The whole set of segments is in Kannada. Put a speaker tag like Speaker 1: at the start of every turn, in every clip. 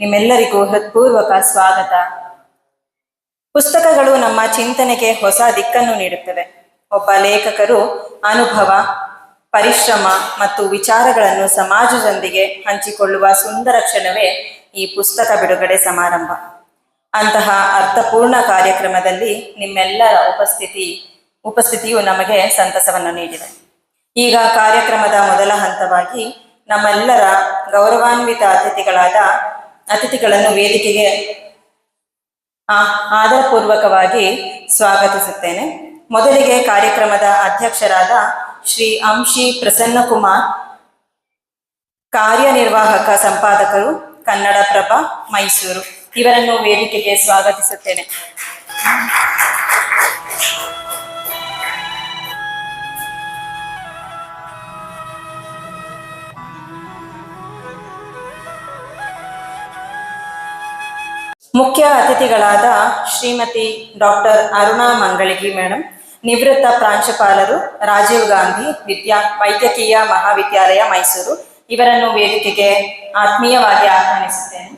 Speaker 1: ನಿಮ್ಮೆಲ್ಲರಿಗೂ ಹೃತ್ಪೂರ್ವಕ ಸ್ವಾಗತ. ಪುಸ್ತಕಗಳು ನಮ್ಮ ಚಿಂತನೆಗೆ ಹೊಸ ದಿಕ್ಕನ್ನು ನೀಡುತ್ತವೆ. ಒಬ್ಬ ಲೇಖಕರು ಅನುಭವ, ಪರಿಶ್ರಮ ಮತ್ತು ವಿಚಾರಗಳನ್ನು ಸಮಾಜದೊಂದಿಗೆ ಹಂಚಿಕೊಳ್ಳುವ ಸುಂದರ ಕ್ಷಣವೇ ಈ ಪುಸ್ತಕ ಬಿಡುಗಡೆ ಸಮಾರಂಭ. ಅಂತಹ ಅರ್ಥಪೂರ್ಣ ಕಾರ್ಯಕ್ರಮದಲ್ಲಿ ನಿಮ್ಮೆಲ್ಲರ ಉಪಸ್ಥಿತಿಯು ನಮಗೆ ಸಂತಸವನ್ನು ನೀಡಿದೆ. ಈಗ ಕಾರ್ಯಕ್ರಮದ ಮೊದಲ ಹಂತವಾಗಿ ನಮ್ಮೆಲ್ಲರ ಗೌರವಾನ್ವಿತ ಅತಿಥಿಗಳನ್ನು ವೇದಿಕೆಗೆ ಆದರಪೂರ್ವಕವಾಗಿ ಸ್ವಾಗತಿಸುತ್ತೇನೆ. ಮೊದಲಿಗೆ ಕಾರ್ಯಕ್ರಮದ ಅಧ್ಯಕ್ಷರಾದ ಶ್ರೀ ಅಂಶಿ ಪ್ರಸನ್ನಕುಮಾರ್, ಕಾರ್ಯನಿರ್ವಾಹಕ ಸಂಪಾದಕರು, ಕನ್ನಡಪ್ರಭ ಮೈಸೂರು, ಇವರನ್ನು ವೇದಿಕೆಗೆ ಸ್ವಾಗತಿಸುತ್ತೇನೆ. ಮುಖ್ಯ ಅತಿಥಿಗಳಾದ ಶ್ರೀಮತಿ ಡಾಕ್ಟರ್ ಅರುಣಾ ಮಂಗಳಿಗಿ ಮೇಡಮ್, ನಿವೃತ್ತ ಪ್ರಾಂಶುಪಾಲರು, ರಾಜೀವ್ ಗಾಂಧಿ ವೈದ್ಯಕೀಯ ಮಹಾವಿದ್ಯಾಲಯ ಮೈಸೂರು, ಇವರನ್ನು ವೇದಿಕೆಗೆ ಆತ್ಮೀಯವಾಗಿ ಆಹ್ವಾನಿಸುತ್ತೇನೆ.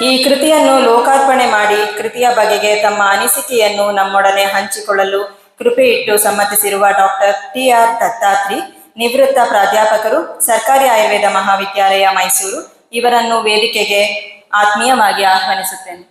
Speaker 1: ಈ ಕೃತಿಯನ್ನು ಲೋಕಾರ್ಪಣೆ ಮಾಡಿ ಕೃತಿಯ ಬಗೆಗೆ ತಮ್ಮ ಅನಿಸಿಕೆಯನ್ನು ನಮ್ಮೊಡನೆ ಹಂಚಿಕೊಳ್ಳಲು ಕೃಪೆ ಇಟ್ಟು ಸಮ್ಮತಿಸಿರುವ ಡಾಕ್ಟರ್ ಟಿ.ಆರ್. ದತ್ತಾತ್ರಿ, ನಿವೃತ್ತ ಪ್ರಾಧ್ಯಾಪಕರು, ಸರ್ಕಾರಿ ಆಯುರ್ವೇದ ಮಹಾವಿದ್ಯಾಲಯ ಮೈಸೂರು, ಇವರನ್ನು ವೇದಿಕೆಗೆ ಆತ್ಮೀಯವಾಗಿ ಆಹ್ವಾನಿಸುತ್ತೇನೆ.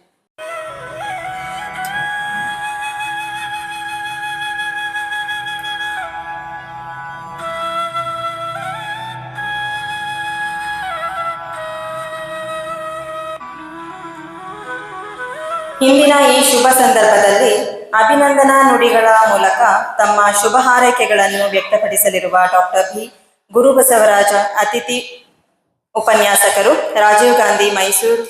Speaker 1: ಇಂದಿನ ಈ ಶುಭ ಸಂದರ್ಭದಲ್ಲಿ ಅಭಿನಂದನಾ ನುಡಿಗಳ ಮೂಲಕ ತಮ್ಮ ಶುಭ ಹಾರೈಕೆಗಳನ್ನು ವ್ಯಕ್ತಪಡಿಸಲಿರುವ ಡಾಕ್ಟರ್ ಬಿ. ಗುರುಬಸವರಾಜ, ಅತಿಥಿ ಉಪನ್ಯಾಸಕರು, ರಾಜೀವ್ ಗಾಂಧಿ ಮೈಸೂರು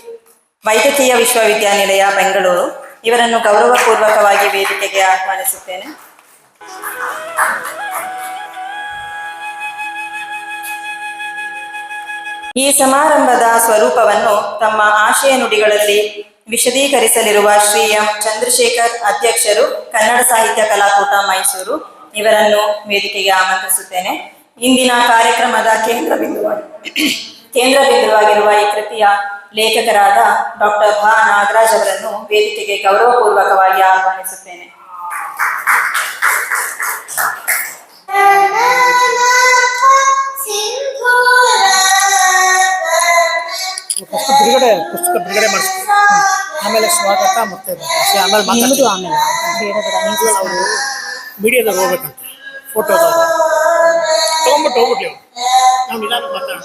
Speaker 1: ವೈದ್ಯಕೀಯ ವಿಶ್ವವಿದ್ಯಾನಿಲಯ ಬೆಂಗಳೂರು, ಇವರನ್ನು ಗೌರವಪೂರ್ವಕವಾಗಿ ವೇದಿಕೆಗೆ ಆಹ್ವಾನಿಸುತ್ತೇನೆ. ಈ ಸಮಾರಂಭದ ಸ್ವರೂಪವನ್ನು ತಮ್ಮ ಆಶಯ ನುಡಿಗಳಲ್ಲಿ ವಿಶದೀಕರಿಸಲಿರುವ ಶ್ರೀ ಎಂ. ಚಂದ್ರಶೇಖರ್, ಅಧ್ಯಕ್ಷರು, ಕನ್ನಡ ಸಾಹಿತ್ಯ ಕಲಾಕೂಟ ಮೈಸೂರು, ಇವರನ್ನು ವೇದಿಕೆಗೆ ಆಮಂತ್ರಿಸುತ್ತೇನೆ. ಇಂದಿನ ಕಾರ್ಯಕ್ರಮದ ಕೇಂದ್ರ ಬಿಂದುವಾಗಿರುವ ಈ ಕೃತಿಯ ಲೇಖಕರಾದ ಡಾಕ್ಟರ್ ಭಾ ನಾಗರಾಜ್ ಅವರನ್ನು ವೇದಿಕೆಗೆ ಗೌರವಪೂರ್ವಕವಾಗಿ ಆಹ್ವಾನಿಸುತ್ತೇನೆ.
Speaker 2: ಪುಸ್ತಕ ಬಿಡುಗಡೆ ಮಾಡಿಸ್ತೀವಿ, ಆಮೇಲೆ ಸ್ವಾಗತ ಮತ್ತೆ ಆಮೇಲೆ ಅವರು ಮೀಡಿಯಾದಾಗ ಹೋಗ್ಬೇಕಂತೆ, ಫೋಟೋ ತೊಗೊಂಬಿಟ್ಟು ಹೋಗ್ಬಿಟ್ಲಿ ನಾವು ನಿಧಾನ ಮಾತಾಡೋಣ.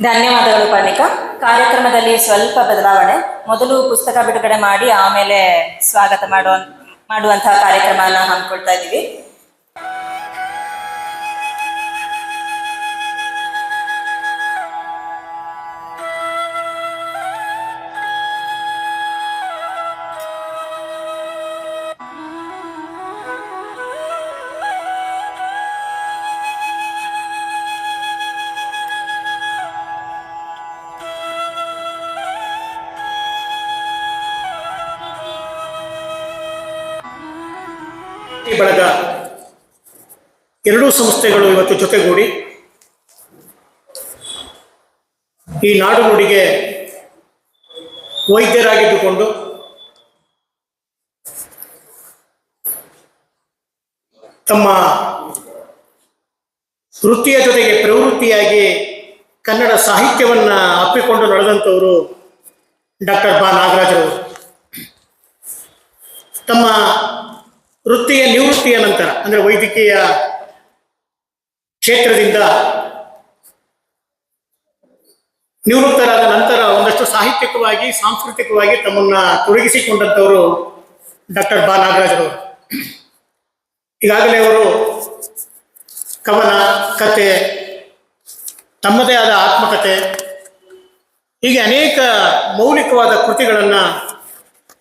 Speaker 1: ಧನ್ಯವಾದಗಳು ಪರ್ಣಿಕಾ. ಕಾರ್ಯಕ್ರಮದಲ್ಲಿ ಸ್ವಲ್ಪ ಬದಲಾವಣೆ. ಮೊದಲು ಪುಸ್ತಕ ಬಿಡುಗಡೆ ಮಾಡಿ ಆಮೇಲೆ ಸ್ವಾಗತ ಮಾಡುವಂತಹ ಕಾರ್ಯಕ್ರಮನ ಹಮ್ಮಿಕೊಳ್ತಾ ಇದ್ದೀವಿ.
Speaker 2: ಬಳಗ ಎರಡೂ ಸಂಸ್ಥೆಗಳು ಇವತ್ತು ಜೊತೆಗೂಡಿ ಈ ನಾಡು ನುಡಿಗೆ ವೈದ್ಯರಾಗಿದ್ದುಕೊಂಡು ತಮ್ಮ ವೃತ್ತಿಯ ಜೊತೆಗೆ ಪ್ರವೃತ್ತಿಯಾಗಿ ಕನ್ನಡ ಸಾಹಿತ್ಯವನ್ನು ಅಪ್ಪಿಕೊಂಡು ನಡೆದಂಥವರು ಡಾಕ್ಟರ್ ಬಾ ನಾಗರಾಜರವರು. ತಮ್ಮ ವೃತ್ತಿಯ ನಿವೃತ್ತಿಯ ನಂತರ ಅಂದರೆ ವೈದ್ಯಕೀಯ ಕ್ಷೇತ್ರದಿಂದ ನಿವೃತ್ತರಾದ ನಂತರ ಒಂದಷ್ಟು ಸಾಹಿತ್ಯಿಕವಾಗಿ ಸಾಂಸ್ಕೃತಿಕವಾಗಿ ತಮ್ಮನ್ನು ತೊಡಗಿಸಿಕೊಂಡಂಥವರು ಡಾಕ್ಟರ್ ಬಾ ನಾಗರಾಜರವರು. ಈಗಾಗಲೇ ಅವರು ಕವನ, ಕತೆ, ತಮ್ಮದೇ ಆದ ಆತ್ಮಕತೆ, ಹೀಗೆ ಅನೇಕ ಮೌಲಿಕವಾದ ಕೃತಿಗಳನ್ನು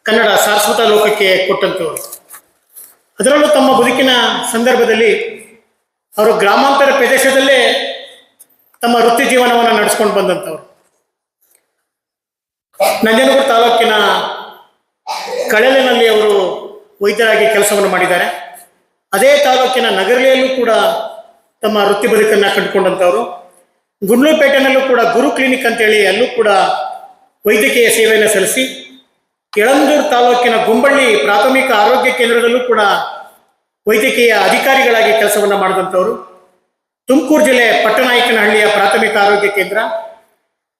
Speaker 2: ಕನ್ನಡ ಸಾರಸ್ವತ ಲೋಕಕ್ಕೆ ಕೊಟ್ಟಂಥವ್ರು. ಅದರಲ್ಲೂ ತಮ್ಮ ಬದುಕಿನ ಸಂದರ್ಭದಲ್ಲಿ ಅವರು ಗ್ರಾಮಾಂತರ ಪ್ರದೇಶದಲ್ಲೇ ತಮ್ಮ ವೃತ್ತಿ ಜೀವನವನ್ನು ನಡೆಸ್ಕೊಂಡು ಬಂದಂಥವ್ರು. ನಂಜನಗೂಡು ತಾಲೂಕಿನ ಕಳಲೆನಲ್ಲಿ ಅವರು ವೈದ್ಯರಾಗಿ ಕೆಲಸವನ್ನು ಮಾಡಿದ್ದಾರೆ. ಅದೇ ತಾಲೂಕಿನ ನಗರಲಿಯಲ್ಲೂ ಕೂಡ ತಮ್ಮ ವೃತ್ತಿ ಬದುಕನ್ನು ಕಂಡುಕೊಂಡಂಥವ್ರು. ಗುಂಡ್ಲುಪೇಟೆನಲ್ಲೂ ಕೂಡ ಗುರು ಕ್ಲಿನಿಕ್ ಅಂತೇಳಿ ಅಲ್ಲೂ ಕೂಡ ವೈದ್ಯಕೀಯ ಸೇವೆಯನ್ನು ಸಲ್ಲಿಸಿ, ಯಳಂದೂರು ತಾಲೂಕಿನ ಗುಂಬಳ್ಳಿ ಪ್ರಾಥಮಿಕ ಆರೋಗ್ಯ ಕೇಂದ್ರದಲ್ಲೂ ಕೂಡ ವೈದ್ಯಕೀಯ ಅಧಿಕಾರಿಗಳಾಗಿ ಕೆಲಸವನ್ನು ಮಾಡಿದಂಥವ್ರು. ತುಮಕೂರು ಜಿಲ್ಲೆ ಪಟ್ಟನಾಯಕನಹಳ್ಳಿಯ ಪ್ರಾಥಮಿಕ ಆರೋಗ್ಯ ಕೇಂದ್ರ,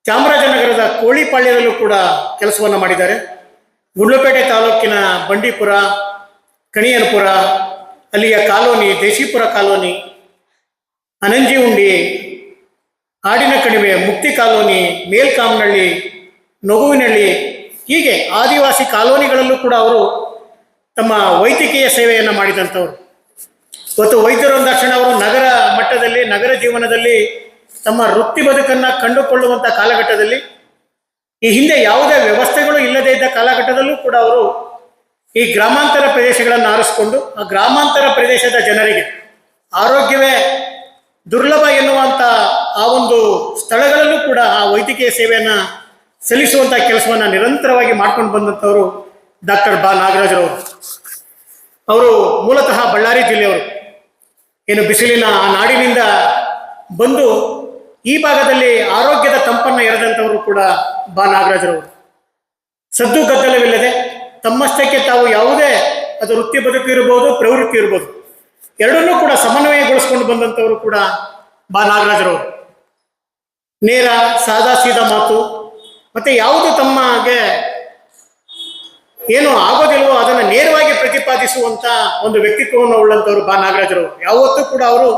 Speaker 2: ಚಾಮರಾಜನಗರದ ಕೋಳಿಪಾಳ್ಯದಲ್ಲೂ ಕೂಡ ಕೆಲಸವನ್ನು ಮಾಡಿದ್ದಾರೆ. ಗುಂಡ್ಲುಪೇಟೆ ತಾಲೂಕಿನ ಬಂಡೀಪುರ, ಕಣಿಯನಪುರ, ಅಲ್ಲಿಯ ಕಾಲೋನಿ ದೇಶಿಪುರ ಕಾಲೋನಿ, ಅನಂಜಿಹುಂಡಿ, ಆಡಿನ ಕಣಿವೆ, ಮುಕ್ತಿ ಕಾಲೋನಿ, ಮೇಲ್ಕಾಮನಹಳ್ಳಿ, ನಗುವಿನಹಳ್ಳಿ, ಹೀಗೆ ಆದಿವಾಸಿ ಕಾಲೋನಿಗಳಲ್ಲೂ ಕೂಡ ಅವರು ತಮ್ಮ ವೈದ್ಯಕೀಯ ಸೇವೆಯನ್ನು ಮಾಡಿದಂಥವ್ರು. ಇವತ್ತು ವೈದ್ಯರು ಅಂದಾಕ್ಷಣ ಅವರು ನಗರ ಮಟ್ಟದಲ್ಲಿ, ನಗರ ಜೀವನದಲ್ಲಿ ತಮ್ಮ ವೃತ್ತಿ ಬದುಕನ್ನು ಕಂಡುಕೊಳ್ಳುವಂಥ ಕಾಲಘಟ್ಟದಲ್ಲಿ, ಈ ಹಿಂದೆ ಯಾವುದೇ ವ್ಯವಸ್ಥೆಗಳು ಇಲ್ಲದೇ ಇದ್ದ ಕಾಲಘಟ್ಟದಲ್ಲೂ ಕೂಡ ಅವರು ಈ ಗ್ರಾಮಾಂತರ ಪ್ರದೇಶಗಳನ್ನು ಆರಿಸಿಕೊಂಡು ಆ ಗ್ರಾಮಾಂತರ ಪ್ರದೇಶದ ಜನರಿಗೆ ಆರೋಗ್ಯವೇ ದುರ್ಲಭ ಎನ್ನುವಂಥ ಆ ಒಂದು ಸ್ಥಳಗಳಲ್ಲೂ ಕೂಡ ಆ ವೈದ್ಯಕೀಯ ಸೇವೆಯನ್ನು ಸಲ್ಲಿಸುವಂಥ ಕೆಲಸವನ್ನು ನಿರಂತರವಾಗಿ ಮಾಡ್ಕೊಂಡು ಬಂದಂಥವರು ಡಾಕ್ಟರ್ ಬಾ ನಾಗರಾಜರವರು. ಅವರು ಮೂಲತಃ ಬಳ್ಳಾರಿ ಜಿಲ್ಲೆಯವರು. ಏನು ಬಿಸಿಲಿನ ಆ ನಾಡಿನಿಂದ ಬಂದು ಈ ಭಾಗದಲ್ಲಿ ಆರೋಗ್ಯದ ತಂಪನ್ನು ಎರೆದಂಥವರು ಕೂಡ ಬಾ ನಾಗರಾಜರವರು. ಸದ್ದು ಗದ್ದಲವಿಲ್ಲದೆ ತಮ್ಮಷ್ಟಕ್ಕೆ ತಾವು ಯಾವುದೇ ಅದು ವೃತ್ತಿ ಬದುಕು ಇರ್ಬೋದು, ಪ್ರವೃತ್ತಿ ಇರ್ಬೋದು, ಎರಡನ್ನೂ ಕೂಡ ಸಮನ್ವಯಗೊಳಿಸ್ಕೊಂಡು ಬಂದಂಥವರು ಕೂಡ ಬಾ ನಾಗರಾಜರವರು. ನೇರ ಸಾದಾ ಸೀದಾ ಮಾತು, ಮತ್ತು ಯಾವುದು ತಮಗೆ ಏನು ಆಗೋದಿಲ್ವೋ ಅದನ್ನು ನೇರವಾಗಿ ಪ್ರತಿಪಾದಿಸುವಂಥ ಒಂದು ವ್ಯಕ್ತಿತ್ವವನ್ನು ಉಳ್ಳಂಥವ್ರು ಬಾ ನಾಗರಾಜರವರು. ಯಾವತ್ತೂ ಕೂಡ ಅವರು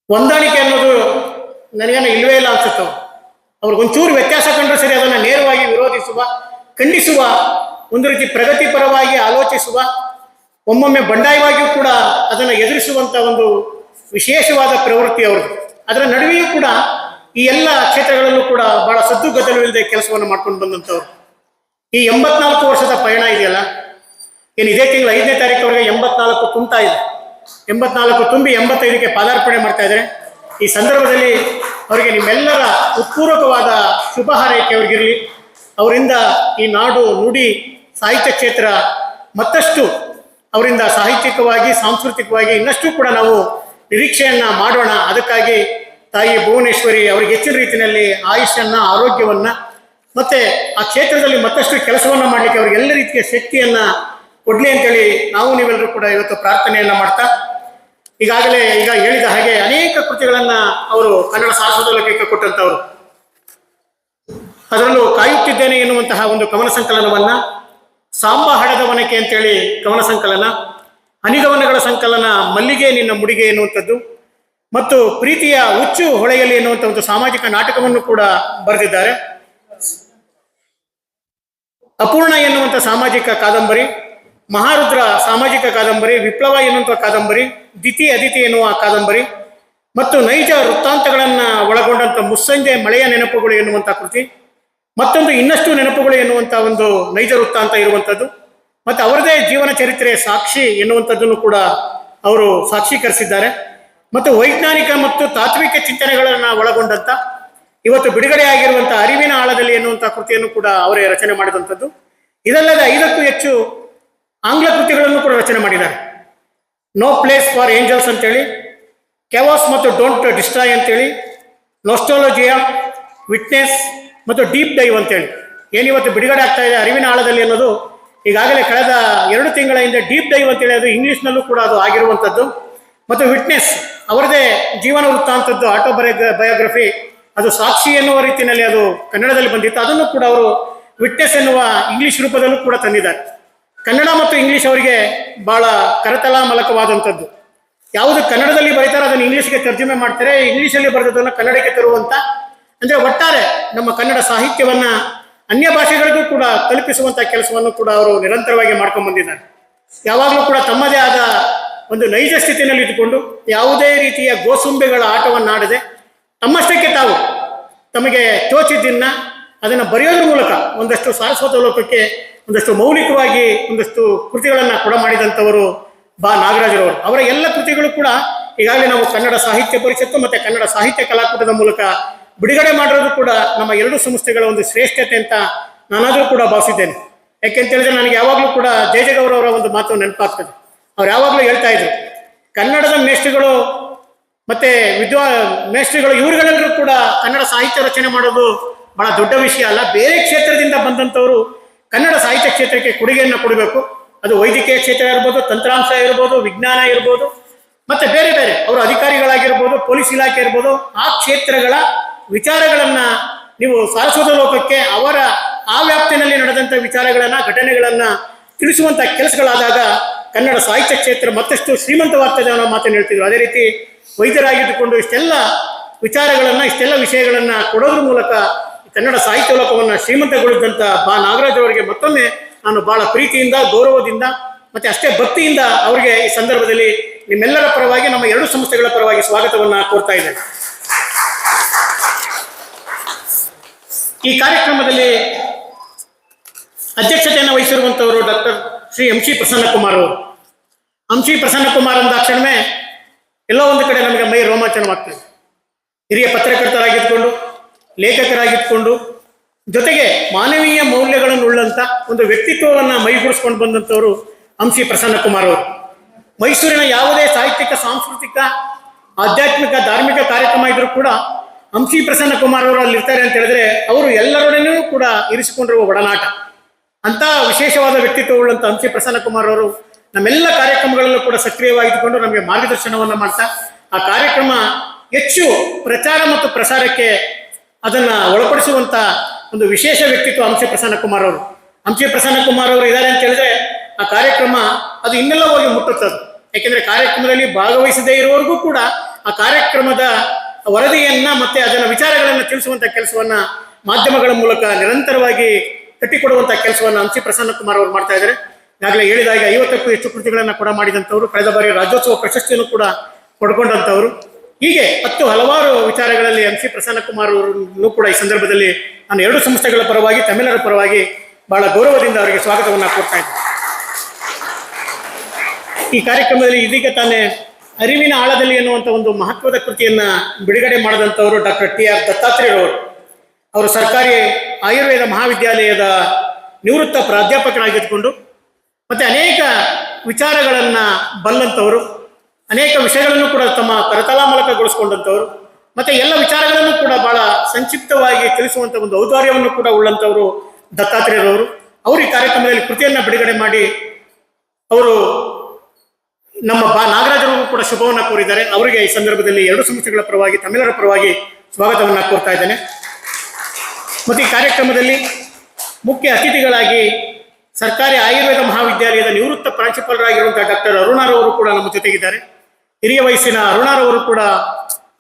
Speaker 2: ಹೊಂದಾಣಿಕೆ ಅನ್ನೋದು ನನಗೇನು ಇಲ್ಲವೇ ಇಲ್ಲ ಅನ್ಸುತ್ತವ್ರು. ಅವ್ರಿಗೊಂಚೂರು ವ್ಯತ್ಯಾಸ ಕಂಡ್ರೆ ಸರಿ ಅದನ್ನು ನೇರವಾಗಿ ವಿರೋಧಿಸುವ, ಖಂಡಿಸುವ, ಒಂದು ರೀತಿ ಪ್ರಗತಿಪರವಾಗಿ ಆಲೋಚಿಸುವ, ಒಮ್ಮೊಮ್ಮೆ ಬಂಡಾಯವಾಗಿಯೂ ಕೂಡ ಅದನ್ನು ಎದುರಿಸುವಂಥ ಒಂದು ವಿಶೇಷವಾದ ಪ್ರವೃತ್ತಿ ಅವ್ರದ್ದು. ಅದರ ನಡುವೆಯೂ ಕೂಡ ಈ ಎಲ್ಲ ಕ್ಷೇತ್ರಗಳಲ್ಲೂ ಕೂಡ ಬಹಳ ಸದ್ದು ಗದ್ದಲವಿಲ್ಲದೆ ಕೆಲಸವನ್ನು ಮಾಡ್ಕೊಂಡು ಬಂದಂಥವ್ರು. ಈ 84 ವರ್ಷದ ಪಯಣ ಇದೆಯಲ್ಲ, ಏನು ಇದೇ ತಿಂಗಳು 5ನೇ ತಾರೀಕುವರೆಗೆ 84 ತುಂಬ್ತಾ ಇದೆ. 84 ತುಂಬಿ 85ಕ್ಕೆ ಪಾದಾರ್ಪಣೆ ಮಾಡ್ತಾ ಇದ್ದಾರೆ. ಈ ಸಂದರ್ಭದಲ್ಲಿ ಅವರಿಗೆ ನಿಮ್ಮೆಲ್ಲರ ಉತ್ಪೂರ್ವಕವಾದ ಶುಭ ಹಾರೈಕೆ ಅವ್ರಿಗಿರಲಿ. ಅವರಿಂದ ಈ ನಾಡು, ನುಡಿ, ಸಾಹಿತ್ಯ ಕ್ಷೇತ್ರ ಮತ್ತಷ್ಟು ಅವರಿಂದ ಸಾಹಿತ್ಯಿಕವಾಗಿ, ಸಾಂಸ್ಕೃತಿಕವಾಗಿ ಇನ್ನಷ್ಟು ಕೂಡ ನಾವು ನಿರೀಕ್ಷೆಯನ್ನು ಮಾಡೋಣ. ಅದಕ್ಕಾಗಿ ತಾಯಿ ಭುವನೇಶ್ವರಿ ಅವರಿಗೆ ಹೆಚ್ಚಿನ ರೀತಿಯಲ್ಲಿ ಆಯುಷ್ಯನ್ನು, ಆರೋಗ್ಯವನ್ನು, ಮತ್ತು ಆ ಕ್ಷೇತ್ರದಲ್ಲಿ ಮತ್ತಷ್ಟು ಕೆಲಸವನ್ನು ಮಾಡಲಿಕ್ಕೆ ಅವರಿಗೆ ಎಲ್ಲ ರೀತಿಯ ಶಕ್ತಿಯನ್ನು ಕೊಡಲಿ ಅಂತೇಳಿ ನಾವು ನೀವೆಲ್ಲರೂ ಕೂಡ ಇವತ್ತು ಪ್ರಾರ್ಥನೆಯನ್ನು ಮಾಡ್ತಾ, ಈಗಾಗಲೇ ಈಗ ಹೇಳಿದ ಹಾಗೆ ಅನೇಕ ಕೃತಿಗಳನ್ನು ಅವರು ಕನ್ನಡ ಸಾರಸ್ವತ ಲೋಕಕ್ಕೆ ಕೊಟ್ಟಂಥವ್ರು. ಅದರಲ್ಲೂ ಕಾಯುತ್ತಿದ್ದೇನೆ ಎನ್ನುವಂತಹ ಒಂದು ಕವನ ಸಂಕಲನವನ್ನು, ಸಾಂಬ ಹಡದ ವನಕೆ ಅಂತೇಳಿ ಕವನ ಸಂಕಲನ, ಹನಿಗವನಗಳ ಸಂಕಲನ ಮಲ್ಲಿಗೆ ನಿನ್ನ ಮುಡಿಗೆ ಎನ್ನುವಂಥದ್ದು, ಮತ್ತು ಪ್ರೀತಿಯ ಹುಚ್ಚು ಹೊಳೆಯಲಿ ಎನ್ನುವಂಥ ಒಂದು ಸಾಮಾಜಿಕ ನಾಟಕವನ್ನು ಕೂಡ ಬರೆದಿದ್ದಾರೆ. ಅಪೂರ್ಣ ಎನ್ನುವಂಥ ಸಾಮಾಜಿಕ ಕಾದಂಬರಿ, ಮಹಾರುದ್ರ ಸಾಮಾಜಿಕ ಕಾದಂಬರಿ, ವಿಪ್ಲವ ಎನ್ನುವಂಥ ಕಾದಂಬರಿ, ದಿತಿ ಅದಿತಿ ಎನ್ನುವ ಕಾದಂಬರಿ, ಮತ್ತು ನೈಜ ವೃತ್ತಾಂತಗಳನ್ನು ಒಳಗೊಂಡಂಥ ಮುಸ್ಸಂಜೆ ಮಳೆಯ ನೆನಪುಗಳು ಎನ್ನುವಂಥ ಕೃತಿ, ಮತ್ತೊಂದು ಇನ್ನಷ್ಟು ನೆನಪುಗಳು ಎನ್ನುವಂಥ ಒಂದು ನೈಜ ವೃತ್ತಾಂತ ಇರುವಂಥದ್ದು, ಮತ್ತು ಅವರದೇ ಜೀವನ ಚರಿತ್ರೆ ಸಾಕ್ಷಿ ಎನ್ನುವಂಥದ್ದನ್ನು ಕೂಡ ಅವರು ಸಾಕ್ಷೀಕರಿಸಿದ್ದಾರೆ. ಮತ್ತು ವೈಜ್ಞಾನಿಕ ಮತ್ತು ತಾತ್ವಿಕ ಚಿಂತನೆಗಳನ್ನು ಒಳಗೊಂಡಂಥ ಇವತ್ತು ಬಿಡುಗಡೆ ಆಗಿರುವಂಥ ಅರಿವಿನ ಆಳದಲ್ಲಿ ಎನ್ನುವಂಥ ಕೃತಿಯನ್ನು ಕೂಡ ಅವರೇ ರಚನೆ ಮಾಡಿದಂಥದ್ದು. ಇದಲ್ಲದೆ 5ಕ್ಕೂ ಹೆಚ್ಚು ಆಂಗ್ಲ ಕೃತಿಗಳನ್ನು ಕೂಡ ರಚನೆ ಮಾಡಿದ್ದಾರೆ. ನೋ ಪ್ಲೇಸ್ ಫಾರ್ ಏಂಜಲ್ಸ್ ಅಂತೇಳಿ, ಕ್ಯಾವಾಸ್ ಮತ್ತು ಡೋಂಟ್ ಡಿಸ್ಟ್ರಾಯ್ ಅಂತೇಳಿ, ನೊಸ್ಟಾಲಜಿಯಾ, ವಿಟ್ನೆಸ್ ಮತ್ತು ಡೀಪ್ ಡೈವ್ ಅಂತೇಳಿ ಏನಿವತ್ತು ಬಿಡುಗಡೆ ಆಗ್ತಾ ಇದೆ ಅರಿವಿನ ಆಳದಲ್ಲಿ ಅನ್ನೋದು, ಈಗಾಗಲೇ ಕಳೆದ 2 ತಿಂಗಳ ಹಿಂದೆ ಡೀಪ್ ಡೈವ್ ಅಂತೇಳಿ ಅದು ಇಂಗ್ಲೀಷ್ನಲ್ಲೂ ಕೂಡ ಅದು ಆಗಿರುವಂಥದ್ದು. ಮತ್ತು ವಿಟ್ನೆಸ್ ಅವರದೇ ಜೀವನ ವೃತ್ತಾಂತದ್ದು ಬಯೋಗ್ರಫಿ, ಅದು ಸಾಕ್ಷಿ ಎನ್ನುವ ರೀತಿಯಲ್ಲಿ ಅದು ಕನ್ನಡದಲ್ಲಿ ಬಂದಿತ್ತು. ಅದನ್ನು ಕೂಡ ಅವರು ವಿಟ್ನೆಸ್ ಎನ್ನುವ ಇಂಗ್ಲಿಷ್ ರೂಪದಲ್ಲೂ ಕೂಡ ತಂದಿದ್ದಾರೆ. ಕನ್ನಡ ಮತ್ತು ಇಂಗ್ಲಿಷ್ ಅವರಿಗೆ ಬಹಳ ಕರತಲಾಮಲಕವಾದಂಥದ್ದು. ಯಾವುದು ಕನ್ನಡದಲ್ಲಿ ಬರೀತಾರೆ ಅದನ್ನು ಇಂಗ್ಲೀಷ್ಗೆ ತರ್ಜುಮೆ ಮಾಡ್ತಾರೆ, ಇಂಗ್ಲೀಷಲ್ಲಿ ಬರೆದದನ್ನು ಕನ್ನಡಕ್ಕೆ ತರುವಂಥ, ಅಂದರೆ ಒಟ್ಟಾರೆ ನಮ್ಮ ಕನ್ನಡ ಸಾಹಿತ್ಯವನ್ನು ಅನ್ಯ ಭಾಷೆಗಳಿಗೂ ಕೂಡ ತಲುಪಿಸುವಂಥ ಕೆಲಸವನ್ನು ಕೂಡ ಅವರು ನಿರಂತರವಾಗಿ ಮಾಡ್ಕೊಂಡು ಬಂದಿದ್ದಾರೆ. ಯಾವಾಗಲೂ ಕೂಡ ತಮ್ಮದೇ ಆದ ಒಂದು ನೈಜ ಸ್ಥಿತಿಯಲ್ಲಿ ಇದ್ದುಕೊಂಡು ಯಾವುದೇ ರೀತಿಯ ಗೋಸುಂಬೆಗಳ ಆಟವನ್ನಾಡದೆ ತಮ್ಮಷ್ಟಕ್ಕೆ ತಾವು ತಮಗೆ ತೋಚಿದ್ದನ್ನು ಅದನ್ನು ಬರೆಯೋದ್ರ ಮೂಲಕ ಒಂದಷ್ಟು ಸಾರಸ್ವತ ಲೋಕಕ್ಕೆ ಒಂದಷ್ಟು ಮೌಲಿಕವಾಗಿ ಒಂದಷ್ಟು ಕೃತಿಗಳನ್ನು ಕೂಡ ಮಾಡಿದಂಥವರು ನಾಗರಾಜರವರು. ಅವರ ಎಲ್ಲ ಕೃತಿಗಳು ಕೂಡ ಈಗಾಗಲೇ ನಾವು ಕನ್ನಡ ಸಾಹಿತ್ಯ ಪರಿಷತ್ತು ಮತ್ತು ಕನ್ನಡ ಸಾಹಿತ್ಯ ಕಲಾಕೂಟದ ಮೂಲಕ ಬಿಡುಗಡೆ ಮಾಡಿರೋದು ಕೂಡ ನಮ್ಮ ಎರಡು ಸಂಸ್ಥೆಗಳ ಒಂದು ಶ್ರೇಷ್ಠತೆ ಅಂತ ನಾನಾದರೂ ಕೂಡ ಭಾವಿಸಿದ್ದೇನೆ. ಯಾಕೆಂತ ಹೇಳಿದ್ರೆ ನನಗೆ ಯಾವಾಗಲೂ ಕೂಡ ಜಯಜಗೌರವರ ಒಂದು ಮಾತು ನೆನಪಾಗ್ತದೆ. ಅವ್ರು ಯಾವಾಗಲೂ ಹೇಳ್ತಾ ಇದ್ರು, ಕನ್ನಡದ ಮೇಷ್ಟ್ರುಗಳು ಮತ್ತೆ ಮೇಷ್ಟ್ರುಗಳು ಇವರುಗಳೆಲ್ಲರೂ ಕೂಡ ಕನ್ನಡ ಸಾಹಿತ್ಯ ರಚನೆ ಮಾಡೋದು ಬಹಳ ದೊಡ್ಡ ವಿಷಯ ಅಲ್ಲ. ಬೇರೆ ಕ್ಷೇತ್ರದಿಂದ ಬಂದಂಥವರು ಕನ್ನಡ ಸಾಹಿತ್ಯ ಕ್ಷೇತ್ರಕ್ಕೆ ಕೊಡುಗೆಯನ್ನು ಕೊಡಬೇಕು. ಅದು ವೈದ್ಯಕೀಯ ಕ್ಷೇತ್ರ ಇರ್ಬೋದು, ತಂತ್ರಾಂಶ ಇರ್ಬೋದು, ವಿಜ್ಞಾನ ಇರ್ಬೋದು, ಮತ್ತೆ ಬೇರೆ ಬೇರೆ ಅವರು ಅಧಿಕಾರಿಗಳಾಗಿರ್ಬೋದು, ಪೊಲೀಸ್ ಇಲಾಖೆ ಇರ್ಬೋದು, ಆ ಕ್ಷೇತ್ರಗಳ ವಿಚಾರಗಳನ್ನು ನೀವು ಸಾರಸ್ವತ ಲೋಕಕ್ಕೆ ಅವರ ಆ ವ್ಯಾಪ್ತಿನಲ್ಲಿ ನಡೆದಂಥ ವಿಚಾರಗಳನ್ನು, ಘಟನೆಗಳನ್ನು ತಿಳಿಸುವಂಥ ಕೆಲಸಗಳಾದಾಗ ಕನ್ನಡ ಸಾಹಿತ್ಯ ಕ್ಷೇತ್ರ ಮತ್ತಷ್ಟು ಶ್ರೀಮಂತವಾಗ್ತದೆ ಅನ್ನೋ ಮಾತನ್ನು ಹೇಳ್ತಿದ್ರು. ಅದೇ ರೀತಿ ವೈದ್ಯರಾಗಿದ್ದುಕೊಂಡು ಇಷ್ಟೆಲ್ಲ ವಿಚಾರಗಳನ್ನು, ಇಷ್ಟೆಲ್ಲ ವಿಷಯಗಳನ್ನು ಕೊಡೋದ್ರ ಮೂಲಕ ಕನ್ನಡ ಸಾಹಿತ್ಯ ಲೋಕವನ್ನು ಶ್ರೀಮಂತಗೊಳಿಸಿದಂಥ ನಾಗರಾಜ್ ಅವರಿಗೆ ಮತ್ತೊಮ್ಮೆ ನಾನು ಬಹಳ ಪ್ರೀತಿಯಿಂದ, ಗೌರವದಿಂದ ಮತ್ತು ಅಷ್ಟೇ ಭಕ್ತಿಯಿಂದ ಅವರಿಗೆ ಈ ಸಂದರ್ಭದಲ್ಲಿ ನಿಮ್ಮೆಲ್ಲರ ಪರವಾಗಿ, ನಮ್ಮ ಎರಡು ಸಂಸ್ಥೆಗಳ ಪರವಾಗಿ ಸ್ವಾಗತವನ್ನು ಕೋರ್ತಾ ಇದ್ದೇನೆ. ಈ ಕಾರ್ಯಕ್ರಮದಲ್ಲಿ ಅಧ್ಯಕ್ಷತೆಯನ್ನು ವಹಿಸಿರುವಂಥವರು ಡಾಕ್ಟರ್ ಶ್ರೀ ಶ್ರೀ ಪ್ರಸನ್ನಕುಮಾರ್ ಅವರು. ಶ್ರೀ ಪ್ರಸನ್ನಕುಮಾರ್ ಅಂದಾಕ್ಷಣವೇ ಎಲ್ಲೋ ಒಂದು ಕಡೆ ನಮಗೆ ಮೈ ರೋಮಾಂಚನವಾಗ್ತದೆ. ಹಿರಿಯ ಪತ್ರಕರ್ತರಾಗಿದ್ದುಕೊಂಡು, ಲೇಖಕರಾಗಿದ್ದುಕೊಂಡು, ಜೊತೆಗೆ ಮಾನವೀಯ ಮೌಲ್ಯಗಳನ್ನು ಉಳ್ಳಂಥ ಒಂದು ವ್ಯಕ್ತಿತ್ವವನ್ನು ಮೈಗೂಡಿಸ್ಕೊಂಡು ಬಂದಂಥವರು ಶ್ರೀ ಪ್ರಸನ್ನಕುಮಾರ್ ಅವರು. ಮೈಸೂರಿನ ಯಾವುದೇ ಸಾಹಿತ್ಯಿಕ, ಸಾಂಸ್ಕೃತಿಕ, ಆಧ್ಯಾತ್ಮಿಕ, ಧಾರ್ಮಿಕ ಕಾರ್ಯಕ್ರಮ ಇದ್ರೂ ಕೂಡ ಶ್ರೀ ಪ್ರಸನ್ನಕುಮಾರ್ ಅವರು ಅಲ್ಲಿ ಇರ್ತಾರೆ ಅಂತ ಹೇಳಿದ್ರೆ ಅವರು ಎಲ್ಲರೊಡನೆಯೂ ಕೂಡ ಇರಿಸಿಕೊಂಡಿರುವ ಒಡನಾಟ. ಅಂಥ ವಿಶೇಷವಾದ ವ್ಯಕ್ತಿತ್ವವುಳ್ಳಂಥ ಶ್ರೀ ಪ್ರಸನ್ನಕುಮಾರ್ ಅವರು ನಮ್ಮೆಲ್ಲ ಕಾರ್ಯಕ್ರಮಗಳಲ್ಲೂ ಕೂಡ ಸಕ್ರಿಯವಾಗಿದ್ದುಕೊಂಡು ನಮಗೆ ಮಾರ್ಗದರ್ಶನವನ್ನು ಮಾಡ್ತಾ ಆ ಕಾರ್ಯಕ್ರಮ ಹೆಚ್ಚು ಪ್ರಚಾರ ಮತ್ತು ಪ್ರಸಾರಕ್ಕೆ ಅದನ್ನು ಒಳಪಡಿಸುವಂಥ ಒಂದು ವಿಶೇಷ ವ್ಯಕ್ತಿತ್ವ ಶ್ರೀ ಪ್ರಸನ್ನಕುಮಾರ್ ಅವರು. ಶ್ರೀ ಪ್ರಸನ್ನಕುಮಾರ್ ಅವರು ಇದ್ದಾರೆ ಅಂತ ಹೇಳಿದ್ರೆ ಆ ಕಾರ್ಯಕ್ರಮ ಅದು ಇನ್ನೆಲ್ಲ ಹೋಗಿ ಮುಟ್ಟುತ್ತದೆ. ಯಾಕೆಂದರೆ ಕಾರ್ಯಕ್ರಮದಲ್ಲಿ ಭಾಗವಹಿಸದೇ ಇರುವವರೆಗೂ ಕೂಡ ಆ ಕಾರ್ಯಕ್ರಮದ ವರದಿಯನ್ನ ಮತ್ತೆ ಅದನ್ನ ವಿಚಾರಗಳನ್ನು ತಿಳಿಸುವಂಥ ಕೆಲಸವನ್ನ ಮಾಧ್ಯಮಗಳ ಮೂಲಕ ನಿರಂತರವಾಗಿ ಕಟ್ಟಿಕೊಡುವಂಥ ಕೆಲಸವನ್ನು ಶ್ರೀ ಪ್ರಸನ್ನಕುಮಾರ್ ಅವರು ಮಾಡ್ತಾ ಇದ್ದಾರೆ. ಈಗಾಗಲೇ ಹೇಳಿದಾಗ 50ಕ್ಕೂ ಹೆಚ್ಚು ಕೃತಿಗಳನ್ನು ಕೂಡ ಮಾಡಿದಂಥವರು, ಕಳೆದ ಬಾರಿ ರಾಜ್ಯೋತ್ಸವ ಪ್ರಶಸ್ತಿಯನ್ನು ಕೂಡ ಪಡ್ಕೊಂಡಂಥವರು. ಹೀಗೆ ಹಲವಾರು ವಿಚಾರಗಳಲ್ಲಿ ಶ್ರೀ ಪ್ರಸನ್ನಕುಮಾರ್ ಅವರನ್ನು ಕೂಡ ಈ ಸಂದರ್ಭದಲ್ಲಿ ನಾನು ಎರಡು ಸಂಸ್ಥೆಗಳ ಪರವಾಗಿ, ತಮ್ಮೆಲ್ಲರ ಪರವಾಗಿ ಬಹಳ ಗೌರವದಿಂದ ಅವರಿಗೆ ಸ್ವಾಗತವನ್ನು ಕೋರ್ತಾ ಇದ್ದೇನೆ. ಈ ಕಾರ್ಯಕ್ರಮದಲ್ಲಿ ಇದೀಗ ತಾನೇ ಅರಿವಿನ ಆಳದಲ್ಲಿ ಎನ್ನುವಂಥ ಒಂದು ಮಹತ್ವದ ಕೃತಿಯನ್ನು ಬಿಡುಗಡೆ ಮಾಡಿದಂಥವರು ಡಾಕ್ಟರ್ TR ದತ್ತಾತ್ರೇಯರವರು. ಅವರು ಸರ್ಕಾರಿ ಆಯುರ್ವೇದ ಮಹಾವಿದ್ಯಾಲಯದ ನಿವೃತ್ತ ಪ್ರಾಧ್ಯಾಪಕರಾಗಿದ್ದುಕೊಂಡು ಮತ್ತು ಅನೇಕ ವಿಚಾರಗಳನ್ನು ಬಲ್ಲಂಥವರು, ಅನೇಕ ವಿಷಯಗಳನ್ನು ಕೂಡ ತಮ್ಮ ಕರತಲಾಮಲಕಗೊಳಿಸ್ಕೊಂಡಂಥವರು, ಮತ್ತು ಎಲ್ಲ ವಿಚಾರಗಳನ್ನು ಕೂಡ ಬಹಳ ಸಂಕ್ಷಿಪ್ತವಾಗಿ ತಿಳಿಸುವಂಥ ಒಂದು ಔದಾರ್ಯವನ್ನು ಕೂಡ ಉಳ್ಳಂಥವರು ದತ್ತಾತ್ರೇಯರವರು. ಅವರು ಈ ಕಾರ್ಯಕ್ರಮದಲ್ಲಿ ಕೃತಿಯನ್ನು ಬಿಡುಗಡೆ ಮಾಡಿ ಅವರು ನಮ್ಮ ನಾಗರಾಜರವರು ಕೂಡ ಶುಭವನ್ನು ಕೋರಿದ್ದಾರೆ. ಅವರಿಗೆ ಈ ಸಂದರ್ಭದಲ್ಲಿ ಎರಡು ಸಂಸ್ಥೆಗಳ ಪರವಾಗಿ, ತಮ್ಮೆಲ್ಲರ ಪರವಾಗಿ ಸ್ವಾಗತವನ್ನು ಕೋರ್ತಾ ಇದ್ದೇನೆ. ಮತ್ತು ಈ ಕಾರ್ಯಕ್ರಮದಲ್ಲಿ ಮುಖ್ಯ ಅತಿಥಿಗಳಾಗಿ ಸರ್ಕಾರಿ ಆಯುರ್ವೇದ ಮಹಾವಿದ್ಯಾಲಯದ ನಿವೃತ್ತ ಪ್ರಾಂಶುಪಾಲರಾಗಿರುವಂಥ ಡಾಕ್ಟರ್ ಅರುಣಾರವರು ಕೂಡ ನಮ್ಮ ಜೊತೆಗಿದ್ದಾರೆ. ಹಿರಿಯ ವಯಸ್ಸಿನ ಅರುಣಾರವರು ಕೂಡ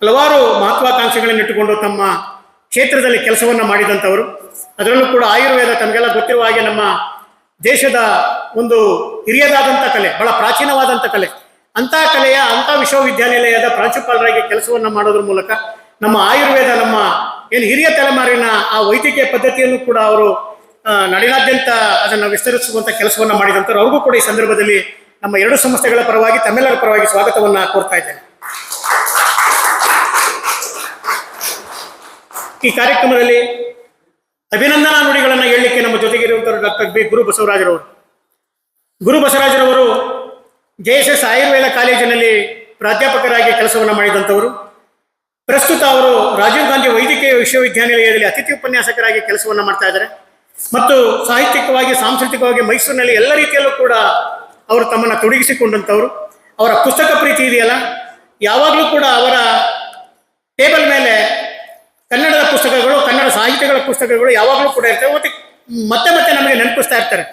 Speaker 2: ಹಲವಾರು ಮಹತ್ವಾಕಾಂಕ್ಷೆಗಳನ್ನು ಇಟ್ಟುಕೊಂಡು ತಮ್ಮ ಕ್ಷೇತ್ರದಲ್ಲಿ ಕೆಲಸವನ್ನು ಮಾಡಿದಂಥವರು. ಅದರಲ್ಲೂ ಕೂಡ ಆಯುರ್ವೇದ ತಮಗೆಲ್ಲ ಗೊತ್ತಿರುವ ಹಾಗೆ ನಮ್ಮ ದೇಶದ ಒಂದು ಹಿರಿಯದಾದಂಥ ಕಲೆ, ಬಹಳ ಪ್ರಾಚೀನವಾದಂಥ ಕಲೆ. ಅಂಥ ಕಲೆಯ ಅಂಥ ವಿಶ್ವವಿದ್ಯಾನಿಲಯದ ಪ್ರಾಂಶುಪಾಲರಾಗಿ ಕೆಲಸವನ್ನು ಮಾಡೋದ್ರ ಮೂಲಕ ನಮ್ಮ ಆಯುರ್ವೇದ, ನಮ್ಮ ಏನು ಹಿರಿಯ ತಲೆಮಾರಿನ ಆ ವೈದ್ಯಕೀಯ ಪದ್ಧತಿಯನ್ನು ಕೂಡ ಅವರು ನಾಡಿನಾದ್ಯಂತ ಅದನ್ನು ವಿಸ್ತರಿಸುವಂಥ ಕೆಲಸವನ್ನು ಮಾಡಿದಂಥವ್ರು. ಅವ್ರಿಗೂ ಕೂಡ ಈ ಸಂದರ್ಭದಲ್ಲಿ ನಮ್ಮ ಎರಡು ಸಂಸ್ಥೆಗಳ ಪರವಾಗಿ, ತಮ್ಮೆಲ್ಲರ ಪರವಾಗಿ ಸ್ವಾಗತವನ್ನು ಕೋರ್ತಾ ಇದ್ದೇನೆ. ಈ ಕಾರ್ಯಕ್ರಮದಲ್ಲಿ ಅಭಿನಂದನಾ ನುಡಿಗಳನ್ನು ಹೇಳಲಿಕ್ಕೆ ನಮ್ಮ ಜೊತೆಗಿರುವಂಥವ್ರು ಡಾಕ್ಟರ್ ಬಿ ಗುರು ಬಸವರಾಜರವರು. ಗುರು ಬಸವರಾಜರವರು JSS ಆಯುರ್ವೇದ ಕಾಲೇಜಿನಲ್ಲಿ ಪ್ರಾಧ್ಯಾಪಕರಾಗಿ ಕೆಲಸವನ್ನು ಮಾಡಿದಂಥವರು. ಪ್ರಸ್ತುತ ಅವರು ರಾಜೀವ್ ಗಾಂಧಿ ವೈದ್ಯಕೀಯ ವಿಶ್ವವಿದ್ಯಾನಿಲಯದಲ್ಲಿ ಅತಿಥಿ ಉಪನ್ಯಾಸಕರಾಗಿ ಕೆಲಸವನ್ನು ಮಾಡ್ತಾ ಇದ್ದಾರೆ. ಮತ್ತು ಸಾಹಿತ್ಯಿಕವಾಗಿ, ಸಾಂಸ್ಕೃತಿಕವಾಗಿ ಮೈಸೂರಿನಲ್ಲಿ ಎಲ್ಲ ರೀತಿಯಲ್ಲೂ ಕೂಡ ಅವರು ತಮ್ಮನ್ನು ತೊಡಗಿಸಿಕೊಂಡಂಥವರು. ಅವರ ಪುಸ್ತಕ ಪ್ರೀತಿ ಇದೆಯಲ್ಲ, ಯಾವಾಗಲೂ ಕೂಡ ಅವರ ಟೇಬಲ್ ಮೇಲೆ ಕನ್ನಡದ ಪುಸ್ತಕಗಳು, ಕನ್ನಡ ಸಾಹಿತ್ಯಗಳ ಪುಸ್ತಕಗಳು ಯಾವಾಗಲೂ ಕೂಡ ಇರ್ತವೆ. ಮತ್ತೆ ಮತ್ತೆ ನಮಗೆ ನೆನಪಿಸ್ತಾ ಇರ್ತಾರೆ,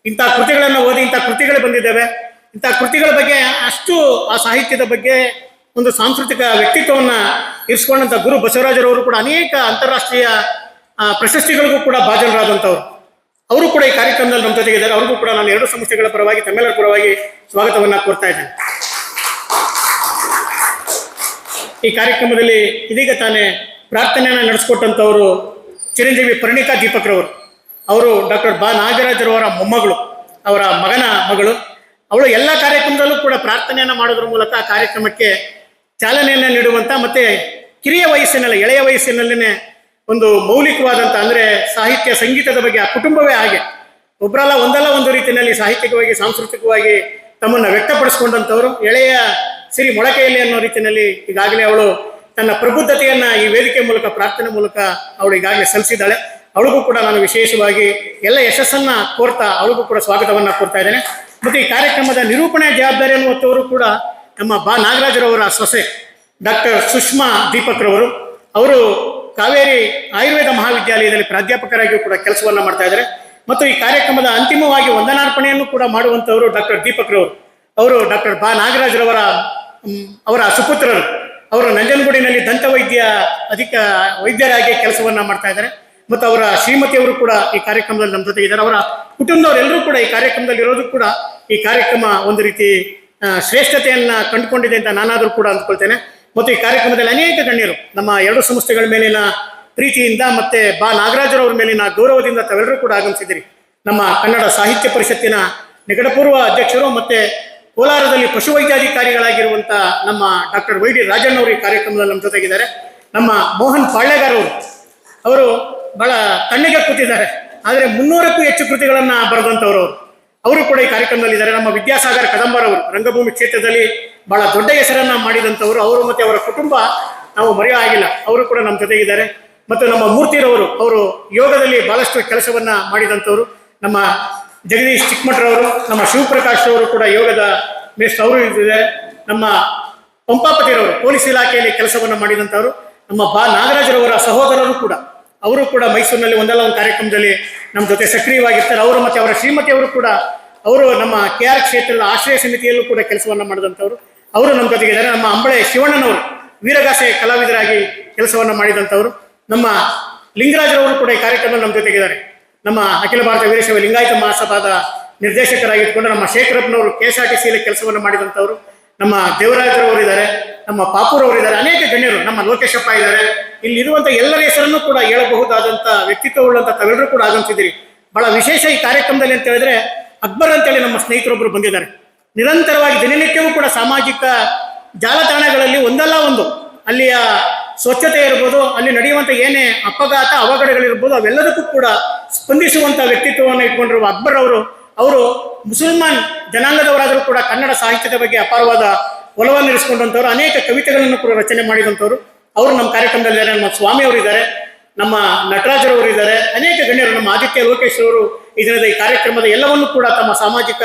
Speaker 2: ಇಂಥ ಕೃತಿಗಳನ್ನು ಓದಿ ಇಂಥ ಕೃತಿಗಳು ಬಂದಿದ್ದಾವೆ, ಇಂಥ ಕೃತಿಗಳ ಬಗ್ಗೆ ಅಷ್ಟು ಆ ಸಾಹಿತ್ಯದ ಬಗ್ಗೆ ಒಂದು ಸಾಂಸ್ಕೃತಿಕ ವ್ಯಕ್ತಿತ್ವವನ್ನು ಇರಿಸ್ಕೊಂಡಂಥ ಗುರು ಬಸವರಾಜರವರು ಕೂಡ ಅನೇಕ ಅಂತಾರಾಷ್ಟ್ರೀಯ ಪ್ರಶಸ್ತಿಗಳಿಗೂ ಕೂಡ ಭಾಜನರಾದಂಥವ್ರು. ಅವರು ಕೂಡ ಈ ಕಾರ್ಯಕ್ರಮದಲ್ಲಿ ನಮ್ಮ ಜೊತೆಗಿದ್ದಾರೆ. ಅವ್ರಿಗೂ ಕೂಡ ನಾನು ಎರಡು ಸಂಸ್ಥೆಗಳ ಪರವಾಗಿ, ತಮ್ಮೆಲ್ಲರ ಪರವಾಗಿ ಸ್ವಾಗತವನ್ನು ಕೋರ್ತಾ ಇದ್ದೇನೆ. ಈ ಕಾರ್ಯಕ್ರಮದಲ್ಲಿ ಇದೀಗ ತಾನೇ ಪ್ರಾರ್ಥನೆಯನ್ನು ನಡೆಸ್ಕೊಟ್ಟಂಥವರು ಚಿರಂಜೀವಿ ಪರಿಣಿಕಾ ದೀಪಕ್ರವರು. ಅವರು ಡಾಕ್ಟರ್ ಬಾ ನಾಗರಾಜರವರ ಮೊಮ್ಮಗಳು, ಅವರ ಮಗನ ಮಗಳು. ಅವಳು ಎಲ್ಲ ಕಾರ್ಯಕ್ರಮದಲ್ಲೂ ಕೂಡ ಪ್ರಾರ್ಥನೆಯನ್ನು ಮಾಡೋದ್ರ ಮೂಲಕ ಆ ಕಾರ್ಯಕ್ರಮಕ್ಕೆ ಚಾಲನೆಯನ್ನು ನೀಡುವಂಥ, ಮತ್ತು ಕಿರಿಯ ವಯಸ್ಸಿನಲ್ಲಿ, ಎಳೆಯ ವಯಸ್ಸಿನಲ್ಲೇ ಒಂದು ಮೌಲಿಕವಾದಂಥ, ಅಂದರೆ ಸಾಹಿತ್ಯ ಸಂಗೀತದ ಬಗ್ಗೆ ಆ ಕುಟುಂಬವೇ ಹಾಗೆ ಒಬ್ಬರಲ್ಲ ಒಂದಲ್ಲ ಒಂದು ರೀತಿಯಲ್ಲಿ ಸಾಹಿತ್ಯಿಕವಾಗಿ, ಸಾಂಸ್ಕೃತಿಕವಾಗಿ ತಮ್ಮನ್ನು ವ್ಯಕ್ತಪಡಿಸ್ಕೊಂಡಂಥವ್ರು. ಎಳೆಯ ಸಿರಿ ಮೊಳಕೆಯಲ್ಲಿ ಅನ್ನೋ ರೀತಿಯಲ್ಲಿ ಈಗಾಗಲೇ ಅವಳು ತನ್ನ ಪ್ರಬುದ್ಧತೆಯನ್ನು ಈ ವೇದಿಕೆ ಮೂಲಕ, ಪ್ರಾರ್ಥನೆ ಮೂಲಕ ಅವಳು ಈಗಾಗಲೇ ಸಲ್ಲಿಸಿದ್ದಾಳೆ. ಅವಳಿಗೂ ಕೂಡ ನಾನು ವಿಶೇಷವಾಗಿ ಎಲ್ಲ ಯಶಸ್ಸನ್ನು ಕೋರ್ತಾ ಅವಳಿಗೂ ಕೂಡ ಸ್ವಾಗತವನ್ನು ಕೋರ್ತಾ ಇದ್ದೇನೆ. ಮತ್ತು ಈ ಕಾರ್ಯಕ್ರಮದ ನಿರೂಪಣೆ ಜವಾಬ್ದಾರಿಯನ್ನು ಹೊತ್ತವರು ಕೂಡ ನಮ್ಮ ಬಾ ನಾಗರಾಜರವರ ಸೊಸೆ ಡಾಕ್ಟರ್ ಸುಷ್ಮಾ ದೀಪಕ್ರವರು. ಅವರು ಕಾವೇರಿ ಆಯುರ್ವೇದ ಮಹಾವಿದ್ಯಾಲಯದಲ್ಲಿ ಪ್ರಾಧ್ಯಾಪಕರಾಗಿಯೂ ಕೂಡ ಕೆಲಸವನ್ನು ಮಾಡ್ತಾ ಇದ್ದಾರೆ. ಮತ್ತು ಈ ಕಾರ್ಯಕ್ರಮದ ಅಂತಿಮವಾಗಿ ವಂದನಾರ್ಪಣೆಯನ್ನು ಕೂಡ ಮಾಡುವಂಥವರು ಡಾಕ್ಟರ್ ದೀಪಕ್ರವರು. ಅವರು ಡಾಕ್ಟರ್ ಬಾ ನಾಗರಾಜರವರ ಅವರ ಸುಪುತ್ರರು. ಅವರು ನಂಜನಗೂಡಿನಲ್ಲಿ ವೈದ್ಯರಾಗಿ ಕೆಲಸವನ್ನು ಮಾಡ್ತಾ ಇದ್ದಾರೆ. ಮತ್ತು ಅವರ ಶ್ರೀಮತಿಯವರು ಕೂಡ ಈ ಕಾರ್ಯಕ್ರಮದಲ್ಲಿ ನಮ್ಮ ಜೊತೆ ಇದ್ದಾರೆ. ಅವರ ಕುಟುಂಬದವರೆಲ್ಲರೂ ಕೂಡ ಈ ಕಾರ್ಯಕ್ರಮದಲ್ಲಿ ಇರೋದು ಕೂಡ ಈ ಕಾರ್ಯಕ್ರಮ ಒಂದು ರೀತಿ ಶ್ರೇಷ್ಠತೆಯನ್ನು ಕಂಡುಕೊಂಡಿದೆ ಅಂತ ನಾನಾದರೂ ಕೂಡ ಅಂದ್ಕೊಳ್ತೇನೆ. ಮತ್ತು ಈ ಕಾರ್ಯಕ್ರಮದಲ್ಲಿ ಅನೇಕ ಗಣ್ಯರು ನಮ್ಮ ಎರಡು ಸಂಸ್ಥೆಗಳ ಮೇಲಿನ ಪ್ರೀತಿಯಿಂದ ಮತ್ತು ಬಾ ನಾಗರಾಜರವ್ರ ಮೇಲಿನ ಗೌರವದಿಂದ ತಾವೆಲ್ಲರೂ ಕೂಡ ಆಗಮಿಸಿದಿರಿ. ನಮ್ಮ ಕನ್ನಡ ಸಾಹಿತ್ಯ ಪರಿಷತ್ತಿನ ನಿಕಟಪೂರ್ವ ಅಧ್ಯಕ್ಷರು ಮತ್ತು ಕೋಲಾರದಲ್ಲಿ ಪಶುವೈದ್ಯಾಧಿಕಾರಿಗಳಾಗಿರುವಂಥ ನಮ್ಮ ಡಾಕ್ಟರ್ ವೈ ಡಿ ರಾಜಣ್ಣವರು ಈ ಕಾರ್ಯಕ್ರಮದಲ್ಲಿ ನಮ್ಮ ಜೊತೆಗಿದ್ದಾರೆ. ನಮ್ಮ ಮೋಹನ್ ಪಾಳ್ಯಗಾರ್ ಅವರು ಬಹಳ ತಣ್ಣಗೆ ಕೂತಿದ್ದಾರೆ, ಆದರೆ 300ಕ್ಕೂ ಹೆಚ್ಚು ಕೃತಿಗಳನ್ನು ಬರೆದಂಥವ್ರು ಅವರು ಕೂಡ ಈ ಕಾರ್ಯಕ್ರಮದಲ್ಲಿದ್ದಾರೆ. ನಮ್ಮ ವಿದ್ಯಾಸಾಗರ್ ಕದಂಬರ್ ಅವರು ರಂಗಭೂಮಿ ಕ್ಷೇತ್ರದಲ್ಲಿ ಬಹಳ ದೊಡ್ಡ ಹೆಸರನ್ನು ಮಾಡಿದಂಥವ್ರು. ಅವರು ಮತ್ತು ಅವರ ಕುಟುಂಬ ನಾವು ಮರೆಯೋ ಆಗಿಲ್ಲ, ಅವರು ಕೂಡ ನಮ್ಮ ಜೊತೆಗಿದ್ದಾರೆ. ಮತ್ತು ನಮ್ಮ ಮೂರ್ತಿರವರು, ಅವರು ಯೋಗದಲ್ಲಿ ಬಹಳಷ್ಟು ಕೆಲಸವನ್ನು ಮಾಡಿದಂಥವ್ರು. ನಮ್ಮ ಜಗದೀಶ್ ಚಿಕ್ಕಮಠರವರು, ನಮ್ಮ ಶಿವಪ್ರಕಾಶ್ ಅವರು ಕೂಡ ಯೋಗದ ಮೇಸ್ಟ್ ಅವರು ಇದ್ದಾರೆ. ನಮ್ಮ ಪಂಪಾಪತಿರವರು ಪೊಲೀಸ್ ಇಲಾಖೆಯಲ್ಲಿ ಕೆಲಸವನ್ನು ಮಾಡಿದಂಥವ್ರು. ನಮ್ಮ ಬಾ ನಾಗರಾಜರವರ ಸಹೋದರರು ಕೂಡ, ಅವರು ಕೂಡ ಮೈಸೂರಿನಲ್ಲಿ ಒಂದಲ್ಲ ಒಂದು ಕಾರ್ಯಕ್ರಮದಲ್ಲಿ ನಮ್ಮ ಜೊತೆ ಸಕ್ರಿಯವಾಗಿರ್ತಾರೆ. ಅವರು ಮತ್ತು ಅವರ ಶ್ರೀಮತಿಯವರು ಕೂಡ, ಅವರು ನಮ್ಮ KR ಕ್ಷೇತ್ರದ ಆಶ್ರಯ ಸಮಿತಿಯಲ್ಲೂ ಕೂಡ ಕೆಲಸವನ್ನು ಮಾಡಿದಂಥವ್ರು. ಅವರು ನಮ್ಮ ಜೊತೆಗಿದ್ದಾರೆ. ನಮ್ಮ ಅಂಬಳೆ ಶಿವಣ್ಣನವರು ವೀರಗಾಸೆ ಕಲಾವಿದರಾಗಿ ಕೆಲಸವನ್ನು ಮಾಡಿದಂಥವ್ರು. ನಮ್ಮ ಲಿಂಗರಾಜರವರು ಕೂಡ ಈ ಕಾರ್ಯಕ್ರಮದಲ್ಲಿ ನಮ್ಮ ಜೊತೆಗಿದ್ದಾರೆ. ನಮ್ಮ ಅಖಿಲ ಭಾರತ ವೀರಶೈವ ಲಿಂಗಾಯತ ಮಹಾಸಭಾದ ನಿರ್ದೇಶಕರಾಗಿದ್ದುಕೊಂಡು ನಮ್ಮ ಶೇಖರಪ್ಪನವರು KSRTCಯಲ್ಲಿ ಕೆಲಸವನ್ನು ಮಾಡಿದಂಥವ್ರು. ನಮ್ಮ ದೇವರಾಜರವರು ಇದ್ದಾರೆ, ನಮ್ಮ ಪಾಪೂರವರು ಇದ್ದಾರೆ, ಅನೇಕ ಗಣ್ಯರು, ನಮ್ಮ ಲೋಕೇಶಪ್ಪ ಇದ್ದಾರೆ. ಇಲ್ಲಿರುವಂಥ ಎಲ್ಲರ ಹೆಸರನ್ನು ಕೂಡ ಹೇಳಬಹುದಾದಂಥ ವ್ಯಕ್ತಿತ್ವವುಳ್ಳಂಥ ತಾವೆಲ್ಲರೂ ಕೂಡ ಆಗಮಿಸಿದ್ದೀರಿ. ಬಹಳ ವಿಶೇಷ ಈ ಕಾರ್ಯಕ್ರಮದಲ್ಲಿ ಅಂತ ಹೇಳಿದ್ರೆ, ಅಕ್ಬರ್ ಅಂತೇಳಿ ನಮ್ಮ ಸ್ನೇಹಿತರೊಬ್ಬರು ಬಂದಿದ್ದಾರೆ. ನಿರಂತರವಾಗಿ ದಿನನಿತ್ಯವೂ ಕೂಡ ಸಾಮಾಜಿಕ ಜಾಲತಾಣಗಳಲ್ಲಿ ಒಂದಲ್ಲ ಒಂದು ಅಲ್ಲಿಯ ಸ್ವಚ್ಛತೆ ಇರ್ಬೋದು, ಅಲ್ಲಿ ನಡೆಯುವಂಥ ಏನೇ ಅಪಘಾತ ಅವಘಡಗಳಿರ್ಬೋದು, ಅವೆಲ್ಲದಕ್ಕೂ ಕೂಡ ಸ್ಪಂದಿಸುವಂಥ ವ್ಯಕ್ತಿತ್ವವನ್ನು ಇಟ್ಕೊಂಡಿರುವ ಅಕ್ಬರ್ ಅವರು ಮುಸಲ್ಮಾನ್ ಜನಾಂಗದವರಾದರೂ ಕೂಡ ಕನ್ನಡ ಸಾಹಿತ್ಯದ ಬಗ್ಗೆ ಅಪಾರವಾದ ಒಲವನ್ನು ಇರಿಸಿಕೊಂಡಂಥವ್ರು. ಅನೇಕ ಕವಿತೆಗಳನ್ನು ಕೂಡ ರಚನೆ ಮಾಡಿದಂಥವ್ರು. ಅವರು ನಮ್ಮ ಕಾರ್ಯಕ್ರಮದಲ್ಲಿದ್ದಾರೆ. ನಮ್ಮ ಸ್ವಾಮಿ ಅವರಿದ್ದಾರೆ, ನಮ್ಮ ನಟರಾಜರವರು ಇದ್ದಾರೆ, ಅನೇಕ ಗಣ್ಯರು, ನಮ್ಮ ಆದಿತ್ಯ ಲೋಕೇಶ್ ಅವರು ಈ ದಿನದ ಈ ಕಾರ್ಯಕ್ರಮದ ಎಲ್ಲವನ್ನೂ ಕೂಡ ತಮ್ಮ ಸಾಮಾಜಿಕ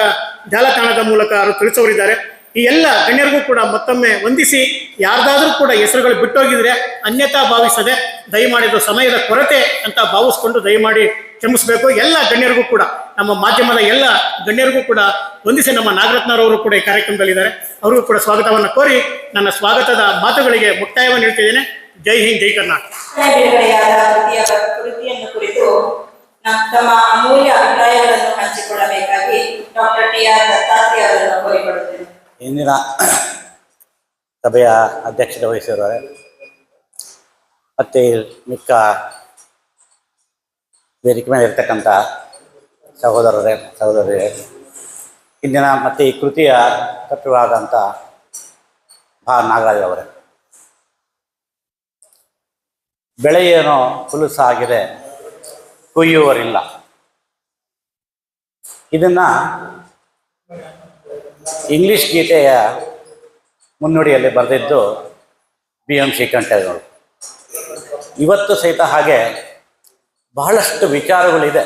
Speaker 2: ಜಾಲತಾಣದ ಮೂಲಕ ಅವರು ತಿಳಿಸೋರಿದ್ದಾರೆ. ಈ ಎಲ್ಲ ಗಣ್ಯರಿಗೂ ಕೂಡ ಮತ್ತೊಮ್ಮೆ ವಂದಿಸಿ, ಯಾರ್ದಾದ್ರೂ ಕೂಡ ಹೆಸರುಗಳು ಬಿಟ್ಟೋಗಿದ್ರೆ ಅನ್ಯತಾ ಭಾವಿಸದೆ ದಯಮಾಡಿದ ಸಮಯದ ಕೊರತೆ ಅಂತ ಭಾವಿಸ್ಕೊಂಡು ದಯಮಾಡಿ ಕ್ಷಮಿಸಬೇಕು. ಎಲ್ಲ ಗಣ್ಯರಿಗೂ ಕೂಡ, ನಮ್ಮ ಮಾಧ್ಯಮದ ಎಲ್ಲ ಗಣ್ಯರಿಗೂ ಕೂಡ ವಂದಿಸಿ, ನಮ್ಮ ನಾಗರತ್ನರವರು ಕೂಡ ಈ ಕಾರ್ಯಕ್ರಮದಲ್ಲಿದ್ದಾರೆ. ಅವರಿಗೂ ಕೂಡ ಸ್ವಾಗತವನ್ನು ಕೋರಿ ನನ್ನ ಸ್ವಾಗತದ ಮಾತುಗಳಿಗೆ ಮುಕ್ತಾಯವನ್ನು ನೀಡ್ತಿದ್ದೇನೆ. ಜೈ ಹಿಂದ್, ಜೈ ಕರ್ನಾಟಕ.
Speaker 1: ಬಿಡುಗಡೆಯಾದ ಕೃತಿಯನ್ನು ಕುರಿತು ತಮ್ಮ ಅಮೂಲ್ಯ ಅಭಿಪ್ರಾಯಗಳನ್ನು ಹಂಚಿಕೊಳ್ಳಬೇಕಾಗಿ ಡಾಕ್ಟರ್ TR ದತ್ತಾತ್ರಿ ಅವರನ್ನು ಕೋರಿಕೊಳ್ಳುತ್ತೇನೆ.
Speaker 3: ಇಂದಿನ ಸಭೆಯ ಅಧ್ಯಕ್ಷತೆ ವಹಿಸಿರುವರೆ ಮತ್ತು ಮಿಕ್ಕ ವೇದಿಕೆ ಮೇಲೆ ಇರ್ತಕ್ಕಂಥ ಸಹೋದರರೇ, ಇಂದಿನ ಮತ್ತು ಈ ಕೃತಿಯ ಕರ್ತೃವಾದಂಥ ಬಾ ನಾಗರಾಜ್ ಅವರೇ, ಬೆಳೆಯೇನೋ ಹುಲುಸಾಗಿದೆ, ಕೊಯ್ಯುವರಿಲ್ಲ. ಇದನ್ನು ಇಂಗ್ಲಿಷ್ ಗೀತೆಯ ಮುನ್ನುಡಿಯಲ್ಲಿ ಬರೆದಿದ್ದು BM ಶ್ರೀಕಂಠಯ್ಯನವರು. ಇವತ್ತು ಸಹಿತ ಹಾಗೆ ಬಹಳಷ್ಟು ವಿಚಾರಗಳಿದೆ,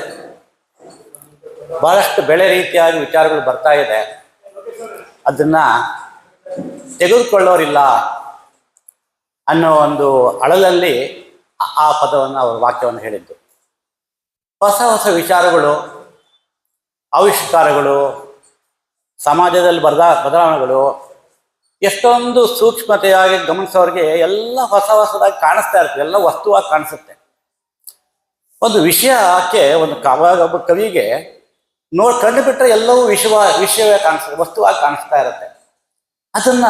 Speaker 3: ಬಹಳಷ್ಟು ಬೆಳೆ ರೀತಿಯಾಗಿ ವಿಚಾರಗಳು ಬರ್ತಾ ಇದೆ. ಅದನ್ನು ತೆಗೆದುಕೊಳ್ಳೋರಿಲ್ಲ ಅನ್ನೋ ಒಂದು ಅಳಲಲ್ಲಿ ಆ ಪದವನ್ನು ಅವರು ವಾಕ್ಯವನ್ನು ಹೇಳಿದ್ದು. ಹೊಸ ಹೊಸ ವಿಚಾರಗಳು, ಆವಿಷ್ಕಾರಗಳು, ಸಮಾಜದಲ್ಲಿ ಬದಲಾವಣೆಗಳು ಎಷ್ಟೊಂದು ಸೂಕ್ಷ್ಮತೆಯಾಗಿ ಗಮನಿಸೋರಿಗೆ ಎಲ್ಲ ಹೊಸದಾಗಿ ಕಾಣಿಸ್ತಾ ಇರ್ತದೆ, ಎಲ್ಲ ವಸ್ತುವಾಗಿ ಕಾಣಿಸುತ್ತೆ. ಒಂದು ವಿಷಯಕ್ಕೆ ಒಬ್ಬ ಕವಿಗೆ ಕಂಡು ಬಿಟ್ಟರೆ ಎಲ್ಲವೂ ವಿಷಯವೇ ಕಾಣಿಸ್ತದೆ, ವಸ್ತುವಾಗಿ ಕಾಣಿಸ್ತಾ ಇರುತ್ತೆ. ಅದನ್ನ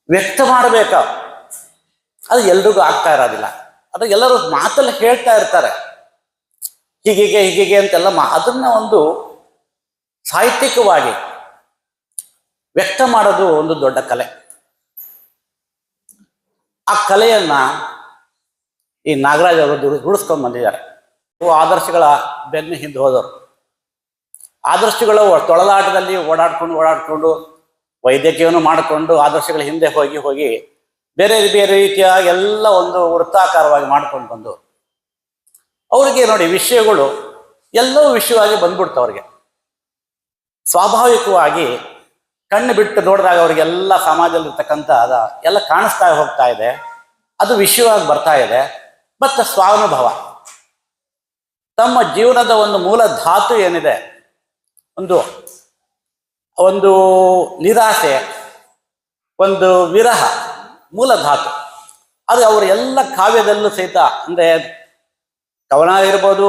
Speaker 3: ವ್ಯಕ್ತ ಮಾಡಬೇಕ, ಅದು ಎಲ್ರಿಗೂ ಆಗ್ತಾ ಇರೋದಿಲ್ಲ. ಅದು ಎಲ್ಲರೂ ಮಾತಲ್ಲಿ ಹೇಳ್ತಾ ಇರ್ತಾರೆ, ಹೀಗೆ ಅಂತೆಲ್ಲ ಅದನ್ನ ಒಂದು ಸಾಹಿತ್ಯಿಕವಾಗಿ ವ್ಯಕ್ತ ಮಾಡೋದು ಒಂದು ದೊಡ್ಡ ಕಲೆ. ಆ ಕಲೆಯನ್ನ ಈ ನಾಗರಾಜ್ ಅವರು ರೂಢಿಸ್ಕೊಂಡು ಬಂದಿದ್ದಾರೆ. ಆದರ್ಶಗಳ ಬೆನ್ನ ಹಿಂದೆ ಹೋದವರು, ಆದರ್ಶಗಳ ತೊಳಲಾಟದಲ್ಲಿ ಓಡಾಡ್ಕೊಂಡು ವೈದ್ಯಕೀಯವನ್ನು ಮಾಡಿಕೊಂಡು ಆದರ್ಶಗಳ ಹಿಂದೆ ಹೋಗಿ ಬೇರೆ ಬೇರೆ ರೀತಿಯ ಎಲ್ಲ ಒಂದು ವೃತ್ತಾಕಾರವಾಗಿ ಮಾಡ್ಕೊಂಡು ಬಂದು ಅವರಿಗೆ ನೋಡಿ ವಿಷಯಗಳು ಎಲ್ಲವೂ ವಿಷಯವಾಗಿ ಬಂದ್ಬಿಡ್ತು. ಅವ್ರಿಗೆ ಸ್ವಾಭಾವಿಕವಾಗಿ ಕಣ್ಣು ಬಿಟ್ಟು ನೋಡಿದಾಗ ಅವ್ರಿಗೆಲ್ಲ ಸಮಾಜದಲ್ಲಿರ್ತಕ್ಕಂಥ ಎಲ್ಲ ಕಾಣಿಸ್ತಾ ಹೋಗ್ತಾ ಇದೆ, ಅದು ವಿಷಯವಾಗಿ ಬರ್ತಾ ಇದೆ. ಮತ್ತು ಸ್ವಾನುಭವ, ತಮ್ಮ ಜೀವನದ ಒಂದು ಮೂಲ ಧಾತು ಏನಿದೆ, ಒಂದು ನಿರಾಸೆ, ಒಂದು ವಿರಹ ಮೂಲ ಧಾತು, ಅದು ಅವರ ಎಲ್ಲ ಕಾವ್ಯದಲ್ಲೂ ಸಹಿತ, ಅಂದರೆ ಕವನ ಇರ್ಬೋದು,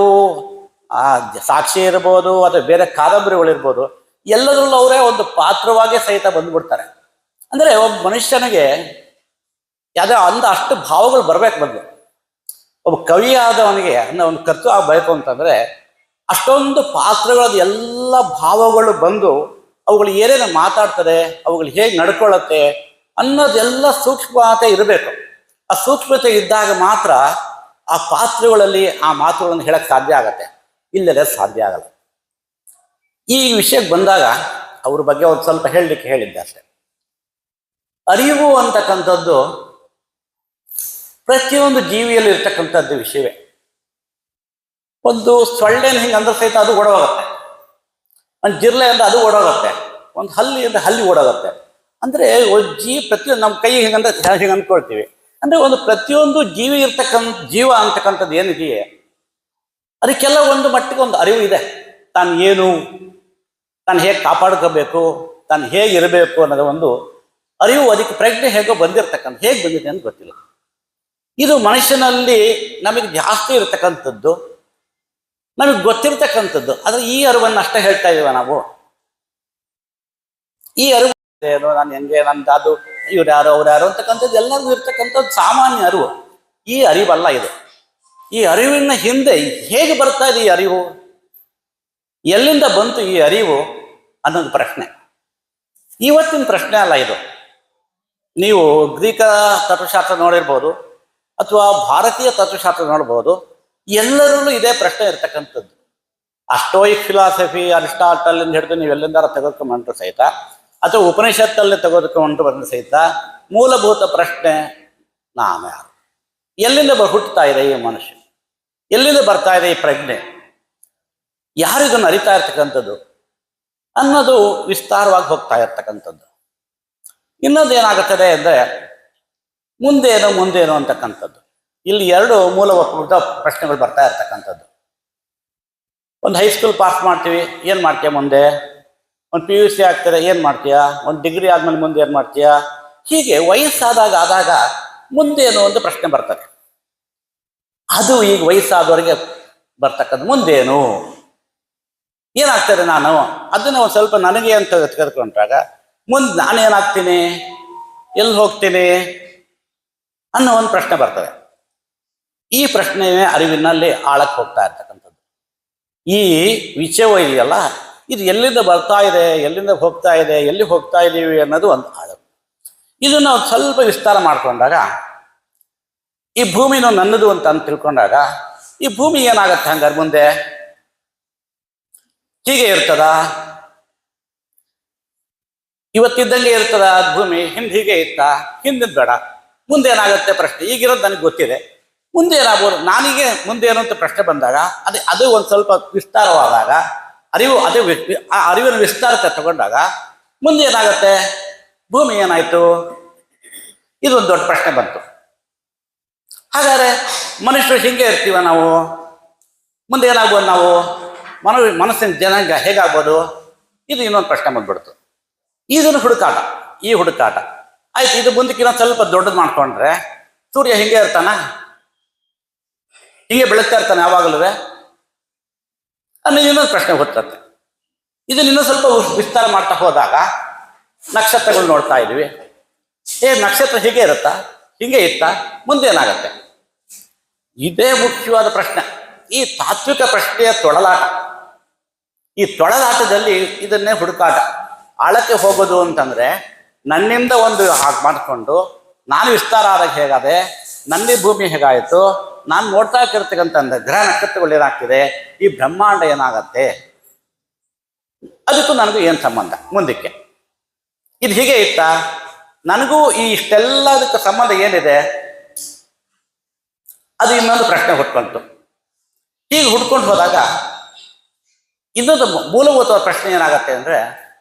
Speaker 3: ಸಾಕ್ಷಿ ಇರ್ಬೋದು, ಅಥವಾ ಬೇರೆ ಕಾದಂಬರಿಗಳಿರ್ಬೋದು, ಎಲ್ಲದರಲ್ಲೂ ಅವರೇ ಒಂದು ಪಾತ್ರವಾಗಿ ಸಹಿತ ಬಂದ್ಬಿಡ್ತಾರೆ. ಅಂದರೆ ಒಬ್ಬ ಮನುಷ್ಯನಿಗೆ ಯಾವುದೇ ಅಷ್ಟು ಭಾವಗಳು ಬರ್ಬೇಕು ಬಂದು ಒಬ್ಬ ಕವಿ ಆದವನಿಗೆ ಒಂದು ಕರ್ತೃ ಆಗಬೇಕು ಅಂತಂದರೆ ಅಷ್ಟೊಂದು ಪಾತ್ರಗಳದ್ದು ಎಲ್ಲ ಭಾವಗಳು ಬಂದು ಅವುಗಳು ಏನೇನು ಮಾತಾಡ್ತದೆ, ಅವುಗಳು ಹೇಗೆ ನಡ್ಕೊಳ್ಳುತ್ತೆ ಅನ್ನೋದೆಲ್ಲ ಸೂಕ್ಷ್ಮತೆ ಇರಬೇಕು. ಆ ಸೂಕ್ಷ್ಮತೆ ಇದ್ದಾಗ ಮಾತ್ರ ಆ ಪಾತ್ರಗಳಲ್ಲಿ ಆ ಮಾತುಗಳನ್ನು ಹೇಳಕ್ಕೆ ಸಾಧ್ಯ ಆಗತ್ತೆ, ಇಲ್ಲದೆ ಸಾಧ್ಯ ಆಗಲ್ಲ. ಈ ವಿಷಯಕ್ಕೆ ಬಂದಾಗ ಅವ್ರ ಬಗ್ಗೆ ಒಂದು ಸ್ವಲ್ಪ ಹೇಳಲಿಕ್ಕೆ ಹೇಳಿದ್ದೆ ಅಷ್ಟೆ. ಅರಿವು ಅಂತಕ್ಕಂಥದ್ದು ಪ್ರತಿಯೊಂದು ಜೀವಿಯಲ್ಲಿ ಇರ್ತಕ್ಕಂಥದ್ದು ವಿಷಯವೇ. ಒಂದು ಸೊಳ್ಳೆನ ಹಿಂಗೆ ಅಂದ್ರೆ ಸಹಿತ ಅದು ಓಡೋಗುತ್ತೆ, ಒಂದು ಜಿರ್ಲೆ ಅಂದ್ರೆ ಅದು ಓಡೋಗುತ್ತೆ, ಒಂದು ಹಲ್ಲಿ ಅಂದ್ರೆ ಹಲ್ಲಿ ಓಡೋಗುತ್ತೆ. ಅಂದರೆ ಪ್ರತಿಯೊಂದು ನಮ್ಮ ಕೈ ಹಿಂಗಂದ್ರೆ ಹಿಂಗೆ ಅಂದ್ಕೊಳ್ತೀವಿ. ಅಂದರೆ ಒಂದು ಪ್ರತಿಯೊಂದು ಜೀವ ಅಂತಕ್ಕಂಥದ್ದು ಏನಿದೆಯೇ ಅದಕ್ಕೆಲ್ಲ ಒಂದು ಮಟ್ಟಿಗೆ ಒಂದು ಅರಿವು ಇದೆ. ತಾನು ಹೇಗೆ ಕಾಪಾಡ್ಕೋಬೇಕು, ತಾನು ಹೇಗೆ ಇರಬೇಕು ಅನ್ನೋದು ಒಂದು ಅರಿವು, ಅದಕ್ಕೆ ಪ್ರಜ್ಞೆ ಹೇಗೋ ಬಂದಿರತಕ್ಕಂಥ, ಹೇಗೆ ಬಂದಿದೆ ಅಂತ ಗೊತ್ತಿಲ್ಲ. ಇದು ಮನುಷ್ಯನಲ್ಲಿ ನಮಗೆ ಜಾಸ್ತಿ ಇರತಕ್ಕಂಥದ್ದು, ನಮಗೆ ಗೊತ್ತಿರ್ತಕ್ಕಂಥದ್ದು. ಆದರೆ ಈ ಅರಿವನ್ನು ಅಷ್ಟೇ ಹೇಳ್ತಾ ಇದೀವ ನಾವು. ಈ ಅರಿವು ಏನು, ನಾನು ಹೆಂಗೆ, ಅದು ಇವ್ರು ಯಾರು ಅವ್ರು ಯಾರು ಅಂತಕ್ಕಂಥದ್ದು ಎಲ್ಲರಿಗೂ ಇರ್ತಕ್ಕಂಥದ್ದು ಸಾಮಾನ್ಯ ಅರಿವು. ಈ ಅರಿವಲ್ಲ ಇದು. ಈ ಅರಿವಿನ ಹಿಂದೆ ಹೇಗೆ ಬರ್ತಾ ಇದೆ ಈ ಅರಿವು, ಎಲ್ಲಿಂದ ಬಂತು ಈ ಅರಿವು ಅನ್ನೋದು ಪ್ರಶ್ನೆ. ಇವತ್ತಿನ ಪ್ರಶ್ನೆ ಅಲ್ಲ ಇದು. ನೀವು ಗ್ರೀಕ ತತ್ವಶಾಸ್ತ್ರ ನೋಡಿರ್ಬೋದು, ಅಥವಾ ಭಾರತೀಯ ತತ್ವಶಾಸ್ತ್ರ ನೋಡ್ಬೋದು, ಎಲ್ಲರಲ್ಲೂ ಇದೇ ಪ್ರಶ್ನೆ ಇರ್ತಕ್ಕಂಥದ್ದು. ಸ್ಟೋಯಿಕ್ ಫಿಲಾಸಫಿ, ಅರಿಸ್ಟಾಟಲಿಂದ ಹಿಡಿದು ನೀವು ಎಲ್ಲಿಂದಾರ ತೆಗೆದುಕೊಂಡ್ರು ಸಹಿತ, ಅಥವಾ ಉಪನಿಷತ್ತಲ್ಲಿ ತೆಗೆದುಕೊಂಡು ಬಂದ ಸಹಿತ ಮೂಲಭೂತ ಪ್ರಶ್ನೆ ನಾನು ಯಾರು, ಎಲ್ಲಿಂದ ಹುಟ್ಟುತ್ತಾ ಇದೆ ಈ ಮನುಷ್ಯ, ಎಲ್ಲಿಂದ ಬರ್ತಾ ಇದೆ ಈ ಪ್ರಜ್ಞೆ, ಯಾರಿಗನ್ನು ಅರಿತಾ ಇರ್ತಕ್ಕಂಥದ್ದು ಅನ್ನೋದು ವಿಸ್ತಾರವಾಗಿ ಹೋಗ್ತಾ ಇರ್ತಕ್ಕಂಥದ್ದು. ಇನ್ನೊಂದು ಏನಾಗುತ್ತದೆ ಅಂದರೆ ಮುಂದೇನು ಅಂತಕ್ಕಂಥದ್ದು. ಇಲ್ಲಿ ಎರಡು ಮೂಲಭೂತ ಪ್ರಶ್ನೆಗಳು ಬರ್ತಾ ಇರ್ತಕ್ಕಂಥದ್ದು. ಒಂದು ಹೈಸ್ಕೂಲ್ ಪಾಸ್ ಮಾಡ್ತೀವಿ, ಏನು ಮಾಡ್ತೀಯ ಮುಂದೆ? ಒಂದು PUC ಆಗ್ತಾರೆ, ಏನು ಮಾಡ್ತೀಯ? ಒಂದು ಡಿಗ್ರಿ ಆದ್ಮೇಲೆ ಮುಂದೆ ಏನು ಮಾಡ್ತೀಯ? ಹೀಗೆ ವಯಸ್ಸಾದಾಗ ಮುಂದೇನು ಅಂತ ಪ್ರಶ್ನೆ ಬರ್ತದೆ. ಅದು ಈಗ ವಯಸ್ಸಾದವರಿಗೆ ಬರ್ತಕ್ಕಂಥ ಮುಂದೇನು, ಏನಾಗ್ತದೆ ನಾನು, ಅದನ್ನ ಒಂದು ಸ್ವಲ್ಪ ನನಗೆ ಅಂತ ತೆಗೆದುಕೊಂಡಾಗ ಮುಂದೆ ನಾನೇನಾಗ್ತೀನಿ, ಎಲ್ಲಿ ಹೋಗ್ತೀನಿ ಅನ್ನೋ ಒಂದು ಪ್ರಶ್ನೆ ಬರ್ತದೆ. ಈ ಪ್ರಶ್ನೆ ಅರಿವಿನಲ್ಲಿ ಆಳಕ್ಕೆ ಹೋಗ್ತಾ ಇರ್ತಕ್ಕಂಥದ್ದು. ಈ ವಿಷಯ ಇದೆಯಲ್ಲ, ಇದು ಎಲ್ಲಿಂದ ಬರ್ತಾ ಇದೆ, ಎಲ್ಲಿಂದ ಹೋಗ್ತಾ ಇದೆ, ಎಲ್ಲಿ ಹೋಗ್ತಾ ಇದ್ದೀವಿ ಅನ್ನೋದು ಒಂದು ಆಳು. ಇದನ್ನು ನಾವು ಸ್ವಲ್ಪ ವಿಸ್ತಾರ ಮಾಡಿಕೊಂಡಾಗ, ಈ ಭೂಮಿನೂ ನನ್ನದು ಅಂತ ತಿಳ್ಕೊಂಡಾಗ, ಈ ಭೂಮಿ ಏನಾಗತ್ತೆ ಹಂಗಾರೆ ಮುಂದೆ? ಹೀಗೆ ಇರ್ತದ? ಇವತ್ತಿದ್ದಂಗೆ ಇರ್ತದ ಭೂಮಿ? ಹಿಂದೆ ಹೀಗೆ ಇತ್ತಾ? ಹಿಂದಿನ ಬೇಡ, ಮುಂದೆ ಏನಾಗುತ್ತೆ ಪ್ರಶ್ನೆ. ಈಗಿರೋದು ನನಗೆ ಗೊತ್ತಿದೆ, ಮುಂದೆ ಏನಾಗ್ಬೋದು, ನಾನೀಗೆ ಮುಂದೆ ಏನು ಅಂತ ಪ್ರಶ್ನೆ ಬಂದಾಗ ಅದು ಒಂದು ಸ್ವಲ್ಪ ವಿಸ್ತಾರವಾದಾಗ, ಆ ಅರಿವಿನ ವಿಸ್ತಾರಕ್ಕೆ ತಗೊಂಡಾಗ ಮುಂದೆ ಏನಾಗುತ್ತೆ? ಭೂಮಿ ಏನಾಯ್ತು? ಇದೊಂದು ದೊಡ್ಡ ಪ್ರಶ್ನೆ ಬಂತು. ಹಾಗಾದ್ರೆ ಮನುಷ್ಯರು ಹಿಂಗೆ ಇರ್ತೀವ ನಾವು? ಮುಂದೆ ಏನಾಗ್ಬೋದು ನಾವು? ಮನಸ್ಸಿನ ಜನಾಂಗ ಹೇಗಾಗ್ಬೋದು? ಇದು ಇನ್ನೊಂದು ಪ್ರಶ್ನೆ ಬಂದ್ಬಿಡ್ತು. ಇದನ್ನು ಹುಡುಕಾಟ ಆಯ್ತು. ಇದು ಮುಂದಕ್ಕೆ ಇನ್ನೊಂದು ಸ್ವಲ್ಪ ದೊಡ್ಡದು ಮಾಡ್ಕೊಂಡ್ರೆ ಸೂರ್ಯ ಹಿಂಗೆ ಇರ್ತಾನ? ಹಿಂಗೆ ಬೆಳಗ್ತಾ ಇರ್ತಾನೆ ಯಾವಾಗಲೂ ಅನ್ನೋ ಇನ್ನೊಂದು ಪ್ರಶ್ನೆ ಹುಟ್ಟುತ್ತೆ. ಇದನ್ನ ಇನ್ನೊಂದು ಸ್ವಲ್ಪ ವಿಸ್ತಾರ ಮಾಡ್ತಾ ಹೋದಾಗ ನಕ್ಷತ್ರಗಳು ನೋಡ್ತಾ ಇದ್ವಿ. ನಕ್ಷತ್ರ ಹೀಗೆ ಇರುತ್ತಾ? ಹಿಂಗೆ ಇತ್ತಾ? ಮುಂದೆ ಏನಾಗತ್ತೆ? ಇದೇ ಮುಖ್ಯವಾದ ಪ್ರಶ್ನೆ. ಈ ತಾತ್ವಿಕ ಪ್ರಶ್ನೆಯ ತೊಳಲಾಟ. ಈ ತೊಳಲಾಟದಲ್ಲಿ ಇದನ್ನೇ ಹುಡುಕಾಟ. ಆಳಕ್ಕೆ ಹೋಗೋದು ಅಂತಂದ್ರೆ ನನ್ನಿಂದ ಒಂದು ಹಾಗೆ ಮಾಡಿಕೊಂಡು ನಾನು ವಿಸ್ತಾರ ಆದಾಗ ಹೇಗಾದೆ, ನನ್ನ ಭೂಮಿ ಹೇಗಾಯಿತು, ನಾನು ನೋಡ್ತಾ ಇರ್ತಕ್ಕಂಥ ಗ್ರಹ ನಕ್ಷತ್ರಗಳು ಏನಾಗ್ತಿದೆ, ಈ ಬ್ರಹ್ಮಾಂಡ ಏನಾಗತ್ತೆ, ಅದಕ್ಕೂ ನನಗೂ ಏನು ಸಂಬಂಧ ಮುಂದಕ್ಕೆ? ಇದು ಹೀಗೆ ಇತ್ತಾ? ನನಗೂ ಈ ಇಷ್ಟೆಲ್ಲದಕ್ಕೆ ಸಂಬಂಧ ಏನಿದೆ? ಅದು ಇನ್ನೊಂದು ಪ್ರಶ್ನೆ ಹುಟ್ಕೊಂತು. ಹೀಗೆ ಹುಡ್ಕೊಂಡು ಹೋದಾಗ ಇನ್ನೊಂದು ಮೂಲಭೂತವಾದ ಪ್ರಶ್ನೆ ಏನಾಗತ್ತೆ ಅಂದ್ರೆ,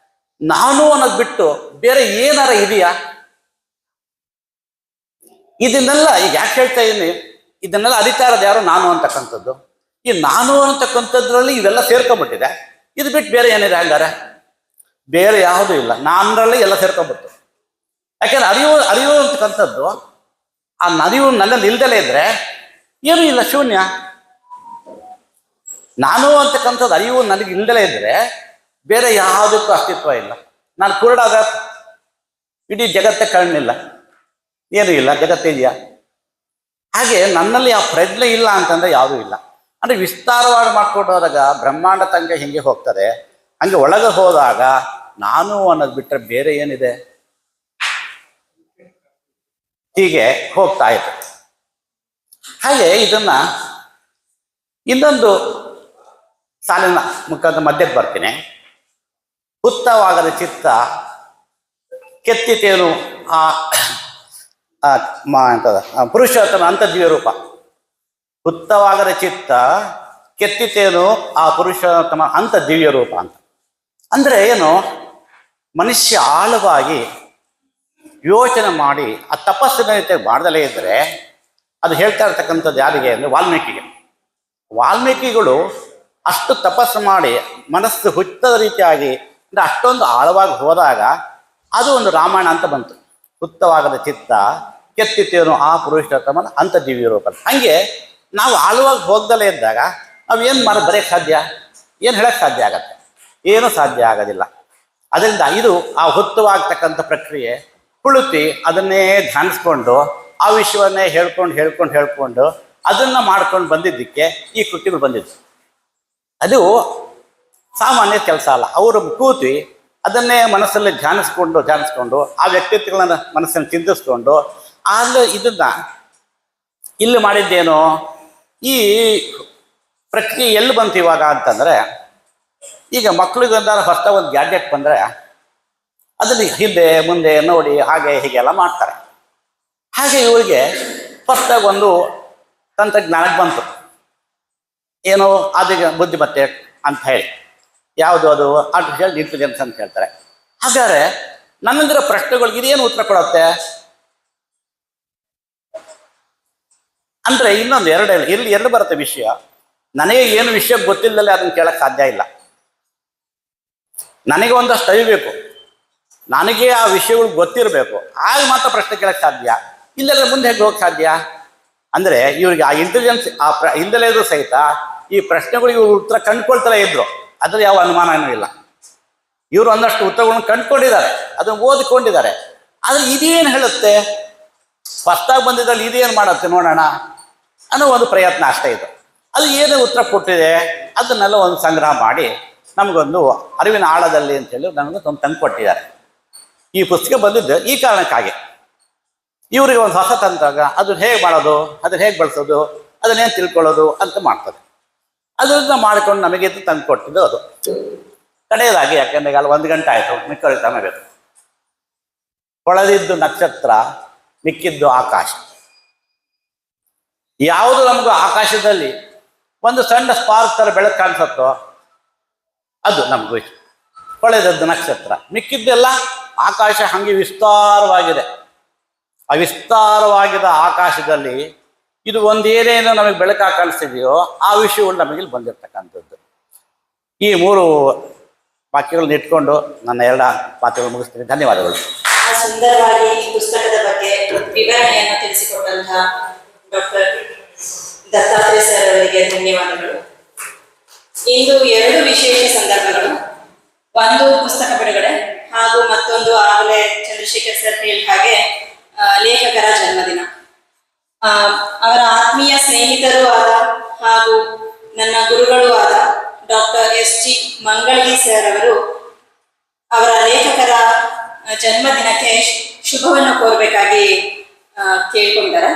Speaker 3: ನಾನು ಅನ್ನೋದು ಬಿಟ್ಟು ಬೇರೆ ಏನಾರ ಇದೆಯಾ? ಇದನ್ನೆಲ್ಲ ಈಗ ಯಾಕೆ ಹೇಳ್ತಾ ಇದ್ದೀನಿ, ಇದನ್ನೆಲ್ಲ ಅರಿತಾ ಇರೋದು ಯಾರು? ನಾನು ಅಂತಕ್ಕಂಥದ್ದು. ಈ ನಾನು ಅಂತಕ್ಕಂಥದ್ರಲ್ಲಿ ಇವೆಲ್ಲ ಸೇರ್ಕೊಂಡ್ಬಿಟ್ಟಿದೆ. ಇದು ಬಿಟ್ಟು ಬೇರೆ ಏನಿದೆ? ಹಂಗಾರೆ ಬೇರೆ ಯಾವುದೂ ಇಲ್ಲ, ನಾನರಲ್ಲಿ ಎಲ್ಲ ಸೇರ್ಕೊಂಡ್ಬಿಟ್ಟು. ಯಾಕೆಂದ್ರೆ ಅರಿವು ಅಂತಕ್ಕಂಥದ್ದು, ಆ ಅರಿವು ನನ್ನಲ್ಲಿ ಇಲ್ದಲೇ ಇದ್ರೆ ಏನೂ ಇಲ್ಲ, ಶೂನ್ಯ. ನಾನು ಅಂತಕ್ಕಂಥದ್ದು ಅರಿವು ನನಗೆ ಇಲ್ದಲೇ ಇದ್ರೆ ಬೇರೆ ಯಾವುದಕ್ಕೂ ಅಸ್ತಿತ್ವ ಇಲ್ಲ. ನಾನು ಕುರುಡಾದ ಇಡೀ ಜಗತ್ತೇ ಕಣ್ಣಿಲ್ಲ, ಏನೂ ಇಲ್ಲ, ಜಗತ್ತಿದೆಯಾ? ಹಾಗೆ ನನ್ನಲ್ಲಿ ಆ ಪ್ರಜ್ಞೆ ಇಲ್ಲ ಅಂತಂದ್ರೆ ಯಾವುದೂ ಇಲ್ಲ. ಅಂದ್ರೆ ವಿಸ್ತಾರವಾಗಿ ಮಾಡ್ಕೊಂಡು ಹೋದಾಗ ಬ್ರಹ್ಮಾಂಡ ತನಕ ಹಿಂಗೆ ಹೋಗ್ತದೆ. ಹಂಗೆ ಒಳಗೆ ಹೋದಾಗ ನಾನು ಅನ್ನೋದು ಬಿಟ್ಟರೆ ಬೇರೆ ಏನಿದೆ? ಹೀಗೆ ಹೋಗ್ತಾ ಇತ್ತು. ಹಾಗೆ ಇದನ್ನ ಇನ್ನೊಂದು ಸಾಲಿನ ಮುಖಾಂತರ ಮಧ್ಯಕ್ಕೆ ಬರ್ತೀನಿ. ಹುತ್ತವಾಗದ ಚಿತ್ತ ಕೆತ್ತಿತೇನು ಪುರುಷೋತ್ತಮ ಅಂತರ್ಜೀವ ರೂಪ. ಹುತ್ತವಾಗದ ಚಿತ್ತ ಕೆತ್ತಿತೇನು ಆ ಪುರುಷೋತ್ತಮ ಅಂತ ದಿವ್ಯ ರೂಪ ಅಂತ. ಅಂದ್ರೆ ಏನು? ಮನುಷ್ಯ ಆಳವಾಗಿ ಯೋಚನೆ ಮಾಡಿ ಆ ತಪಸ್ಸಿನ ರೀತಿ ಮಾಡ್ದಲೇ ಇದ್ರೆ ಅದು ಹೇಳ್ತಾ ಇರ್ತಕ್ಕಂಥದ್ದು ಯಾರಿಗೆ ಅಂದರೆ ವಾಲ್ಮೀಕಿಗಳು ಅಷ್ಟು ತಪಸ್ಸು ಮಾಡಿ ಮನಸ್ಸು ಹುಚ್ಚದ ರೀತಿಯಾಗಿ ಅಂದರೆ ಅಷ್ಟೊಂದು ಆಳವಾಗಿ ಹೋದಾಗ ಅದು ಒಂದು ರಾಮಾಯಣ ಅಂತ ಬಂತು. ಹುತ್ತವಾಗದ ಚಿತ್ತ ಕೆತ್ತಿತೇನು ಆ ಪುರುಷೋತ್ತಮ ಅಂತ ದಿವ್ಯ ರೂಪ. ಹಾಗೆ ನಾವು ಆಳವಾಗಿ ಹೋಗ್ದಲೇ ಇದ್ದಾಗ ನಾವು ಏನು ಬರೆಯಕ್ಕೆ ಸಾಧ್ಯ? ಏನು ಹೇಳಕ್ಕೆ ಸಾಧ್ಯ ಆಗತ್ತೆ? ಏನೂ ಸಾಧ್ಯ ಆಗೋದಿಲ್ಲ. ಅದರಿಂದ ಇದು ಆ ಹುತ್ತವಾಗ್ತಕ್ಕಂಥ ಪ್ರಕ್ರಿಯೆ. ಕುಳಿತು ಅದನ್ನೇ ಧ್ಯಾನಿಸ್ಕೊಂಡು ಆ ವಿಷಯವನ್ನೇ ಹೇಳ್ಕೊಂಡು ಅದನ್ನು ಮಾಡ್ಕೊಂಡು ಬಂದಿದ್ದಕ್ಕೆ ಈ ಕೃತಿಗಳು ಬಂದಿದ್ದು. ಅದು ಸಾಮಾನ್ಯ ಕೆಲಸ ಅಲ್ಲ. ಅವರು ಕೂತು ಅದನ್ನೇ ಮನಸ್ಸಲ್ಲಿ ಧ್ಯಾನಿಸ್ಕೊಂಡು ಆ ವ್ಯಕ್ತಿತ್ವಗಳನ್ನ ಮನಸ್ಸನ್ನು ಚಿಂತಿಸ್ಕೊಂಡು ಅಲ್ಲಿ ಇದನ್ನ ಇಲ್ಲಿ ಮಾಡಿದ್ದೇನು? ಈ ಪ್ರಕ್ರಿಯೆ ಎಲ್ಲಿ ಬಂತು ಇವಾಗ ಅಂತಂದರೆ, ಈಗ ಮಕ್ಕಳಿಗೊಂದಾರ ಹೊಸ ಒಂದು ಗ್ಯಾಡ್ಜೆಟ್ ಬಂದರೆ ಅದನ್ನು ಹಿಂದೆ ಮುಂದೆ ನೋಡಿ ಹಾಗೆ ಹೀಗೆಲ್ಲ ಮಾಡ್ತಾರೆ. ಹಾಗೆ ಇವರಿಗೆ ಹೊಸದಾಗಿ ಒಂದು ತಂತ್ರಜ್ಞಾನಕ್ಕೆ ಬಂತು. ಏನೋ ಅದೀಗ ಬುದ್ಧಿಮತ್ತೆ ಅಂತ ಹೇಳಿ, ಯಾವುದು ಅದು ಆರ್ಟಿಫಿಷಿಯಲ್ ಇಂಟೆಲಿಜೆನ್ಸ್ ಅಂತ ಹೇಳ್ತಾರೆ. ಹಾಗಾದ್ರೆ ನನ್ನಂದಿರೋ ಪ್ರಶ್ನೆಗಳಿಗೆ ಇದೇನು ಉತ್ತರ ಕೊಡುತ್ತೆ ಅಂದರೆ ಇನ್ನೊಂದು ಎರಡು ಬರುತ್ತೆ ವಿಷಯ. ನನಗೆ ಏನು ವಿಷಯ ಗೊತ್ತಿಲ್ಲದಲ್ಲೇ ಅದನ್ನು ಕೇಳಕ್ಕೆ ಸಾಧ್ಯ ಇಲ್ಲ. ನನಗೆ ಒಂದಷ್ಟು ಅರಿಬೇಕು, ನನಗೆ ಆ ವಿಷಯಗಳು ಗೊತ್ತಿರಬೇಕು, ಆಗ ಮಾತ್ರ ಪ್ರಶ್ನೆ ಕೇಳಕ್ಕೆ ಸಾಧ್ಯ. ಇಲ್ಲದ್ರೆ ಮುಂದೆ ಹೇಗೆ ಹೋಗಕ್ಕೆ ಸಾಧ್ಯ? ಅಂದರೆ ಇವ್ರಿಗೆ ಆ ಇಂಟೆಲಿಜೆನ್ಸ್ ಇಲ್ಲದಲೇ ಇದ್ರು ಸಹಿತ ಈ ಪ್ರಶ್ನೆಗಳಿಗೆ ಇವರು ಉತ್ತರ ಕಂಡುಕೊಳ್ತಲೇ ಇದ್ರು, ಅದ್ರ ಯಾವ ಅನುಮಾನನೂ ಇಲ್ಲ. ಇವರು ಒಂದಷ್ಟು ಉತ್ತರಗಳನ್ನು ಕಂಡುಕೊಂಡಿದ್ದಾರೆ, ಅದನ್ನು ಓದಿಕೊಂಡಿದ್ದಾರೆ. ಆದರೆ ಇದೇನು ಹೇಳುತ್ತೆ? ಹೊಸ್ದಾಗಿ ಬಂದಿದ್ದಲ್ಲಿ ಇದೇನು ಮಾಡುತ್ತೆ ನೋಡೋಣ ಅನ್ನೋ ಒಂದು ಪ್ರಯತ್ನ ಅಷ್ಟೇ ಇದು. ಅದು ಏನೇ ಉತ್ತರ ಕೊಟ್ಟಿದೆ ಅದನ್ನೆಲ್ಲ ಒಂದು ಸಂಗ್ರಹ ಮಾಡಿ ನಮಗೊಂದು ಅರಿವಿನ ಆಳದಲ್ಲಿ ಅಂತೇಳಿ ನಮಗೊಂದು ತಂದು ಕೊಟ್ಟಿದ್ದಾರೆ. ಈ ಪುಸ್ತಕ ಬಂದಿದ್ದು ಈ ಕಾರಣಕ್ಕಾಗಿ. ಇವರಿಗೆ ಒಂದು ಹೊಸ ತಂತ್ರಾಗ ಅದನ್ನ ಹೇಗೆ ಮಾಡೋದು, ಅದನ್ನ ಹೇಗೆ ಬಳಸೋದು, ಅದನ್ನೇನು ತಿಳ್ಕೊಳ್ಳೋದು ಅಂತ ಮಾಡ್ತದೆ. ಅದನ್ನ ಮಾಡಿಕೊಂಡು ನಮಗೆ ತಂದು ಕೊಟ್ಟಿದ್ದು ಅದು. ಕಡೆಯದಾಗಿ, ಯಾಕೆಂದ್ರೆ ಅಲ್ಲಿ 1 ಗಂಟೆ ಆಯಿತು, ಮಿಕ್ಕವರಿಗೆ ತಗೋಬೇಕು. ಹೊಳೆದಿದ್ದು ನಕ್ಷತ್ರ, ಮಿಕ್ಕಿದ್ದು ಆಕಾಶ. ಯಾವುದು ನಮಗೂ ಆಕಾಶದಲ್ಲಿ ಒಂದು ಸಣ್ಣ ಸ್ಪಾರ್ಕ್ ಥರ ಬೆಳಕು ಕಾಣಿಸುತ್ತೋ ಅದು ನಮಗೂ ಇಷ್ಟ. ಹೊಳೆದದ್ದು ನಕ್ಷತ್ರ, ಮಿಕ್ಕಿದ್ದೆಲ್ಲ ಆಕಾಶ ಹಂಗೆ ವಿಸ್ತಾರವಾಗಿದೆ. ಆ ವಿಸ್ತಾರವಾಗಿದ್ದ ಆಕಾಶದಲ್ಲಿ ಇದು ಒಂದೇನೇನು ನಮಗೆ ಬೆಳಕಾಗಿ ಕಾಣಿಸ್ತಿದೆಯೋ ಆ ವಿಷಯಗಳು ನಮಗೆ ಬಂದಿರತಕ್ಕಂಥದ್ದು. ಈ 3 ವಾಕ್ಯಗಳನ್ನ ಇಟ್ಕೊಂಡು ನನ್ನ 2 ಮಾತುಗಳು ಮುಗಿಸ್ತೀನಿ. ಧನ್ಯವಾದಗಳು.
Speaker 1: ಸುಂದರವಾಗಿ ಈ ಪುಸ್ತಕದ ಬಗ್ಗೆ ವಿವರಣೆಯನ್ನು ತಿಳಿಸಿಕೊಟ್ಟಂತಹ ಡಾಕ್ಟರ್ ದತ್ತಾತ್ರೇಯ ಸರ್ ಅವರಿಗೆ ಧನ್ಯವಾದಗಳು. ಇಂದು 2 ವಿಶೇಷ ಸಂದರ್ಭಗಳು, ಒಂದು ಪುಸ್ತಕ ಬಿಡುಗಡೆ ಹಾಗೂ ಮತ್ತೊಂದು ಆಗಲೇ ಚಂದ್ರಶೇಖರ್ ಸರ್ ಹೇಳಿದ ಹಾಗೆ ಲೇಖಕರ ಜನ್ಮದಿನ. ಅವರ ಆತ್ಮೀಯ ಸ್ನೇಹಿತರೂ ಆದ ಹಾಗೂ ನನ್ನ ಗುರುಗಳೂ ಆದ ಡಾಕ್ಟರ್ SG ಮಂಗಳಗಿ ಸರ್ ಅವರು ಅವರ ಲೇಖಕರ ಜನ್ಮದಿನಕ್ಕೆ ಶುಭವನ್ನು ಕೋರಬೇಕಾಗಿ ಕೇಳಿಕೊಂಡಿದ್ದಾರೆ.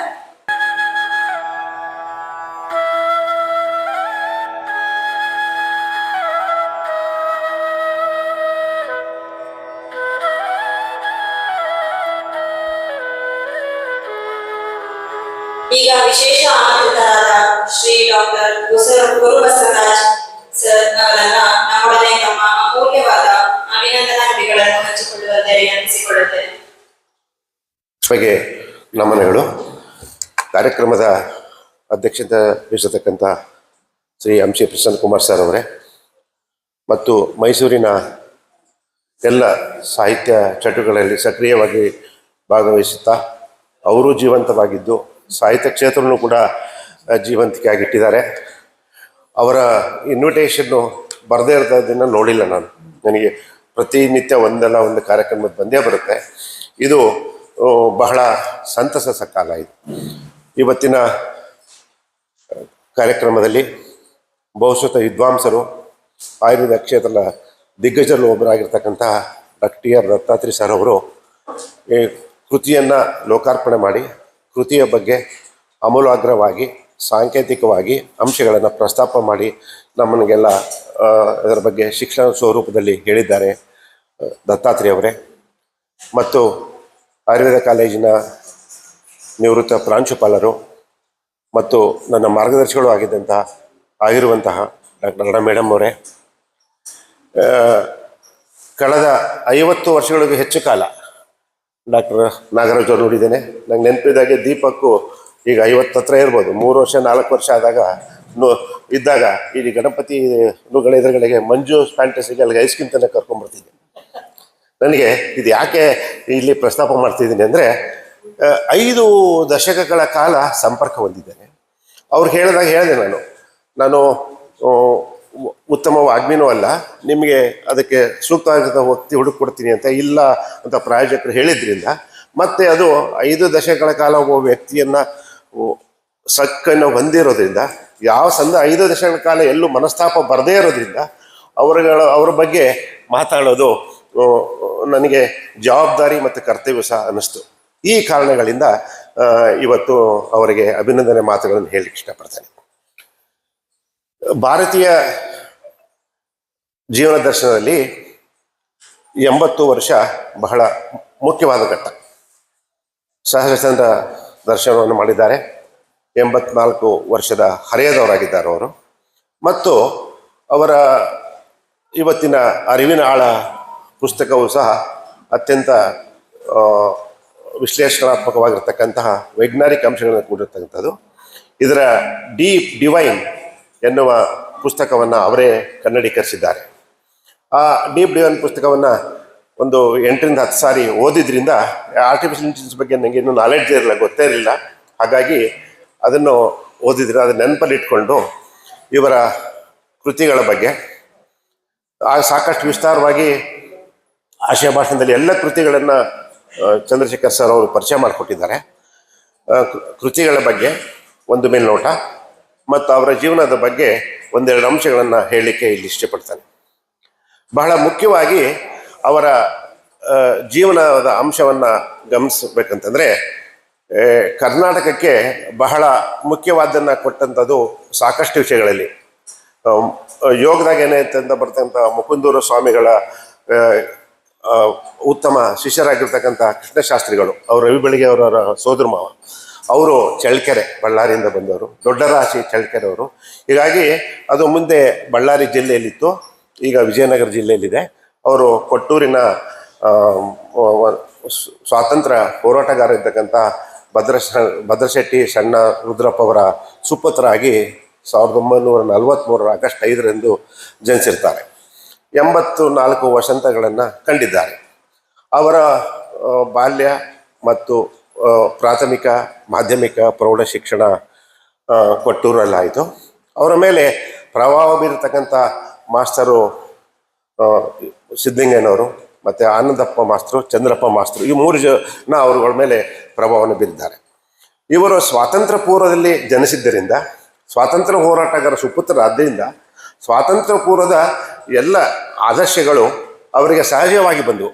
Speaker 1: ಈಗ ವಿಶೇಷ ಆಮಂತ್ರಿತರಾದ ಶ್ರೀ ಡಾಕ್ಟರ್ ಗುರು ಬಸವರಾಜ್ ಸರ್ ಅವರನ್ನ ನಮ್ಮೊಡನೆ ತಮ್ಮ ಅಮೂಲ್ಯವಾದ ಅಭಿನಂದನಾ ನುಡಿಗಳನ್ನು ಹಂಚಿಕೊಳ್ಳುವಂತೆ ವಿನಂತಿಸಿಕೊಳ್ಳುತ್ತೇನೆ.
Speaker 4: ಬಗ್ಗೆ ನಮನಗಳು. ಕಾರ್ಯಕ್ರಮದ ಅಧ್ಯಕ್ಷತೆ ವಹಿಸತಕ್ಕಂಥ ಶ್ರೀ MC ಪ್ರಸನ್ನ ಕುಮಾರ್ ಸರ್ ಅವರೇ ಮತ್ತು ಮೈಸೂರಿನ ಎಲ್ಲ ಸಾಹಿತ್ಯ ಚಟುವಟಿಕೆಗಳಲ್ಲಿ ಸಕ್ರಿಯವಾಗಿ ಭಾಗವಹಿಸುತ್ತಾ ಅವರೂ ಜೀವಂತವಾಗಿದ್ದು ಸಾಹಿತ್ಯ ಕ್ಷೇತ್ರವನ್ನು ಕೂಡ ಜೀವಂತಿಕೆ ಆಗಿಟ್ಟಿದ್ದಾರೆ. ಅವರ ಇನ್ವಿಟೇಷನ್ನು ಬರದೇ ಇರೋದನ್ನು ನೋಡಿಲ್ಲ ನಾನು. ನನಗೆ ಪ್ರತಿನಿತ್ಯ ಒಂದಲ್ಲ ಒಂದು ಕಾರ್ಯಕ್ರಮದ ಬಂದೇ ಬರುತ್ತೆ. ಇದು ಬಹಳ ಸಂತಸ ಕಾಲ ಇದು. ಇವತ್ತಿನ ಕಾರ್ಯಕ್ರಮದಲ್ಲಿ ಬಹುಶಃ ವಿದ್ವಾಂಸರು, ಆಯುರ್ವೇದ ಕ್ಷೇತ್ರದ ದಿಗ್ಗಜರು ಒಬ್ಬರಾಗಿರ್ತಕ್ಕಂತಹ ಡಾಕ್ಟರ್ TR ದತ್ತಾತ್ರೇಯ ಸರ್ ಅವರು ಈ ಕೃತಿಯನ್ನು ಲೋಕಾರ್ಪಣೆ ಮಾಡಿ ಕೃತಿಯ ಬಗ್ಗೆ ಅಮೂಲಾಗ್ರವಾಗಿ ಸಾಂಕೇತಿಕವಾಗಿ ಅಂಶಗಳನ್ನು ಪ್ರಸ್ತಾಪ ಮಾಡಿ ನಮ್ಮನಿಗೆಲ್ಲ ಅದರ ಬಗ್ಗೆ ಶಿಕ್ಷಣ ಸ್ವರೂಪದಲ್ಲಿ ಹೇಳಿದ್ದಾರೆ ದತ್ತಾತ್ರೇಯ ಅವರೇ. ಮತ್ತು ಆಯುರ್ವೇದ ಕಾಲೇಜಿನ ನಿವೃತ್ತ ಪ್ರಾಂಶುಪಾಲರು ಮತ್ತು ನನ್ನ ಮಾರ್ಗದರ್ಶಿಗಳು ಆಗಿರುವಂತಹ ಡಾಕ್ಟರ್ ರಣ ಮೇಡಮ್ ಅವರೇ, ಕಳೆದ 50 ವರ್ಷಗಳಿಗೂ ಹೆಚ್ಚು ಕಾಲ ಡಾಕ್ಟರ್ ನಾಗರಾಜ್ ಅವರು ನೋಡಿದ್ದೇನೆ. ನಂಗೆ ನೆನಪಿದಾಗೆ ದೀಪಕ್ಕು ಈಗ 50 ಹತ್ರ ಇರ್ಬೋದು. 3 ವರ್ಷ 4 ವರ್ಷ ಆದಾಗ ಇದ್ದಾಗ ಇಲ್ಲಿ ಗಣಪತಿ ಎದುರುಗಳಿಗೆ ಮಂಜು ಫ್ಯಾಂಟಸಿಗೆ ಅಲ್ಲಿಗೆ ಐಸ್ ಕ್ರೀಮ್ ತನಕ ಕರ್ಕೊಂಡ್ಬರ್ತಿದ್ದೆ. ನನಗೆ ಇದು ಯಾಕೆ ಇಲ್ಲಿ ಪ್ರಸ್ತಾಪ ಮಾಡ್ತಿದ್ದೀನಿ ಅಂದರೆ 5 ದಶಕಗಳ ಕಾಲ ಸಂಪರ್ಕ ಹೊಂದಿದ್ದೇನೆ. ಅವ್ರು ಹೇಳಿದೆ ನಾನು ಉತ್ತಮ ವಾಗ್ಮಿನೂ ಅಲ್ಲ, ನಿಮಗೆ ಅದಕ್ಕೆ ಸೂಕ್ತವಾದ ವ್ಯಕ್ತಿ ಹುಡುಕೊಡ್ತೀನಿ ಅಂತ ಇಲ್ಲ ಅಂತ ಪ್ರಾಯೋಜಕರು ಹೇಳಿದ್ರಿಂದ, ಮತ್ತು ಅದು 5 ದಶಕಗಳ ಕಾಲ ಒಬ್ಬ ವ್ಯಕ್ತಿಯನ್ನು ಹೊಂದಿರೋದ್ರಿಂದ 5 ದಶಕಗಳ ಕಾಲ ಎಲ್ಲೂ ಮನಸ್ತಾಪ ಬರದೇ ಇರೋದ್ರಿಂದ ಅವರ ಬಗ್ಗೆ ಮಾತಾಡೋದು ನನಗೆ ಜವಾಬ್ದಾರಿ ಮತ್ತು ಕರ್ತವ್ಯ ಸಹ ಅನ್ನಿಸ್ತು. ಈ ಕಾರಣಗಳಿಂದ ಇವತ್ತು ಅವರಿಗೆ ಅಭಿನಂದನೆ ಮಾತುಗಳನ್ನು ಹೇಳಲಿಕ್ಕೆ ಇಷ್ಟಪಡ್ತೇನೆ. ಭಾರತೀಯ ಜೀವನ ದರ್ಶನದಲ್ಲಿ 80 ವರ್ಷ ಬಹಳ ಮುಖ್ಯವಾದ ಘಟ್ಟ. ಸಹಜಚಂದ್ರ ದರ್ಶನವನ್ನು ಮಾಡಿದ್ದಾರೆ. 84 ವರ್ಷದ ಹರೆಯದವರಾಗಿದ್ದಾರೆ ಅವರು. ಮತ್ತು ಅವರ ಇವತ್ತಿನ ಅರಿವಿನ ಆಳ ಪುಸ್ತಕವೂ ಸಹ ಅತ್ಯಂತ ವಿಶ್ಲೇಷಣಾತ್ಮಕವಾಗಿರ್ತಕ್ಕಂತಹ ವೈಜ್ಞಾನಿಕ ಅಂಶಗಳನ್ನು ಕೂಡಿರ್ತಕ್ಕಂಥದ್ದು. ಇದರ ಡೀಪ್ ಡಿವೈನ್ ಎನ್ನುವ ಪುಸ್ತಕವನ್ನು ಅವರೇ ಕನ್ನಡೀಕರಿಸಿದ್ದಾರೆ. ಆ ಡೀಪ್ ಡಿವೈನ್ ಪುಸ್ತಕವನ್ನು ಒಂದು 8ರಿಂದ 10 ಸಾರಿ ಓದಿದ್ರಿಂದ ಆರ್ಟಿಫಿಷಿಯಲ್ ಇಂಟೆಲಿಜೆನ್ಸ್ ಬಗ್ಗೆ ನನಗೆ ಇನ್ನೂ ನಾಲೆಡ್ಜ್ ಇರಲಿಲ್ಲ, ಗೊತ್ತೇ ಇರಲಿಲ್ಲ. ಹಾಗಾಗಿ ಅದನ್ನು ಓದಿದ್ರೆ ಅದನ್ನು ನೆನಪಲ್ಲಿ ಇಟ್ಕೊಂಡು ಇವರ ಕೃತಿಗಳ ಬಗ್ಗೆ ಸಾಕಷ್ಟು ವಿಸ್ತಾರವಾಗಿ ಆಶಯ ಭಾಷಣದಲ್ಲಿ ಎಲ್ಲ ಕೃತಿಗಳನ್ನು ಚಂದ್ರಶೇಖರ್ ಸರ್ ಅವರು ಪರಿಚಯ ಮಾಡಿಕೊಟ್ಟಿದ್ದಾರೆ. ಕೃತಿಗಳ ಬಗ್ಗೆ ಒಂದು ಮೇಲ್ನೋಟ ಮತ್ತು ಅವರ ಜೀವನದ ಬಗ್ಗೆ 1-2 ಅಂಶಗಳನ್ನು ಹೇಳಲಿಕ್ಕೆ ಇಲ್ಲಿ ಇಷ್ಟಪಡ್ತಾನೆ. ಬಹಳ ಮುಖ್ಯವಾಗಿ ಅವರ ಜೀವನದ ಅಂಶವನ್ನು ಗಮನಿಸಬೇಕಂತಂದರೆ, ಕರ್ನಾಟಕಕ್ಕೆ ಬಹಳ ಮುಖ್ಯವಾದನ್ನು ಕೊಟ್ಟಂಥದ್ದು ಸಾಕಷ್ಟು ವಿಷಯಗಳಲ್ಲಿ. ಯೋಗದಾಗ ಏನಾಯ್ತಂತ ಬರ್ತಕ್ಕಂಥ ಮುಕುಂದೂರು ಸ್ವಾಮಿಗಳ ಉತ್ತಮ ಶಿಷ್ಯರಾಗಿರ್ತಕ್ಕಂಥ ಕೃಷ್ಣಶಾಸ್ತ್ರಿಗಳು, ಅವರು ರವಿ ಬೆಳಿಗ್ಗೆ ಅವರ ಸೋದರ ಮಾವ, ಅವರು ಚಳ್ಳಕೆರೆ ಬಳ್ಳಾರಿಯಿಂದ ಬಂದವರು, ದೊಡ್ಡ ರಾಶಿ ಚಳ್ಳಕೆರೆ ಅವರು. ಹೀಗಾಗಿ ಅದು ಮುಂದೆ ಬಳ್ಳಾರಿ ಜಿಲ್ಲೆಯಲ್ಲಿತ್ತು, ಈಗ ವಿಜಯನಗರ ಜಿಲ್ಲೆಯಲ್ಲಿದೆ. ಅವರು ಕೊಟ್ಟೂರಿನ ಸ್ವಾತಂತ್ರ್ಯ ಹೋರಾಟಗಾರ ಇರ್ತಕ್ಕಂಥ ಭದ್ರಶೆಟ್ಟಿ ಸಣ್ಣ ರುದ್ರಪ್ಪ ಅವರ ಸುಪುತ್ರರಾಗಿ 1943 ಆಗಸ್ಟ್ 5ರಂದು ಜನಿಸಿರ್ತಾರೆ. 84 ವಸಂತಗಳನ್ನು ಕಂಡಿದ್ದಾರೆ. ಅವರ ಬಾಲ್ಯ ಮತ್ತು ಪ್ರಾಥಮಿಕ ಮಾಧ್ಯಮಿಕ ಪ್ರೌಢ ಶಿಕ್ಷಣ ಕೊಟ್ಟೂರಲ್ಲಾಯಿತು. ಅವರ ಮೇಲೆ ಪ್ರಭಾವ ಬೀರತಕ್ಕಂಥ ಮಾಸ್ತರು ಸಿದ್ಧಲಿಂಗಯ್ಯನವರು ಮತ್ತು ಆನಂದಪ್ಪ ಮಾಸ್ತರು, ಚಂದ್ರಪ್ಪ ಮಾಸ್ತರು, ಈ 3 ಜನ ಅವರುಗಳ ಮೇಲೆ ಪ್ರಭಾವವನ್ನು ಬೀರಿದ್ದಾರೆ. ಇವರು ಸ್ವಾತಂತ್ರ್ಯ ಪೂರ್ವದಲ್ಲಿ ಜನಿಸಿದ್ದರಿಂದ, ಸ್ವಾತಂತ್ರ್ಯ ಹೋರಾಟಗಾರ ಸುಪುತ್ರರಾದ್ದರಿಂದ ಸ್ವಾತಂತ್ರ್ಯ ಪೂರ್ವದ ಎಲ್ಲ ಆದರ್ಶಗಳು ಅವರಿಗೆ ಸಹಜವಾಗಿ ಬಂದವು.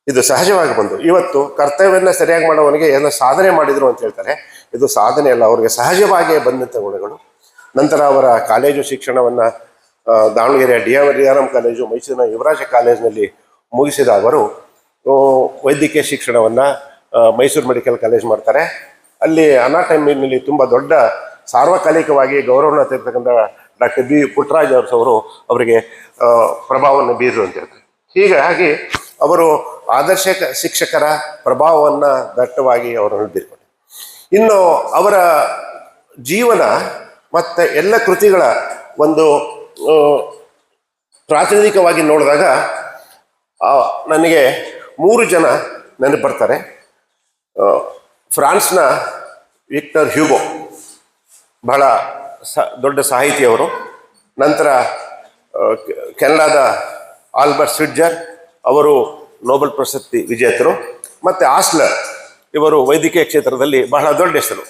Speaker 4: ಇದು ಸಹಜವಾಗಿ ಬಂದು ಇವತ್ತು ಕರ್ತವ್ಯವನ್ನು ಸರಿಯಾಗಿ ಮಾಡೋವನಿಗೆ ಏನೋ ಸಾಧನೆ ಮಾಡಿದರು ಅಂತ ಹೇಳ್ತಾರೆ. ಇದು ಸಾಧನೆ ಅಲ್ಲ, ಅವರಿಗೆ ಸಹಜವಾಗಿಯೇ ಬಂದಂಥ ಗುಣಗಳು. ನಂತರ ಅವರ ಕಾಲೇಜು ಶಿಕ್ಷಣವನ್ನು ದಾವಣಗೆರೆಯ DRM ಕಾಲೇಜು, ಮೈಸೂರಿನ ಯುವರಾಜ ಕಾಲೇಜಿನಲ್ಲಿ ಮುಗಿಸಿದ ಅವರು ವೈದ್ಯಕೀಯ ಶಿಕ್ಷಣವನ್ನು ಮೈಸೂರು ಮೆಡಿಕಲ್ ಕಾಲೇಜ್ ಮಾಡ್ತಾರೆ. ಅಲ್ಲಿ ಅನಾಟಮಿನಲ್ಲಿ ತುಂಬ ದೊಡ್ಡ ಸಾರ್ವಕಾಲಿಕವಾಗಿ ಗೌರವನ ತೆಗೆತಕ್ಕಂಥ ಡಾಕ್ಟರ್ B ಪುಟ್ಟರಾಜ್ ಅವರು ಅವರಿಗೆ ಪ್ರಭಾವವನ್ನು ಬೀರು ಅಂತ ಹೇಳ್ತಾರೆ. ಹೀಗಾಗಿ ಅವರು ಆದರ್ಶ ಶಿಕ್ಷಕರ ಪ್ರಭಾವವನ್ನು ದಟ್ಟವಾಗಿ ಅವರನ್ನು ಬೀರ್ಕೊಂಡು, ಇನ್ನು ಅವರ ಜೀವನ ಮತ್ತು ಎಲ್ಲ ಕೃತಿಗಳ ಒಂದು ಪ್ರಾತಿನಿಧಿಕವಾಗಿ ನೋಡಿದಾಗ ನನಗೆ 3 ಜನ ನೆನಪು ಬರ್ತಾರೆ. ಫ್ರಾನ್ಸ್ನ ವಿಕ್ಟರ್ ಹ್ಯೂಗೋ ಬಹಳ ದೊಡ್ಡ ಸಾಹಿತಿಯವರು. ನಂತರ ಕೆನಡಾದ ಆಲ್ಬರ್ಟ್ ಸ್ವಿಟ್ಜರ್ ಅವರು ನೊಬೆಲ್ ಪ್ರಶಸ್ತಿ ವಿಜೇತರು. ಮತ್ತು ಆಸ್ಲರ್ ಇವರು ವೈದ್ಯಕೀಯ ಕ್ಷೇತ್ರದಲ್ಲಿ ಬಹಳ ದೊಡ್ಡ ಹೆಸರು.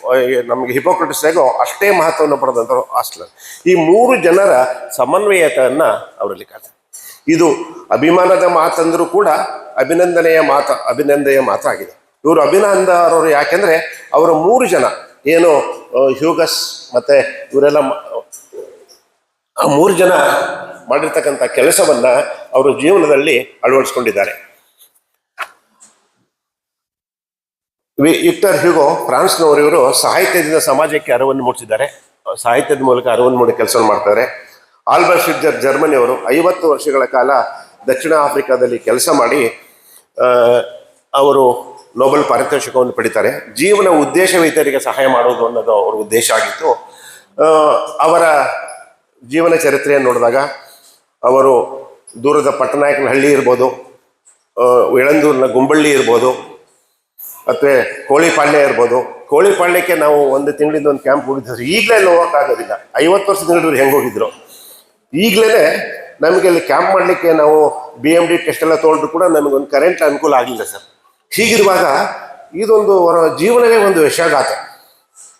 Speaker 4: ನಮಗೆ ಹಿಪೋಕ್ರಟಿಸ್ ಹೇಗೋ ಅಷ್ಟೇ ಮಹತ್ವವನ್ನು ಪಡೆದಂಥವ್ರು ಆಸ್ಲರ್. ಈ 3 ಜನರ ಸಮನ್ವಯತೆಯನ್ನು ಅವರಲ್ಲಿ ಕಾಣ್ತಾರೆ. ಇದು ಅಭಿಮಾನದ ಮಾತಂದರೂ ಕೂಡ ಅಭಿನಂದನೆಯ ಮಾತಾಗಿದೆ. ಇವರು ಅಭಿನಂದರವರು ಯಾಕೆಂದರೆ ಅವರ 3 ಜನ ಏನು ಹ್ಯೂಗಸ್ ಮತ್ತು ಇವರೆಲ್ಲ 3 ಜನ ಮಾಡಿರ್ತಕ್ಕಂಥ ಕೆಲಸವನ್ನು ಅವರು ಜೀವನದಲ್ಲಿ ಅಳವಡಿಸ್ಕೊಂಡಿದ್ದಾರೆ. Victor Hugo ಫ್ರಾನ್ಸ್ನವರು. ಇವರು ಸಾಹಿತ್ಯದಿಂದ ಸಮಾಜಕ್ಕೆ ಅರಿವನ್ನು ಮೂಡಿಸಿದ್ದಾರೆ. ಸಾಹಿತ್ಯದ ಮೂಲಕ ಅರಿವನ್ನು ಮೂಡಿ ಕೆಲಸವನ್ನು ಮಾಡ್ತಾರೆ. ಆಲ್ಬರ್ಟ್ ಸ್ವಿಟ್ಜರ್ ಜರ್ಮನಿಯವರು 50 ವರ್ಷಗಳ ಕಾಲ ದಕ್ಷಿಣ ಆಫ್ರಿಕಾದಲ್ಲಿ ಕೆಲಸ ಮಾಡಿ ಅವರು ನೊಬೆಲ್ ಪಾರಿತೋಷಿಕವನ್ನು ಪಡಿತಾರೆ. ಜೀವನ ಉದ್ದೇಶವೇ ಇತರರಿಗೆ ಸಹಾಯ ಮಾಡೋದು ಅನ್ನೋದು ಅವರ ಉದ್ದೇಶ ಆಗಿತ್ತು. ಅವರ ಜೀವನ ಚರಿತ್ರೆಯನ್ನು ನೋಡಿದಾಗ ಅವರು ದೂರದ ಪಟ್ಟನಾಯಕನಹಳ್ಳಿ ಇರ್ಬೋದು, ಯಳಂದೂರಿನ ಗುಂಬಳ್ಳಿ ಇರ್ಬೋದು, ಅಥವಾ ಕೋಳಿಪಾಳ್ಯ ಇರ್ಬೋದು. ಕೋಳಿಪಾಳ್ಯಕ್ಕೆ ನಾವು 1 ತಿಂಗಳಿಂದ ಒಂದು ಕ್ಯಾಂಪ್ ಹೋಗಿದ್ದರು. ಈಗಲೇ ಹೋಗೋಕ್ಕಾಗೋದಿಲ್ಲ. 50 ವರ್ಷದ ಹಿಡಿದು ಹೆಂಗೆ ಹೋಗಿದ್ರು. ಈಗಲೇ ನಮಗೆ ಅಲ್ಲಿ ಕ್ಯಾಂಪ್ ಮಾಡಲಿಕ್ಕೆ ನಾವು BMD ಟೆಸ್ಟ್ ಎಲ್ಲ ತೊಗೊಂಡ್ರು ಕೂಡ ನಮಗೊಂದು ಕರೆಂಟ್ ಅನುಕೂಲ ಆಗಲಿಲ್ಲ ಸರ್. ಹೀಗಿರುವಾಗ ಇದೊಂದು ಅವರ ಜೀವನವೇ ಒಂದು ಯಶಗಾಥ.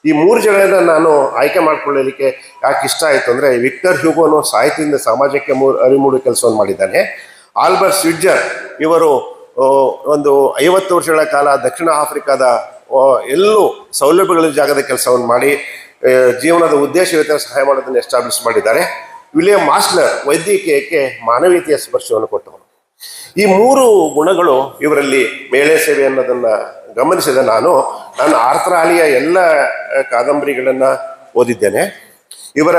Speaker 4: ಈ 3 ಜನರನ್ನ ನಾನು ಆಯ್ಕೆ ಮಾಡ್ಕೊಳ್ಳಲಿಕ್ಕೆ ಯಾಕೆ ಇಷ್ಟ ಆಯಿತು ಅಂದರೆ, ವಿಕ್ಟರ್ ಹ್ಯೂಗೋನು ಸಾಹಿತ್ಯದಿಂದ ಸಮಾಜಕ್ಕೆ ಅರಿಮೂಡಿ ಕೆಲಸವನ್ನು ಮಾಡಿದ್ದಾನೆ. ಆಲ್ಬರ್ಟ್ ಸ್ವಿಟ್ಜರ್ ಇವರು ಒಂದು 50 ವರ್ಷಗಳ ಕಾಲ ದಕ್ಷಿಣ ಆಫ್ರಿಕಾದ ಎಲ್ಲೂ ಸೌಲಭ್ಯಗಳ ಜಾಗದ ಕೆಲಸವನ್ನು ಮಾಡಿ ಜೀವನದ ಉದ್ದೇಶವೇತರ ಸಹಾಯ ಮಾಡೋದನ್ನು ಎಸ್ಟಾಬ್ಲಿಷ್ ಮಾಡಿದ್ದಾರೆ. ವಿಲಿಯಂ ಮಾಸ್ಲರ್ ವೈದ್ಯಕೀಯಕ್ಕೆ ಮಾನವೀಯತೆಯ ಸ್ಪರ್ಶವನ್ನು ಕೊಟ್ಟವರು. ಈ 3 ಗುಣಗಳು ಇವರಲ್ಲಿ ಮೇಳೆ ಸೇವೆ ಅನ್ನೋದನ್ನು ಗಮನಿಸಿದ ನಾನು ಆರ್ಥರ್ ಆಲಿಯ ಎಲ್ಲ ಕಾದಂಬರಿಗಳನ್ನು ಓದಿದ್ದೇನೆ. ಇವರ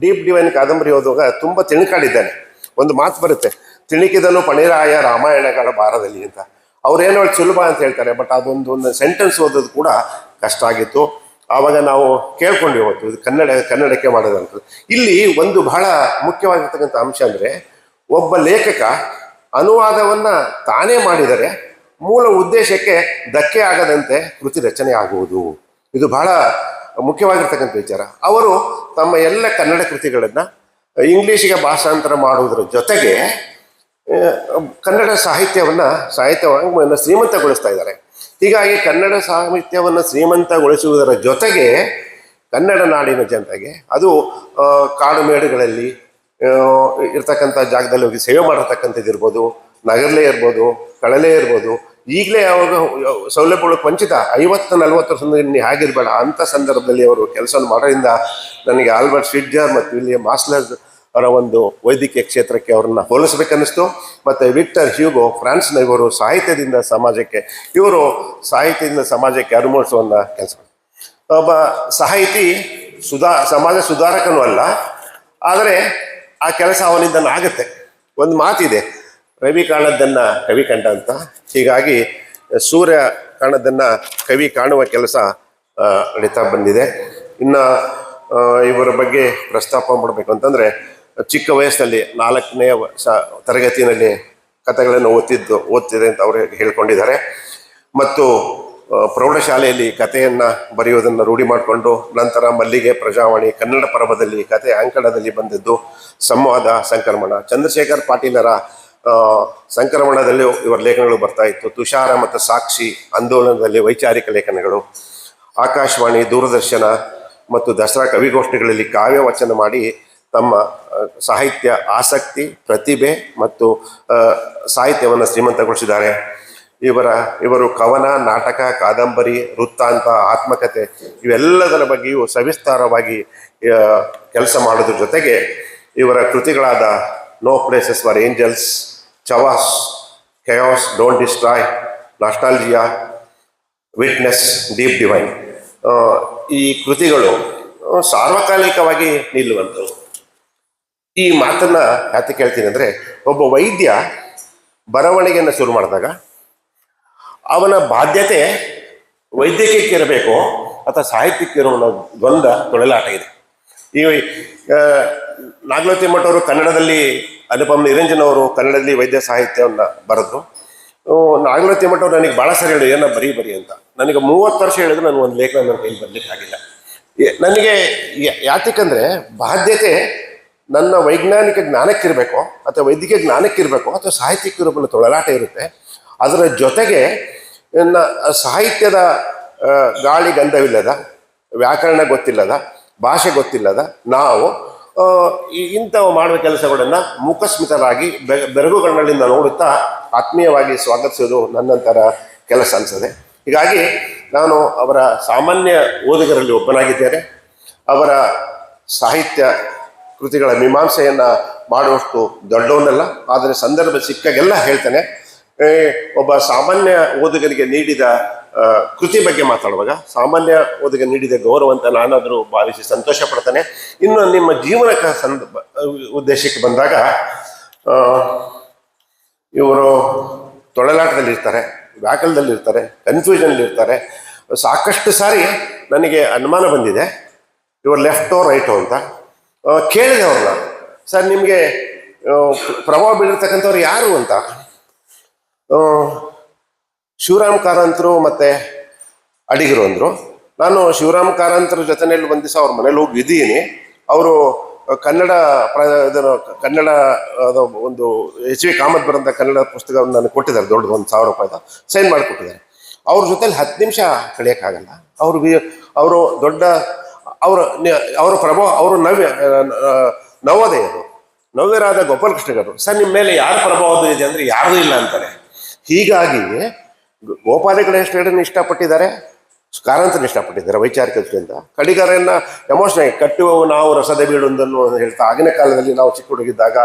Speaker 4: ಡೀಪ್ ಡಿವೈನ್ ಕಾದಂಬರಿ ಓದುವಾಗ ತುಂಬ ತಿಣಕಾಡಿದ್ದೇನೆ. ಒಂದು ಮಾತು ಬರುತ್ತೆ, ತಿಣಿಕಿದನು ಪಣಿರಾಯ ರಾಮಾಯಣಗಳ ಭಾರದಲ್ಲಿ ಅಂತ. ಅವ್ರೇನೋ ಸುಲಭ ಅಂತ ಹೇಳ್ತಾರೆ, ಬಟ್ ಅದೊಂದು ಸೆಂಟೆನ್ಸ್ ಓದೋದು ಕೂಡ ಕಷ್ಟ ಆಗಿತ್ತು. ಆವಾಗ ನಾವು ಕೇಳ್ಕೊಂಡು ಇವತ್ತು ಇದು ಕನ್ನಡಕ್ಕೆ ಮಾಡೋದಂತ. ಇಲ್ಲಿ ಒಂದು ಬಹಳ ಮುಖ್ಯವಾಗಿರ್ತಕ್ಕಂಥ ಅಂಶ ಅಂದರೆ, ಒಬ್ಬ ಲೇಖಕ ಅನುವಾದವನ್ನು ತಾನೇ ಮಾಡಿದರೆ ಮೂಲ ಉದ್ದೇಶಕ್ಕೆ ಧಕ್ಕೆ ಆಗದಂತೆ ಕೃತಿ ರಚನೆ ಆಗುವುದು. ಇದು ಬಹಳ ಮುಖ್ಯವಾಗಿರ್ತಕ್ಕಂಥ ವಿಚಾರ. ಅವರು ತಮ್ಮ ಎಲ್ಲ ಕನ್ನಡ ಕೃತಿಗಳನ್ನು ಇಂಗ್ಲೀಷಿಗೆ ಭಾಷಾಂತರ ಮಾಡುವುದರ ಜೊತೆಗೆ ಕನ್ನಡ ಸಾಹಿತ್ಯವನ್ನು ಶ್ರೀಮಂತಗೊಳಿಸ್ತಾ ಇದ್ದಾರೆ. ಹೀಗಾಗಿ ಕನ್ನಡ ಸಾಹಿತ್ಯವನ್ನು ಶ್ರೀಮಂತಗೊಳಿಸುವುದರ ಜೊತೆಗೆ ಕನ್ನಡ ನಾಡಿನ ಜನತೆಗೆ, ಅದು ಕಾಡು ಮೇಡುಗಳಲ್ಲಿ ಇರ್ತಕ್ಕಂಥ ಜಾಗದಲ್ಲಿ ಹೋಗಿ ಸೇವೆ ಮಾಡಿರ್ತಕ್ಕಂಥದ್ದು ಇರ್ಬೋದು, ನಗರಲೇ ಇರ್ಬೋದು, ಕಳಲೇ ಇರ್ಬೋದು, ಈಗಲೇ ಅವಾಗ ಸೌಲಭ್ಯಗಳು ವಂಚಿತ 50-40 ವರ್ಷದಿಂದ ಹೇಗಿರಬೇಡ ಅಂಥ ಸಂದರ್ಭದಲ್ಲಿ ಅವರು ಕೆಲಸವನ್ನು ಮಾಡೋದ್ರಿಂದ ನನಗೆ ಆಲ್ಬರ್ಟ್ ಸ್ವಿಟ್ಜರ್ ಮತ್ತು ವಿಲಿಯಂ ಮಾಸ್ಲರ್ ಅವರ ಒಂದು ವೈದ್ಯಕೀಯ ಕ್ಷೇತ್ರಕ್ಕೆ ಅವ್ರನ್ನ ಹೋಲಿಸ್ಬೇಕನ್ನಿಸ್ತು. ಮತ್ತು ವಿಕ್ಟರ್ ಹ್ಯೂಗೋ ಫ್ರಾನ್ಸ್ನ ಇವರು ಸಾಹಿತ್ಯದಿಂದ ಸಮಾಜಕ್ಕೆ ಅರಿಮೂಡಿಸುವಂಥ ಕೆಲಸ. ಒಬ್ಬ ಸಾಹಿತಿ ಸಮಾಜ ಸುಧಾರಕನೂ ಅಲ್ಲ, ಆದರೆ ಆ ಕೆಲಸ ಅವನಿಂದ ಆಗುತ್ತೆ. ಒಂದು ಮಾತಿದೆ, ರವಿ ಕಾಣದ್ದನ್ನು ಕವಿ ಕಂಡ ಅಂತ. ಹೀಗಾಗಿ ಸೂರ್ಯ ಕಾಣದ್ದನ್ನು ಕವಿ ಕಾಣುವ ಕೆಲಸ ನಡೀತಾ ಬಂದಿದೆ. ಇನ್ನು ಇವರ ಬಗ್ಗೆ ಪ್ರಸ್ತಾಪ ಮಾಡಬೇಕು ಅಂತಂದರೆ, ಚಿಕ್ಕ ವಯಸ್ಸಿನಲ್ಲಿ 4ನೇ ತರಗತಿಯಲ್ಲಿ ಕಥೆಗಳನ್ನು ಓದ್ತಿದೆ ಅಂತ ಅವರು ಹೇಳ್ಕೊಂಡಿದ್ದಾರೆ. ಮತ್ತು ಪ್ರೌಢಶಾಲೆಯಲ್ಲಿ ಕಥೆಯನ್ನು ಬರೆಯುವುದನ್ನು ರೂಢಿ ಮಾಡಿಕೊಂಡು ನಂತರ ಮಲ್ಲಿಗೆ, ಪ್ರಜಾವಾಣಿ, ಕನ್ನಡ ಪರ್ವದಲ್ಲಿ ಕಥೆ ಅಂಕಣದಲ್ಲಿ ಬಂದಿದ್ದು, ಸಂವಾದ, ಸಂಕ್ರಮಣ, ಚಂದ್ರಶೇಖರ್ ಪಾಟೀಲರ ಸಂಕ್ರಮಣದಲ್ಲಿ ಇವರ ಲೇಖನಗಳು ಬರ್ತಾ ಇತ್ತು. ತುಷಾರ ಮತ್ತು ಸಾಕ್ಷಿ ಆಂದೋಲನದಲ್ಲಿ ವೈಚಾರಿಕ ಲೇಖನಗಳು, ಆಕಾಶವಾಣಿ, ದೂರದರ್ಶನ ಮತ್ತು ದಸರಾ ಕವಿಗೋಷ್ಠಿಗಳಲ್ಲಿ ಕಾವ್ಯ ವಚನ ಮಾಡಿ ತಮ್ಮ ಸಾಹಿತ್ಯ ಆಸಕ್ತಿ, ಪ್ರತಿಭೆ ಮತ್ತು ಸಾಹಿತ್ಯವನ್ನು ಶ್ರೀಮಂತಗೊಳಿಸಿದ್ದಾರೆ. ಇವರು ಕವನ, ನಾಟಕ, ಕಾದಂಬರಿ, ವೃತ್ತಾಂತ, ಆತ್ಮಕಥೆ ಇವೆಲ್ಲದರ ಬಗ್ಗೆಯೂ ಸವಿಸ್ತಾರವಾಗಿ ಕೆಲಸ ಮಾಡೋದ್ರ ಜೊತೆಗೆ ಇವರ ಕೃತಿಗಳಾದ ನೋ ಪ್ಲೇಸಸ್ ಫಾರ್ ಏಂಜಲ್ಸ್, ಚವಾಸ್, chaos, don't destroy, nostalgia, witness, deep divine ಈ ಕೃತಿಗಳು ಸಾರ್ವಕಾಲಿಕವಾಗಿ ನಿಲ್ಲುವಂಥವು. ಈ ಮಾತನ್ನು ಯಾಕೆ ಕೇಳ್ತೀನಿ ಅಂದರೆ, ಒಬ್ಬ ವೈದ್ಯ ಬರವಣಿಗೆಯನ್ನು ಶುರು ಮಾಡಿದಾಗ ಅವನ ಬಾಧ್ಯತೆ ವೈದ್ಯಕೀಯಕ್ಕೆ ಇರಬೇಕು ಅಥವಾ ಸಾಹಿತ್ಯಕ್ಕೆ ಇರುವ ದ್ವಂದ್ವ ತೊಳಲಾಟ ಇದೆ. ಈ ನಾಗಲೋತಿ ಮಠವರು ಕನ್ನಡದಲ್ಲಿ, ಅನುಪಮ್ ನಿರಂಜನ್ ಅವರು ಕನ್ನಡದಲ್ಲಿ ವೈದ್ಯ ಸಾಹಿತ್ಯವನ್ನು ಬರೆದ್ರು. ನಾಗಲೋತಿ ಮಠವರು ನನಗೆ ಭಾಳ ಸರಿ ಹೇಳಿದ್ರು, ಏನೋ ಬರೀ ಅಂತ. ನನಗೆ 30 ವರ್ಷ ಹೇಳಿದ್ರು ನನಗೆ ಒಂದು ಲೇಖನ ನನ್ನ ಕೈಲಿ ಬರಲಿಕ್ಕೆ ಆಗಿಲ್ಲ. ನನಗೆ ಯಾತಕ್ಕಂದರೆ ಬಾಧ್ಯತೆ ನನ್ನ ವೈಜ್ಞಾನಿಕ ಜ್ಞಾನಕ್ಕಿರಬೇಕು ಅಥವಾ ವೈದ್ಯಕೀಯ ಜ್ಞಾನಕ್ಕಿರಬೇಕು ಅಥವಾ ಸಾಹಿತ್ಯಕ್ಕಿರಬೇಕು ತೊಳಲಾಟ ಇರುತ್ತೆ. ಅದರ ಜೊತೆಗೆ ಸಾಹಿತ್ಯದ ಗಾಳಿ ಗಂಧವಿಲ್ಲದ, ವ್ಯಾಕರಣ ಗೊತ್ತಿಲ್ಲದ, ಭಾಷೆ ಗೊತ್ತಿಲ್ಲದ ನಾವು ಇಂಥವು ಮಾಡುವ ಕೆಲಸಗಳನ್ನು ಮುಖಸ್ಮಿತರಾಗಿ ಬೆರಗುಗಣ್ಣಗಳಿಂದ ನೋಡುತ್ತಾ ಆತ್ಮೀಯವಾಗಿ ಸ್ವಾಗತಿಸೋದು ನನ್ನಂತರ ಕೆಲಸ ಅನಿಸದೆ. ಹೀಗಾಗಿ ನಾನು ಅವರ ಸಾಮಾನ್ಯ ಓದುಗರಲ್ಲಿ ಒಬ್ಬನಾಗಿದ್ದೇನೆ. ಅವರ ಸಾಹಿತ್ಯ ಕೃತಿಗಳ ಮೀಮಾಂಸೆಯನ್ನು ಮಾಡುವಷ್ಟು ದೊಡ್ಡವನಲ್ಲ, ಆದರೆ ಸಂದರ್ಭ ಸಿಕ್ಕಾಗೆಲ್ಲ ಹೇಳ್ತೇನೆ. ಒಬ್ಬ ಸಾಮಾನ್ಯ ಓದುಗರಿಗೆ ನೀಡಿದ ಕೃತಿ ಬಗ್ಗೆ ಮಾತಾಡುವಾಗ ಸಾಮಾನ್ಯ ಓದುಗ ನೀಡಿದ ಗೌರವ ಅಂತ ನಾನಾದರೂ ಭಾವಿಸಿ ಸಂತೋಷ ಪಡ್ತೇನೆ. ಇನ್ನು ನಿಮ್ಮ ಜೀವನಕ್ಕೆ ಉದ್ದೇಶಕ್ಕೆ ಬಂದಾಗ, ಇವರು ತೊಳಲಾಟದಲ್ಲಿರ್ತಾರೆ, ವ್ಯಾಕರಣದಲ್ಲಿರ್ತಾರೆ, ಕನ್ಫ್ಯೂಷನ್ಲಿರ್ತಾರೆ. ಸಾಕಷ್ಟು ಸಾರಿ ನನಗೆ ಅನುಮಾನ ಬಂದಿದೆ, ಇವರು ಲೆಫ್ಟೋ ರೈಟೋ ಅಂತ. ಕೇಳಿದೆ ಅವ್ರನ್ನ, ಸರ್ ನಿಮಗೆ ಪ್ರಭಾವ ಬೀಳಿರ್ತಕ್ಕಂಥವ್ರು ಯಾರು ಅಂತ. ಶಿವರಾಮ್ ಕಾರಂತರು ಮತ್ತು ಅಡಿಗರು ಅಂದರು. ನಾನು ಶಿವರಾಮ್ ಕಾರಂತರ ಜೊತೆಯಲ್ಲಿ ಒಂದು ದಿವಸ ಅವ್ರ ಮನೇಲಿ ಹೋಗಿ ಇದ್ದೀನಿ. ಅವರು ಕನ್ನಡ ಕನ್ನಡ ಒಂದು HV ಕಾಮತ್ ಬರೋಂಥ ಕನ್ನಡ ಪುಸ್ತಕವನ್ನು ನನಗೆ ಕೊಟ್ಟಿದ್ದಾರೆ, ದೊಡ್ಡದು, 1000 ರೂಪಾಯಿದ ಸೈನ್ ಮಾಡಿಕೊಟ್ಟಿದ್ದಾರೆ. ಅವ್ರ ಜೊತೆಲಿ 10 ನಿಮಿಷ ಕಳೆಯೋಕ್ಕಾಗಲ್ಲ. ಅವರು ದೊಡ್ಡ ಅವರ ಪ್ರಭಾವ, ಅವರು ನವೋದಯರು, ನವ್ಯರಾದ ಗೋಪಾಲಕೃಷ್ಣ garu. ಸರ್ ನಿಮ್ಮ ಮೇಲೆ ಯಾರ ಪ್ರಭಾವ ಇದೆ ಅಂದರೆ ಯಾರೂ ಇಲ್ಲ ಅಂತಾರೆ. ಹೀಗಾಗಿ ಗೋಪಾಲಕೃಷ್ಣರನ್ನು ಇಷ್ಟಪಟ್ಟಿದ್ದಾರೆ, ಕಾರಂತನ ಇಷ್ಟಪಟ್ಟಿದ್ದಾರೆ ವೈಚಾರಿಕ ದೃಷ್ಟಿಯಿಂದ. ಕಡಿಗರನ್ನು ಎಮೋಷನ್ ಕಟ್ಟುವವು ನಾವು ರಸದ ಬೀಳುವುದನ್ನು ಹೇಳ್ತಾ, ಆಗಿನ ಕಾಲದಲ್ಲಿ ನಾವು ಚಿಕ್ಕ ಹುಡುಗಿದ್ದಾಗ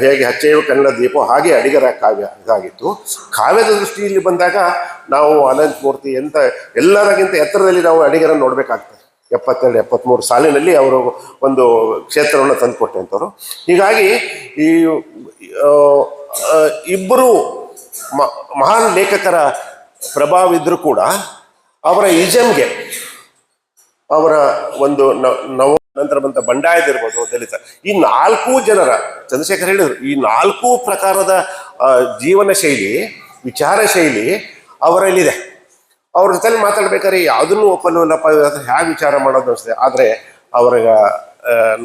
Speaker 4: ಹೇಗೆ ಹಚ್ಚೆಯು ಕನ್ನಡ ದೀಪ ಹಾಗೆ ಅಡಿಗರ ಕಾವ್ಯ ಇದಾಗಿತ್ತು. ಕಾವ್ಯದ ದೃಷ್ಟಿಯಲ್ಲಿ ಬಂದಾಗ ನಾವು ಅನಂತಮೂರ್ತಿ ಎಲ್ಲರಿಗಿಂತ ಎತ್ತರದಲ್ಲಿ ನಾವು ಅಡಿಗರನ್ನು ನೋಡಬೇಕಾಗ್ತದೆ. 72-73 ಸಾಲಿನಲ್ಲಿ ಅವರು ಒಂದು ಕ್ಷೇತ್ರವನ್ನು ತಂದುಕೊಟ್ಟಂಥವ್ರು. ಹೀಗಾಗಿ ಈ ಇಬ್ಬರು ಮಹಾನ್ ಲೇಖಕರ ಪ್ರಭಾವ ಇದ್ದರೂ ಕೂಡ ಅವರ ಇಜಮ್ಗೆ, ಅವರ ಒಂದು ನಂತರ ಬಂದ ಬಂಡಾಯದಿರ್ಬೋದು, ದಲಿತ, ಈ 4 ಜನರ, ಚಂದ್ರಶೇಖರ್ ಹೇಳಿದರು, ಈ 4 ಪ್ರಕಾರದ ಜೀವನ ಶೈಲಿ, ವಿಚಾರ ಶೈಲಿ ಅವರಲ್ಲಿದೆ. ಅವ್ರ ಜೊತೆಲಿ ಮಾತಾಡ್ಬೇಕಾದ್ರೆ ಯಾವುದನ್ನು ಒಪ್ಪಲ್ಲಪ್ಪ, ಹೇಗೆ ವಿಚಾರ ಮಾಡೋದು ಅನಿಸ್ತದೆ. ಆದರೆ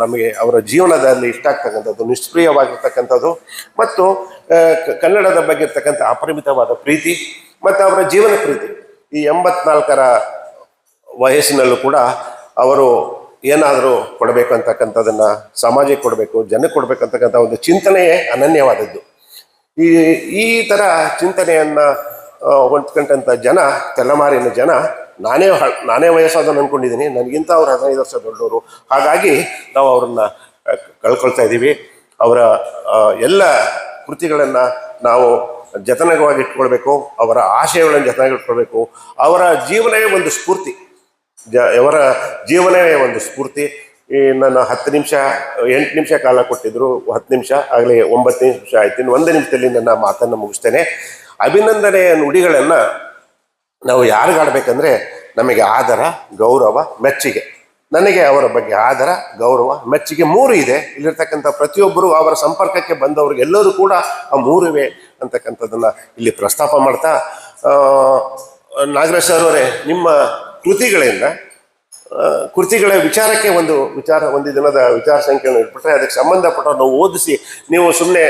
Speaker 4: ನಮಗೆ ಅವರ ಜೀವನದಲ್ಲಿ ಇಷ್ಟ ಆಗ್ತಕ್ಕಂಥದ್ದು ನಿಷ್ಕ್ರಿಯವಾಗಿರ್ತಕ್ಕಂಥದ್ದು ಮತ್ತು ಕನ್ನಡದ ಬಗ್ಗೆ ಇರ್ತಕ್ಕಂಥ ಅಪರಿಮಿತವಾದ ಪ್ರೀತಿ ಮತ್ತು ಅವರ ಜೀವನ ಪ್ರೀತಿ. ಈ 84ರ ವಯಸ್ಸಿನಲ್ಲೂ ಕೂಡ ಅವರು ಏನಾದರೂ ಕೊಡಬೇಕು ಅಂತಕ್ಕಂಥದ್ದನ್ನು ಸಮಾಜಕ್ಕೆ ಕೊಡಬೇಕು, ಜನಕ್ಕೆ ಕೊಡಬೇಕಂತಕ್ಕಂಥ ಒಂದು ಚಿಂತನೆಯೇ ಅನನ್ಯವಾದದ್ದು. ಈ ಥರ ಚಿಂತನೆಯನ್ನು ಹೊಂದ್ಕೊಂಡಂಥ ಜನ, ತಲೆಮಾರಿನ ಜನ, ನಾನೇ ವಯಸ್ಸಾದನ್ನು ಅಂದ್ಕೊಂಡಿದ್ದೀನಿ, ನನಗಿಂತ ಅವ್ರು 15 ವರ್ಷ ದೊಡ್ಡವರು. ಹಾಗಾಗಿ ನಾವು ಅವ್ರನ್ನ ಕಳ್ಕೊಳ್ತಾ ಇದ್ದೀವಿ. ಅವರ ಎಲ್ಲ ಕೃತಿಗಳನ್ನು ನಾವು ಜತನವಾಗಿ ಇಟ್ಕೊಳ್ಬೇಕು, ಅವರ ಆಶಯಗಳನ್ನು ಜತನವಾಗಿ ಇಟ್ಕೊಳ್ಬೇಕು. ಅವರ ಜೀವನವೇ ಒಂದು ಸ್ಫೂರ್ತಿ, ಅವರ ಜೀವನವೇ ಒಂದು ಸ್ಫೂರ್ತಿ. ನಾನು 10 ನಿಮಿಷ 8 ನಿಮಿಷ ಕಾಲ ಕೊಟ್ಟಿದ್ರು, 10 ನಿಮಿಷ ಆಗಲೇ 9 ನಿಮಿಷ ಆಯ್ತು. ಇನ್ನು 1 ನಿಮಿಷದಲ್ಲಿ ನನ್ನ ಮಾತನ್ನು ಮುಗಿಸ್ತೇನೆ. ಅಭಿನಂದನೆಯ ನುಡಿಗಳನ್ನು ನಾವು ಯಾರಿಗಾಡಬೇಕಂದ್ರೆ ನಮಗೆ ಆದರ, ಗೌರವ, ಮೆಚ್ಚುಗೆ. ನನಗೆ ಅವರ ಬಗ್ಗೆ ಆದರ, ಗೌರವ, ಮೆಚ್ಚುಗೆ 3 ಇದೆ. ಇಲ್ಲಿರ್ತಕ್ಕಂಥ ಪ್ರತಿಯೊಬ್ಬರು ಅವರ ಸಂಪರ್ಕಕ್ಕೆ ಬಂದವ್ರಿಗೆ ಎಲ್ಲರೂ ಕೂಡ ಆ 3 ಅಂತಕ್ಕಂಥದ್ದನ್ನು ಇಲ್ಲಿ ಪ್ರಸ್ತಾಪ ಮಾಡ್ತಾ, ನಾಗರಾಜ್ ಸರ್ ಅವರೇ, ನಿಮ್ಮ ಕೃತಿಗಳ ವಿಚಾರಕ್ಕೆ ಒಂದು ದಿನದ ವಿಚಾರ ಸಂಖ್ಯೆಯನ್ನು ಇಟ್ಬಿಟ್ರೆ ಅದಕ್ಕೆ ಸಂಬಂಧಪಟ್ಟ ನಾವು ಓದಿಸಿ, ನೀವು ಸುಮ್ಮನೆ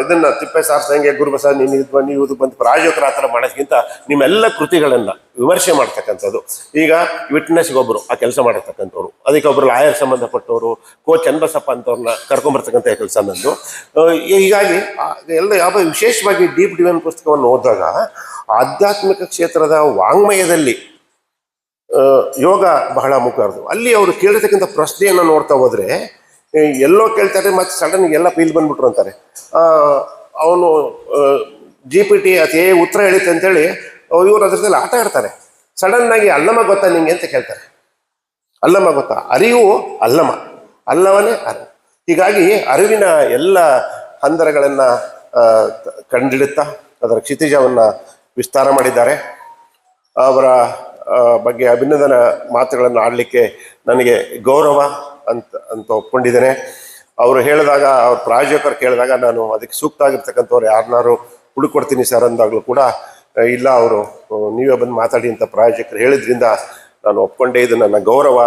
Speaker 4: ಇದನ್ನು ತಿಪ್ಪೆ ಸಾರ್ಸಂಗೆ ಗುರುಬಸವ ನೀವು ಇದು ಬಂದು ಪ್ರಾಯೋಜಕರ ಆ ಥರ ಮಾಡೋದಕ್ಕಿಂತ ನಿಮ್ಮೆಲ್ಲ ಕೃತಿಗಳನ್ನು ವಿಮರ್ಶೆ ಮಾಡ್ತಕ್ಕಂಥದ್ದು. ಈಗ ವಿಟ್ನೆಸ್ಗೊಬ್ಬರು ಆ ಕೆಲಸ ಮಾಡಿರ್ತಕ್ಕಂಥವ್ರು, ಅದಕ್ಕೆ ಒಬ್ಬರು ಲಾಯರ್ ಸಂಬಂಧಪಟ್ಟವರು, ಚನ್ನಬಸಪ್ಪ ಅಂತವ್ರನ್ನ ಕರ್ಕೊಂಬರ್ತಕ್ಕಂಥ ಕೆಲಸ ನಂದು. ಹೀಗಾಗಿ ಎಲ್ಲ ಯಾವ ವಿಶೇಷವಾಗಿ ಡೀಪ್ ಡಿವೈನ್ ಪುಸ್ತಕವನ್ನು ಓದಿದಾಗ ಆಧ್ಯಾತ್ಮಿಕ ಕ್ಷೇತ್ರದ ವಾಂಗ್ಮಯದಲ್ಲಿ ಯೋಗ ಬಹಳ ಮುಖ್ಯವಾದ್ದು. ಅಲ್ಲಿ ಅವರು ಕೇಳಿರ್ತಕ್ಕಂಥ ಪ್ರಶ್ನೆಯನ್ನು ನೋಡ್ತಾ ಹೋದ್ರೆ ಎಲ್ಲೋ ಕೇಳ್ತಾರೆ, ಮತ್ತೆ ಸಡನ್ ಎಲ್ಲ ಫೀಲ್ ಬಂದ್ಬಿಟ್ರು ಅಂತಾರೆ. ಅವನು GPT ಅದೇ ಉತ್ತರ ಹೇಳಿತೆ ಅಂತೇಳಿ ಇವರು ಅದ್ರದಲ್ಲಿ ಆಟ ಆಡ್ತಾರೆ. ಸಡನ್ ಆಗಿ ಅಲ್ಲಮ ಗೊತ್ತಾ ನಿಂಗೆ ಅಂತ ಕೇಳ್ತಾರೆ. ಅಲ್ಲಮ ಗೊತ್ತಾ? ಅರಿವು ಅಲ್ಲವನೇ ಅರಿವು. ಹೀಗಾಗಿ ಅರಿವಿನ ಎಲ್ಲ ಹಂದರಗಳನ್ನು ಕಂಡಿಡುತ್ತಾ ಅದರ ಕ್ಷಿತಿಜವನ್ನು ವಿಸ್ತಾರ ಮಾಡಿದ್ದಾರೆ. ಅವರ ಬಗ್ಗೆ ಅಭಿನಂದನ ಮಾತುಗಳನ್ನು ಆಡಲಿಕ್ಕೆ ನನಗೆ ಗೌರವ ಅಂತ ಒಪ್ಕೊಂಡಿದ್ದೇನೆ. ಅವರು ಹೇಳಿದಾಗ, ಅವ್ರ ಪ್ರಾಯೋಜಕರು ಕೇಳಿದಾಗ ನಾನು ಅದಕ್ಕೆ ಸೂಕ್ತ ಆಗಿರ್ತಕ್ಕಂಥವ್ರು ಯಾರನ್ನಾರು ಹುಡುಕೊಡ್ತೀನಿ ಸರ್ ಅಂದಾಗಲೂ ಕೂಡ ಇಲ್ಲ, ಅವರು ನೀವೇ ಬಂದು ಮಾತಾಡಿ ಅಂತ ಪ್ರಾಯೋಜಕರು ಹೇಳಿದ್ರಿಂದ ನಾನು ಒಪ್ಕೊಂಡೆ. ಇದು ನನ್ನ ಗೌರವ.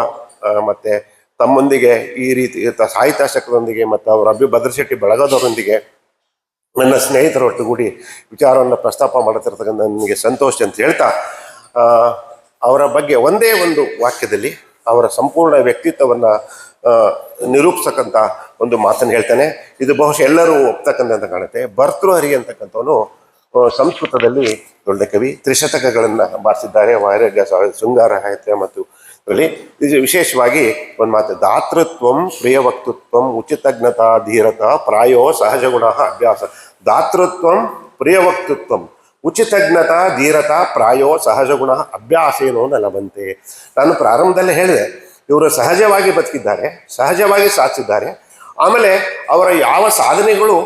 Speaker 4: ಮತ್ತು ತಮ್ಮೊಂದಿಗೆ ಈ ರೀತಿ ಸಾಹಿತ್ಯಾಸಕ್ತರೊಂದಿಗೆ ಮತ್ತು ಅವರ ಭದ್ರಶೆಟ್ಟಿ ಬಳಗದವರೊಂದಿಗೆ ನನ್ನ ಸ್ನೇಹಿತರೊಟ್ಟುಗೂಡಿ ವಿಚಾರವನ್ನು ಪ್ರಸ್ತಾಪ ಮಾಡುತ್ತಿರ್ತಕ್ಕಂಥ ನನಗೆ ಸಂತೋಷ ಅಂತ ಹೇಳ್ತಾ, ಅವರ ಬಗ್ಗೆ ಒಂದೇ ಒಂದು ವಾಕ್ಯದಲ್ಲಿ ಅವರ ಸಂಪೂರ್ಣ ವ್ಯಕ್ತಿತ್ವವನ್ನು ನಿರೂಪಿಸಕ್ಕಂಥ ಒಂದು ಮಾತನ್ನು ಹೇಳ್ತಾನೆ. ಇದು ಬಹುಶಃ ಎಲ್ಲರೂ ಒಪ್ತಕ್ಕಂಥ ಕಾಣುತ್ತೆ. ಭರ್ತೃಹರಿ ಅಂತಕ್ಕಂಥವನು ಸಂಸ್ಕೃತದಲ್ಲಿ ದೊಡ್ಡ ಕವಿ, ತ್ರಿಶತಕಗಳನ್ನು ಬಾರಿಸಿದ್ದಾರೆ. ವೈರಾಗ್ಯ, ಶೃಂಗಾರ, ಸಾಹಿತ್ಯ ಮತ್ತು ಇದು ವಿಶೇಷವಾಗಿ ಒಂದು ಮಾತು, ದಾತೃತ್ವಂ ಪ್ರಿಯವಕ್ತೃತ್ವಂ ಉಚಿತಜ್ಞತಾ ಧೀರತಾ ಪ್ರಾಯೋ ಸಹಜಗುಣ ಅಭ್ಯಾಸ. ದಾತೃತ್ವಂ ಪ್ರಿಯವಕ್ತೃತ್ವಂ ಉಚಿತಜ್ಞತಾ ಧೀರತಾ ಪ್ರಾಯೋ ಸಹಜಗುಣ ಅಭ್ಯಾಸೇನೋ ನಲವಂತೆ. ನಾನು ಪ್ರಾರಂಭದಲ್ಲೇ ಹೇಳಿದೆ, ಇವರು ಸಹಜವಾಗಿ ಬದುಕಿದ್ದಾರೆ, ಸಹಜವಾಗಿ ಸಾಧಿಸಿದ್ದಾರೆ. ಆಮೇಲೆ ಅವರ ಯಾವ ಸಾಧನೆಗಳು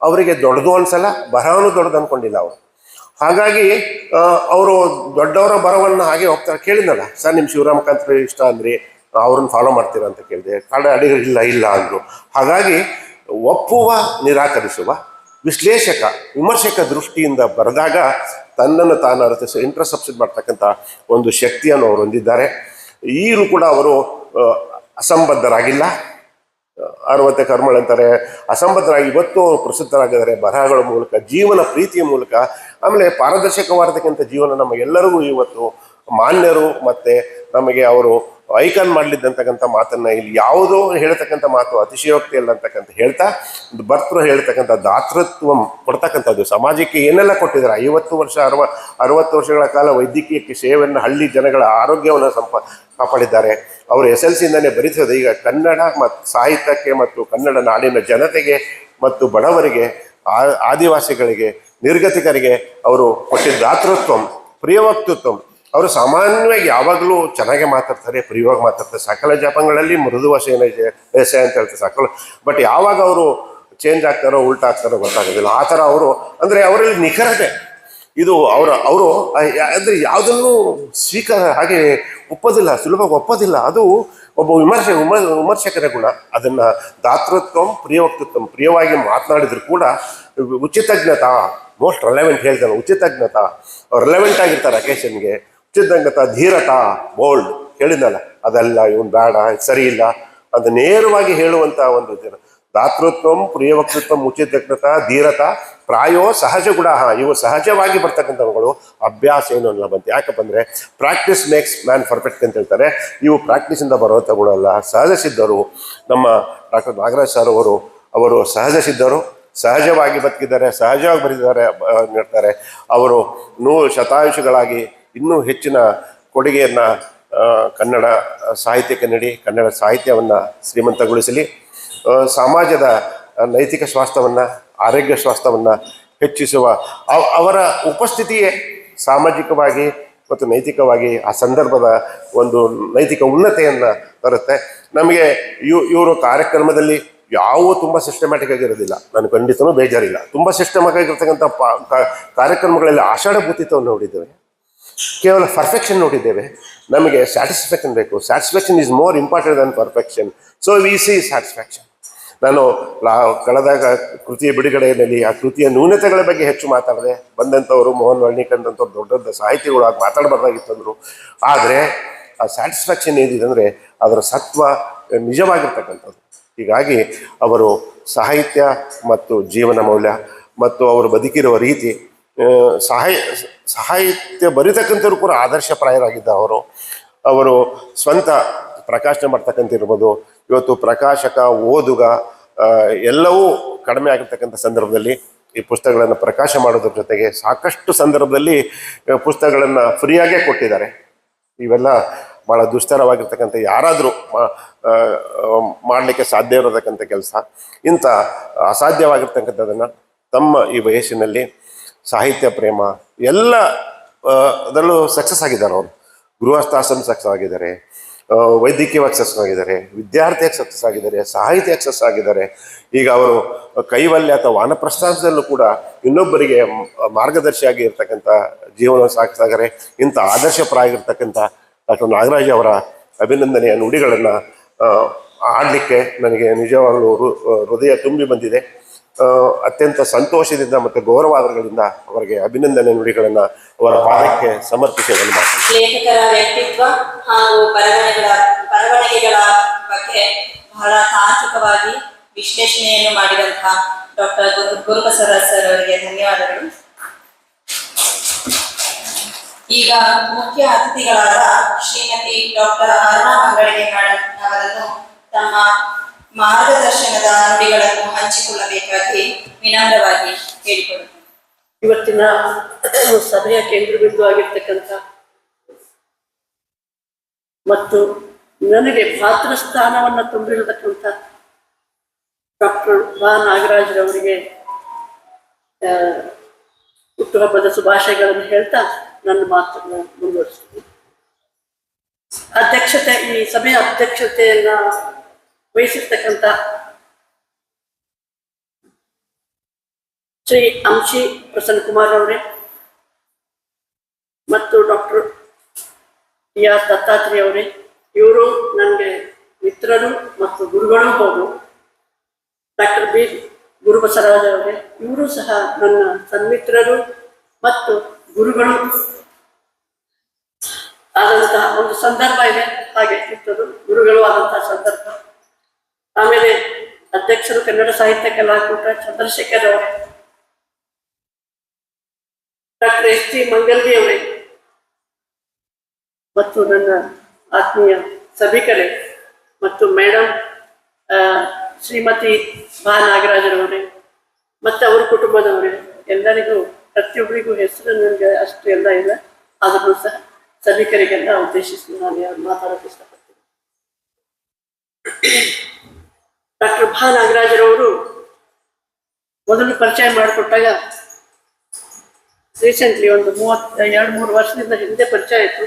Speaker 4: ಅವರಿಗೆ ದೊಡ್ಡದು ಅನ್ಸಲ್ಲ, ಬರಹನೂ ದೊಡ್ಡದು ಅಂದ್ಕೊಂಡಿಲ್ಲ ಅವರು. ಹಾಗಾಗಿ ಅವರು ದೊಡ್ಡವರ ಬರವನ್ನು ಹಾಗೆ ಹೋಗ್ತಾರೆ. ಕೇಳಿದ್ನಲ್ಲ ಸರ್, ನಿಮ್ಮ ಶಿವರಾಮಕಾಂತ್ ಇಷ್ಟ ಅಂದ್ರಿ, ಅವ್ರನ್ನ ಫಾಲೋ ಮಾಡ್ತೀರಾ ಅಂತ ಕೇಳಿದೆ. ಅಡಿಗಳಿಲ್ಲ ಇಲ್ಲ ಅಂದರು. ಹಾಗಾಗಿ ಒಪ್ಪುವ, ನಿರಾಕರಿಸುವ, ವಿಶ್ಲೇಷಕ, ವಿಮರ್ಶಕ ದೃಷ್ಟಿಯಿಂದ ಬರೆದಾಗ ತನ್ನನ್ನು ತಾನು ಅರಿತು ಇಂಟ್ರಸೆಪ್ಷನ್ ಮಾಡ್ತಕ್ಕಂಥ ಒಂದು ಶಕ್ತಿಯನ್ನು ಅವರು ಹೊಂದಿದ್ದಾರೆ. ಈಗಲೂ ಕೂಡ ಅವರು ಅಸಂಬದ್ಧರಾಗಿಲ್ಲ. 60 ಕರ್ಮಗಳು ಅಂತಾರೆ, ಅಸಂಬದ್ಧರಾಗಿ ಇವತ್ತು ಪ್ರಸಿದ್ಧರಾಗಿದ್ದಾರೆ ಬರಹಗಳ ಮೂಲಕ, ಜೀವನ ಪ್ರೀತಿಯ ಮೂಲಕ. ಆಮೇಲೆ ಪಾರದರ್ಶಕವಾದಕ್ಕಂಥ ಜೀವನ ನಮಗೆಲ್ಲರಿಗೂ ಇವತ್ತು ಮಾನ್ಯರು ಮತ್ತು ನಮಗೆ ಅವರು ಐಕಾನ್ ಮಾಡಲಿದ್ದಂತಕ್ಕಂಥ ಮಾತನ್ನು ಇಲ್ಲಿ ಯಾವುದೋ ಹೇಳ್ತಕ್ಕಂಥ ಮಾತು ಅತಿಶಯೋಕ್ತಿ ಇಲ್ಲ ಅಂತಕ್ಕಂಥ ಹೇಳ್ತಾ, ಭರ್ತೃ ಹೇಳ್ತಕ್ಕಂಥ ದಾತೃತ್ವಂ ಕೊಡ್ತಕ್ಕಂಥದ್ದು ಸಮಾಜಕ್ಕೆ ಏನೆಲ್ಲ ಕೊಟ್ಟಿದ್ದಾರೆ. 50 ವರ್ಷ 60 ವರ್ಷಗಳ ಕಾಲ ವೈದ್ಯಕೀಯ ಸೇವೆಯನ್ನು, ಹಳ್ಳಿ ಜನಗಳ ಆರೋಗ್ಯವನ್ನು ಕಾಪಾಡಿದ್ದಾರೆ. ಅವರು SLCಯಿಂದನೇ ಬರೀತದೆ. ಈಗ ಕನ್ನಡ ಮತ್ತು ಸಾಹಿತ್ಯಕ್ಕೆ ಮತ್ತು ಕನ್ನಡ ನಾಡಿನ ಜನತೆಗೆ ಮತ್ತು ಬಡವರಿಗೆ, ಆದಿವಾಸಿಗಳಿಗೆ, ನಿರ್ಗತಿಕರಿಗೆ ಅವರು ಕೊಟ್ಟಿದ್ದ ದಾತೃತ್ವಂ ಪ್ರಿಯವಕ್ತೃತ್ವಂ. ಅವರು ಸಾಮಾನ್ಯವಾಗಿ ಯಾವಾಗಲೂ ಚೆನ್ನಾಗೆ ಮಾತಾಡ್ತಾರೆ, ಪ್ರಿಯವಾಗಿ ಮಾತಾಡ್ತಾರೆ. ಸಕಲ ಜಪಗಳಲ್ಲಿ ಮೃದು ವಶಯ ಅಂತ ಹೇಳ್ತಾರೆ ಸಕಲ. ಬಟ್ ಯಾವಾಗ ಅವರು ಚೇಂಜ್ ಆಗ್ತಾರೋ ಉಲ್ಟಾ ಆಗ್ತಾರೋ ಗೊತ್ತಾಗೋದಿಲ್ಲ. ಆ ಥರ ಅವರು ಅಂದರೆ ಅವರಲ್ಲಿ ನಿಖರತೆ. ಇದು ಅವರು ಅಂದರೆ ಯಾವುದನ್ನು ಹಾಗೆ ಒಪ್ಪೋದಿಲ್ಲ, ಸುಲಭವಾಗಿ ಒಪ್ಪೋದಿಲ್ಲ. ಅದು ಒಬ್ಬ ವಿಮರ್ಶಕರ ಗುಣ. ಅದನ್ನು ದಾತೃತ್ವಂ ಪ್ರಿಯವಕ್ತೃತ್ವಂ, ಪ್ರಿಯವಾಗಿ ಮಾತನಾಡಿದ್ರು ಕೂಡ ಉಚಿತಜ್ಞತಾ, ಮೋಸ್ಟ್ ರೆಲೆವೆಂಟ್ ಹೇಳ್ತಾನೆ. ಉಚಿತಜ್ಞತಾ, ರೆಲೆವೆಂಟ್ ಆಗಿರ್ತಾರೆ ಅಕೇಶನ್ಗೆ. ಉಚಿತಜ್ಞತಾ, ಧೀರತಾ, ಬೋಲ್ಡ್ ಹೇಳಿದ್ನಲ್ಲ, ಅದೆಲ್ಲ ಇವನು ಬೇಡ, ಸರಿ ಇಲ್ಲ ಅಂತ ನೇರವಾಗಿ ಹೇಳುವಂಥ ಒಂದು ದಾತೃತ್ವಂ ಪ್ರಿಯವಕ್ತೃತ್ವಂ ಉಚಿತಜ್ಞತಾ ಧೀರತಾ ಪ್ರಾಯೋ ಸಹಜ ಗುಣ. ಇವು ಸಹಜವಾಗಿ ಬರ್ತಕ್ಕಂಥವುಗಳು. ಅಭ್ಯಾಸ ಏನು ಅನ್ನಲ್ಲ ಬಂತು. ಯಾಕಪ್ಪ ಅಂದರೆ ಪ್ರಾಕ್ಟೀಸ್ ಮೇಕ್ಸ್ ಮ್ಯಾನ್ ಪರ್ಫೆಕ್ಟ್ ಅಂತ ಹೇಳ್ತಾರೆ. ಇವು ಪ್ರಾಕ್ಟೀಸಿಂದ ಬರುವಂಥ ಗುಣ ಅಲ್ಲ, ಸಹಜ ಸಿದ್ಧರು. ನಮ್ಮ ಡಾಕ್ಟರ್ ನಾಗರಾಜ್ ಸರ್ ಅವರು ಸಹಜ ಸಿದ್ಧರು, ಸಹಜವಾಗಿ ಬದುಕಿದ್ದಾರೆ, ಸಹಜವಾಗಿ ಬರೆದಿದ್ದಾರೆ, ಹೇಳ್ತಾರೆ. ಅವರು 100 ಶತಾಯುಷಿಗಳಾಗಿ ಇನ್ನೂ ಹೆಚ್ಚಿನ ಕೊಡುಗೆಯನ್ನು ಕನ್ನಡ ಸಾಹಿತ್ಯಕ್ಕೆ ನೀಡಿ ಕನ್ನಡ ಸಾಹಿತ್ಯವನ್ನು ಶ್ರೀಮಂತಗೊಳಿಸಲಿ. ಸಮಾಜದ ನೈತಿಕ ಸ್ವಾಸ್ಥ್ಯವನ್ನು, ಆರೋಗ್ಯ ಸ್ವಾಸ್ಥ್ಯವನ್ನು ಹೆಚ್ಚಿಸುವ ಅವರ ಉಪಸ್ಥಿತಿಯೇ ಸಾಮಾಜಿಕವಾಗಿ ಮತ್ತು ನೈತಿಕವಾಗಿ ಆ ಸಂದರ್ಭದ ಒಂದು ನೈತಿಕ ಉನ್ನತೆಯನ್ನು ತರುತ್ತೆ. ನಮಗೆ ಇವರು ಕಾರ್ಯಕ್ರಮದಲ್ಲಿ ಯಾವ ತುಂಬ ಸಿಸ್ಟಮ್ಯಾಟಿಕ್ ಆಗಿರೋದಿಲ್ಲ. ನಾನು ಖಂಡಿತನೂ ಬೇಜಾರಿಲ್ಲ. ತುಂಬ ಸಿಸ್ಟಮ್ಯಾಟಿಕ್ ಆಗಿರ್ತಕ್ಕಂಥ ಕಾರ್ಯಕ್ರಮಗಳಲ್ಲಿ ಆಷಾಢಭೂತಿತ್ವವನ್ನು ನೋಡಿದ್ದೇವೆ, ಕೇವಲ ಪರ್ಫೆಕ್ಷನ್ ನೋಡಿದ್ದೇವೆ. ನಮಗೆ ಸ್ಯಾಟಿಸ್ಫ್ಯಾಕ್ಷನ್ ಬೇಕು. Satisfaction is more important than perfection. So we see satisfaction. ನಾನು ಕಳೆದ ಕೃತಿಯ ಬಿಡುಗಡೆಯಲ್ಲಿ ಆ ಕೃತಿಯ ನ್ಯೂನತೆಗಳ ಬಗ್ಗೆ ಹೆಚ್ಚು ಮಾತಾಡಿದೆ. ಬಂದಂಥವರು ಮೋಹನ್ ವರ್ಣಿಕಂದಂಥವ್ರು ದೊಡ್ಡ ದೊಡ್ಡ ಸಾಹಿತಿಗಳು ಆಗಿ ಮಾತಾಡಬಾರ್ದಾಗಿತ್ತಂದರು. ಆದರೆ ಆ ಸ್ಯಾಟಿಸ್ಫ್ಯಾಕ್ಷನ್ ಏನಿದೆ ಅಂದರೆ ಅದರ ಸತ್ವ ನಿಜವಾಗಿರ್ತಕ್ಕಂಥದ್ದು. ಹೀಗಾಗಿ ಅವರು ಸಾಹಿತ್ಯ ಮತ್ತು ಜೀವನ ಮೌಲ್ಯ ಮತ್ತು ಅವರು ಬದುಕಿರುವ ರೀತಿ, ಸಾಹಿತ್ಯ ಬರೀತಕ್ಕಂಥವ್ರು ಕೂಡ ಆದರ್ಶಪ್ರಾಯರಾಗಿದ್ದ ಅವರು ಸ್ವಂತ ಪ್ರಕಾಶನ ಮಾಡ್ತಕ್ಕಂತಿರ್ಬೋದು. ಇವತ್ತು ಪ್ರಕಾಶಕ, ಓದುಗ ಎಲ್ಲವೂ ಕಡಿಮೆ ಆಗಿರ್ತಕ್ಕಂಥ ಸಂದರ್ಭದಲ್ಲಿ ಈ ಪುಸ್ತಕಗಳನ್ನು ಪ್ರಕಾಶ ಮಾಡೋದ್ರ ಜೊತೆಗೆ ಸಾಕಷ್ಟು ಸಂದರ್ಭದಲ್ಲಿ ಪುಸ್ತಕಗಳನ್ನು ಫ್ರೀಯಾಗೇ ಕೊಟ್ಟಿದ್ದಾರೆ. ಇವೆಲ್ಲ ಭಾಳ ದುಸ್ತರವಾಗಿರ್ತಕ್ಕಂಥ, ಯಾರಾದರೂ ಮಾಡಲಿಕ್ಕೆ ಸಾಧ್ಯ ಇರತಕ್ಕಂಥ ಕೆಲಸ. ಇಂಥ ಅಸಾಧ್ಯವಾಗಿರ್ತಕ್ಕಂಥದ್ದನ್ನು ತಮ್ಮ ಈ ವಯಸ್ಸಿನಲ್ಲಿ ಸಾಹಿತ್ಯ ಪ್ರೇಮ ಎಲ್ಲ ಅದರಲ್ಲೂ ಸಕ್ಸಸ್ ಆಗಿದ್ದಾರೆ. ಅವರು ಗೃಹಸ್ಥಾಶ್ರಮ ಸಕ್ಸಸ್ ಆಗಿದ್ದಾರೆ, ವೈದ್ಯಕೀಯವಾಗಿ ಸಕ್ಸಸ್ ಆಗಿದ್ದಾರೆ, ವಿದ್ಯಾರ್ಥಿಯಾಗಿ ಸಕ್ಸಸ್ ಆಗಿದ್ದಾರೆ, ಸಾಹಿತ್ಯಕ್ಕೆ ಸಕ್ಸಸ್ ಆಗಿದ್ದಾರೆ. ಈಗ ಅವರು ಕೈವಲ್ಯ ಅಥವಾ ವಾನಪ್ರಸ್ಥಾನದಲ್ಲೂ ಕೂಡ ಇನ್ನೊಬ್ಬರಿಗೆ ಮಾರ್ಗದರ್ಶಿಯಾಗಿ ಇರ್ತಕ್ಕಂಥ ಜೀವನ ಸಾಗಿಸಿದ್ದಾರೆ. ಇಂಥ ಆದರ್ಶಪ್ರಾಯ ಇರ್ತಕ್ಕಂಥ ಡಾಕ್ಟರ್ ನಾಗರಾಜ್ ಅವರ ಅಭಿನಂದನೆಯ ನುಡಿಗಳನ್ನು ಆಡಲಿಕ್ಕೆ ನನಗೆ ನಿಜವಾಗಲೂ ಹೃದಯ ತುಂಬಿ ಬಂದಿದೆ. ಅತ್ಯಂತ ಸಂತೋಷದಿಂದ ಮತ್ತು ಗೌರವಾದಗಳಿಂದ ಅವರಿಗೆ ಅಭಿನಂದನೆ ನುಡಿಗಳನ್ನು ಅವರ ಪಾದಕ್ಕೆ ಸಮರ್ಪಿಸುವುದನ್ನು ಮಾಡ್ತಾರೆ.
Speaker 1: ಲೇಖಕರ ವ್ಯಕ್ತಿತ್ವ ಹಾಗೂ ಬರವಣಿಗೆಗಳ ಬಗ್ಗೆ ಬಹಳ ತಾರ್ಕಿಕವಾಗಿ ವಿಶ್ಲೇಷಣೆಯನ್ನು ಮಾಡಿದಂತಹ ಡಾಕ್ಟರ್ ಗುರುಬಸವರಾಜ್ ಸರ್ ಅವರಿಗೆ ಧನ್ಯವಾದಗಳು. ಈಗ ಮುಖ್ಯ ಅತಿಥಿಗಳಾದ ಶ್ರೀಮತಿ ಡಾಕ್ಟರ್ ಅರುಣಾ ಮಂಗಳಿಗೆ ಮೇಡಮ್ ಅವರನ್ನು ತಮ್ಮ ಮಾರ್ಗದರ್ಶನದ ನುಡಿಗಳನ್ನು ಹಂಚಿಕೊಳ್ಳಬೇಕಾಗಿ ವಿನಮ್ರವಾಗಿ ಕೇಳಿಕೊಳ್ಳುತ್ತೇನೆ.
Speaker 5: ಇವತ್ತಿನ ಸಭೆಯ ಕೇಂದ್ರಬಿಂದು ಆಗಿರ್ತಕ್ಕಂಥ ಮತ್ತು ನನಗೆ ಪಾತ್ರ ಸ್ಥಾನವನ್ನು ತುಂಬಿರತಕ್ಕಂಥ ಡಾಕ್ಟರ್ ನಾಗರಾಜ್ರವರಿಗೆ ಹುಟ್ಟುಹಬ್ಬದ ಶುಭಾಶಯಗಳನ್ನು ಹೇಳ್ತಾ ನನ್ನ ಮಾತನ್ನು ಮುಂದುವರಿಸ್ತೀನಿ. ಈ ಸಭೆಯ ಅಧ್ಯಕ್ಷತೆಯನ್ನ ವಹಿಸಿರ್ತಕ್ಕಂಥ ಶ್ರೀ ಅಂಶಿ ಪ್ರಸನ್ನ ಕುಮಾರ್ ಅವರೇ ಮತ್ತು ಡಾಕ್ಟರ್ ಟಿ.ಆರ್. ದತ್ತಾತ್ರೇಯ ಅವರೇ, ಇವರು ನನಗೆ ಮಿತ್ರರು ಮತ್ತು ಗುರುಗಳು ಹೌದು. Doctor B. ಗುರುಬಸವರಾಜ್ ಅವರೇ, ಇವರು ಸಹ ನನ್ನ ಸನ್ಮಿತ್ರರು ಮತ್ತು ಗುರುಗಳು ಆದಂತಹ ಒಂದು ಸಂದರ್ಭ ಇದೆ. ಹಾಗೆ ಮಿತ್ರರು ಗುರುಗಳು ಆದಂತಹ ಸಂದರ್ಭ. ಆಮೇಲೆ ಅಧ್ಯಕ್ಷರು ಕನ್ನಡ ಸಾಹಿತ್ಯ ಕಲಾಕೂಟ ಚಂದ್ರಶೇಖರ್ ಅವರೇ, ಡಾಕ್ಟರ್ ಎಸ್.ಟಿ. ಮಂಗಲ್ವಿ ಅವರೇ ಮತ್ತು ನನ್ನ ಆತ್ಮೀಯ ಸಭಿಕರೇ ಮತ್ತು ಮೇಡಮ್ ಶ್ರೀಮತಿ ನಾಗರಾಜರವರೇ ಮತ್ತು ಅವರ ಕುಟುಂಬದವರೇ, ಎಲ್ಲರಿಗೂ ಪ್ರತಿಯೊಬ್ಬರಿಗೂ ಹೆಸರು ನನಗೆ ಅಷ್ಟು ಎಲ್ಲ ಇಲ್ಲ, ಆದರೂ ಸಹ ಸಭಿಕರಿಗೆಲ್ಲ ಉದ್ದೇಶಿಸಿ ನಾನು ಮಾತಾಡೋಕೆ ಇಷ್ಟಪಡ್ತೀನಿ. ಡಾಕ್ಟರ್ ನಾಗರಾಜರವರು ಮೊದಲು ಪರಿಚಯ ಮಾಡಿಕೊಟ್ಟಾಗ ರೀಸೆಂಟ್ಲಿ ಒಂದು 2-3 ವರ್ಷದಿಂದ ಹಿಂದೆ ಪರಿಚಯ ಆಯಿತು.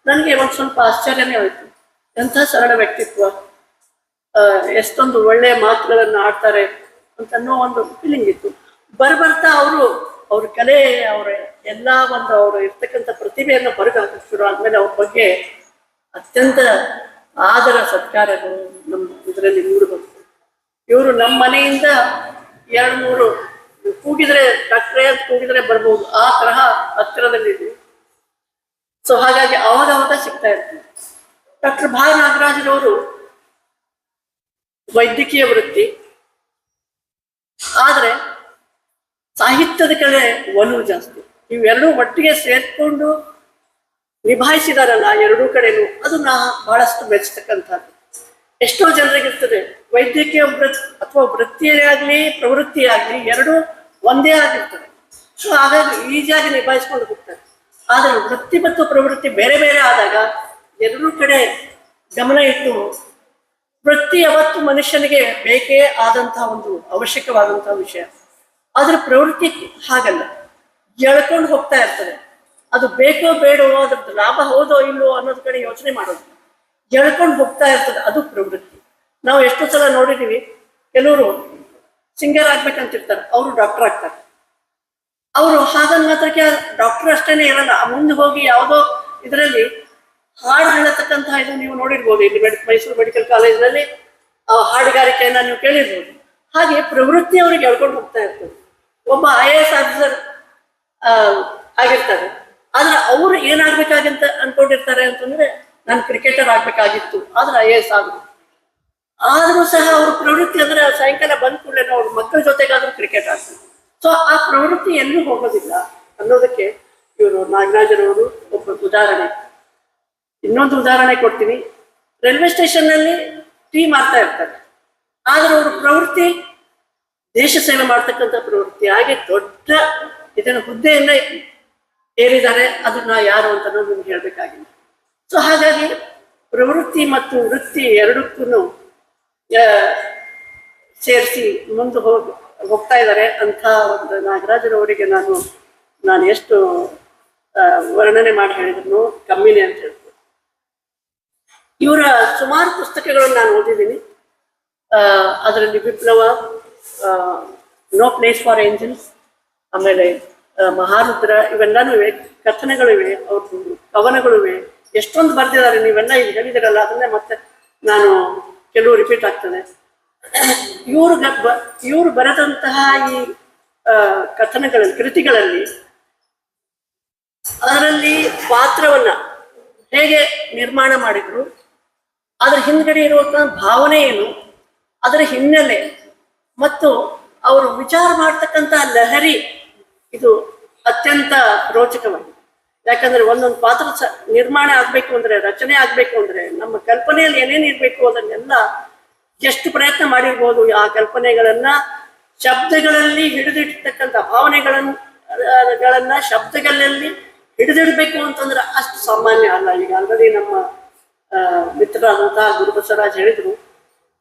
Speaker 5: ನನಗೆ ಒಂದು ಸ್ವಲ್ಪ ಆಶ್ಚರ್ಯನೇ ಆಯಿತು. ಎಂಥ ಸರಳ ವ್ಯಕ್ತಿತ್ವ, ಎಷ್ಟೊಂದು ಒಳ್ಳೆಯ ಮಾತುಗಳನ್ನು ಆಡ್ತಾರೆ ಅಂತನ್ನೋ ಒಂದು ಫೀಲಿಂಗ್ ಇತ್ತು. ಬರ್ತಾ ಅವ್ರ ಕಲೆ, ಅವರ ಎಲ್ಲ ಒಂದು ಅವರು ಇರ್ತಕ್ಕಂಥ ಪ್ರತಿಭೆಯನ್ನು ಹೊರಗಾಕಕ್ಕೆ ಶುರು ಆದಮೇಲೆ ಅವ್ರ ಬಗ್ಗೆ ಅತ್ಯಂತ ಆದರ ಸತ್ಕಾರಗಳು ನಮ್ಮ ಇದರಲ್ಲಿ ಮೂಡಿಬಂತು. ಇವರು ನಮ್ಮ ಮನೆಯಿಂದ 2-3 ಕೂಗಿದ್ರೆ ಡಾಕ್ಟ್ರೇ ಅಂತ ಕೂಗಿದ್ರೆ ಬರ್ಬೋದು, ಆ ತರಹ ಹತ್ತಿರದಲ್ಲಿದೆ. ಸೊ ಹಾಗಾಗಿ ಅವಾಗ ಸಿಗ್ತಾ ಇರ್ತೀವಿ. ಡಾಕ್ಟರ್ ನಾಗರಾಜರವರು ವೈದ್ಯಕೀಯ ವೃತ್ತಿ, ಆದರೆ ಸಾಹಿತ್ಯದ ಕಡೆ ಒಲವು ಜಾಸ್ತಿ. ಇವೆರಡೂ ಒಟ್ಟಿಗೆ ಸೇರ್ಕೊಂಡು ನಿಭಾಯಿಸಿದಾರಲ್ಲ ಎರಡೂ ಕಡೆನೂ, ಅದು ಬಹಳಷ್ಟು ಮೆಚ್ಚತಕ್ಕಂಥದ್ದು. ಎಷ್ಟೋ ಜನರಿಗಿರ್ತದೆ ವೈದ್ಯಕೀಯ ಅಥವಾ ವೃತ್ತಿಯಾಗಲಿ ಪ್ರವೃತ್ತಿಯಾಗಲಿ ಎರಡೂ ಒಂದೇ ಆಗಿರ್ತದೆ. ಸೊ ಹಾಗಾಗಿ ಈಸಿಯಾಗಿ ನಿಭಾಯಿಸ್ಕೊಂಡು ಹೋಗ್ತಾರೆ. ಆದರೆ ವೃತ್ತಿ ಮತ್ತು ಪ್ರವೃತ್ತಿ ಬೇರೆ ಬೇರೆ ಆದಾಗ ಎರಡೂ ಕಡೆ ಗಮನ ಇಟ್ಟು, ವೃತ್ತಿ ಯಾವತ್ತು ಮನುಷ್ಯನಿಗೆ ಬೇಕೇ ಆದಂತಹ ಒಂದು ಅವಶ್ಯಕವಾದಂತಹ ವಿಷಯ. ಆದ್ರೆ ಪ್ರವೃತ್ತಿ ಹಾಗಲ್ಲ, ಎಳ್ಕೊಂಡು ಹೋಗ್ತಾ ಇರ್ತದೆ. ಅದು ಬೇಕೋ ಬೇಡವೋ, ಅದ್ರದ್ದು ಲಾಭ ಹೌದೋ ಇಲ್ಲೋ ಅನ್ನೋದ್ ಕಡೆ ಯೋಚನೆ ಮಾಡೋದು. ಎಳ್ಕೊಂಡು ಹೋಗ್ತಾ ಇರ್ತದೆ, ಅದು ಪ್ರವೃತ್ತಿ. ನಾವು ಎಷ್ಟೋ ಸಲ ನೋಡಿದೀವಿ, ಕೆಲವರು ಸಿಂಗರ್ ಆಗ್ಬೇಕಂತಿರ್ತಾರೆ, ಅವರು ಡಾಕ್ಟರ್ ಆಗ್ತಾರೆ. ಅವರು ಹಾಗನ್ ಮಾತ್ರಕ್ಕೆ ಡಾಕ್ಟರ್ ಅಷ್ಟೇನೆ ಇರಲ್ಲ, ಮುಂದೆ ಹೋಗಿ ಯಾವುದೋ ಇದರಲ್ಲಿ ಹಾಡು ಹೇಳತಕ್ಕಂತಹ ಇದು ನೀವು ನೋಡಿರ್ಬೋದು. ಇಲ್ಲಿ ಮೈಸೂರು ಮೆಡಿಕಲ್ ಕಾಲೇಜಿನಲ್ಲಿ ಹಾಡುಗಾರಿಕೆಯನ್ನ ನೀವು ಕೇಳಿರ್ಬೋದು. ಹಾಗೆ ಪ್ರವೃತ್ತಿ ಅವರಿಗೆ ಎಳ್ಕೊಂಡು ಹೋಗ್ತಾ ಇರ್ತದೆ. ಒಬ್ಬ IAS ಆಫೀಸರ್ ಆಗಿರ್ತಾರೆ, ಆದ್ರೆ ಅವ್ರು ಏನಾಗ್ಬೇಕಾಗಂತ ಅನ್ಕೊಂಡಿರ್ತಾರೆ ಅಂತಂದ್ರೆ, ನಾನು ಕ್ರಿಕೆಟರ್ ಆಗ್ಬೇಕಾಗಿತ್ತು, ಆದ್ರೆ IAS ಆದ್ರು. ಆದ್ರೂ ಸಹ ಅವ್ರ ಪ್ರವೃತ್ತಿ ಅಂದ್ರೆ ಸಾಯಂಕಾಲ ಬಂದ ಕೂಡಲೇ ಅವ್ರ ಮಕ್ಕಳ ಜೊತೆಗಾದ್ರೂ ಕ್ರಿಕೆಟ್ ಆಡ್ತಾರೆ. ಸೊ ಆ ಪ್ರವೃತ್ತಿ ಎಲ್ಲೂ ಹೋಗೋದಿಲ್ಲ ಅನ್ನೋದಕ್ಕೆ ಇವರು ನಾಗರಾಜರವರು ಒಬ್ಬ ಉದಾಹರಣೆ. ಇನ್ನೊಂದು ಉದಾಹರಣೆ ಕೊಡ್ತೀನಿ. ರೈಲ್ವೆ ಸ್ಟೇಷನ್ ನಲ್ಲಿ ಟೀ ಮಾಡ್ತಾ ಇರ್ತಾರೆ, ಆದ್ರೆ ಅವ್ರ ಪ್ರವೃತ್ತಿ ದೇಶ ಸೇವೆ ಮಾಡ್ತಕ್ಕಂಥ ಪ್ರವೃತ್ತಿ. ಹಾಗೆ ದೊಡ್ಡ ಇದನ್ನ ಹುದ್ದೆಯನ್ನ ಏರಿದ್ದಾರೆ, ಅದನ್ನ ಯಾರು ಅಂತ ನಿಮ್ಗೆ ಹೇಳ್ಬೇಕಾಗಿಲ್ಲ. ಸೊ ಹಾಗಾಗಿ ಪ್ರವೃತ್ತಿ ಮತ್ತು ವೃತ್ತಿ ಎರಡಕ್ಕೂ ಸೇರಿಸಿ ಮುಂದೆ ಹೋಗ್ತಾ ಇದ್ದಾರೆ ಅಂತ ಒಂದು ನಾಗರಾಜರವರಿಗೆ ನಾನು ಎಷ್ಟು ವರ್ಣನೆ ಮಾಡಿ ಹೇಳಿದ್ರು ಕಮ್ಮಿನೇ ಅಂತ ಹೇಳ್ಬೋದು. ಇವರ ಸುಮಾರು ಪುಸ್ತಕಗಳನ್ನು ನಾನು ಓದಿದ್ದೀನಿ. ಅದರಲ್ಲಿ ವಿಪ್ಲವ, ನೋ ಪ್ಲೇಸ್ ಫಾರ್ ಏಂಜಲ್ಸ್, ಆಮೇಲೆ ಮಹಾರುದ್ರ, ಇವೆಲ್ಲಾನು ಇವೆ. ಕಥನಗಳಿವೆ, ಅವ್ರ ಕವನಗಳಿವೆ, ಎಷ್ಟೊಂದು ಬರೆದಿದ್ದಾರೆ. ನೀವೆಲ್ಲ ಇದು ಹೇಳಿದಿರಲ್ಲ, ಅದನ್ನೇ ಮತ್ತೆ ನಾನು ಕೆಲವು ರಿಪೀಟ್ ಆಗ್ತದೆ. ಇವರು ಬರೆದಂತಹ ಈ ಕಥನಗಳಲ್ಲಿ, ಕೃತಿಗಳಲ್ಲಿ, ಅದರಲ್ಲಿ ಪಾತ್ರವನ್ನ ಹೇಗೆ ನಿರ್ಮಾಣ ಮಾಡಿದ್ರು, ಅದರ ಹಿಂದ್ಗಡೆ ಇರುವಂತಹ ಭಾವನೆ ಏನು, ಅದರ ಹಿನ್ನೆಲೆ ಮತ್ತು ಅವರು ವಿಚಾರ ಮಾಡ್ತಕ್ಕಂಥ ಲಹರಿ, ಇದು ಅತ್ಯಂತ ರೋಚಕವಾಗಿದೆ. ಯಾಕಂದ್ರೆ ಒಂದೊಂದು ಪಾತ್ರ ನಿರ್ಮಾಣ ಆಗ್ಬೇಕು ಅಂದ್ರೆ, ರಚನೆ ಆಗ್ಬೇಕು ಅಂದ್ರೆ, ನಮ್ಮ ಕಲ್ಪನೆಯಲ್ಲಿ ಏನೇನು ಇರ್ಬೇಕು ಅದನ್ನೆಲ್ಲ ಎಷ್ಟು ಪ್ರಯತ್ನ ಮಾಡಿರ್ಬೋದು. ಆ ಕಲ್ಪನೆಗಳನ್ನ ಶಬ್ದಗಳಲ್ಲಿ ಹಿಡಿದಿಡ್ತಕ್ಕಂಥ ಭಾವನೆಗಳನ್ನ ಶಬ್ದಗಳಲ್ಲಿ ಹಿಡಿದಿಡ್ಬೇಕು ಅಂತಂದ್ರೆ ಅಷ್ಟು ಸಾಮಾನ್ಯ ಅಲ್ಲ. ಈಗ ಆಲ್ರೆಡಿ ನಮ್ಮ ಮಿತ್ರರಾದಂತಹ ಗುರುಬಸವರಾಜ್ ಹೇಳಿದ್ರು,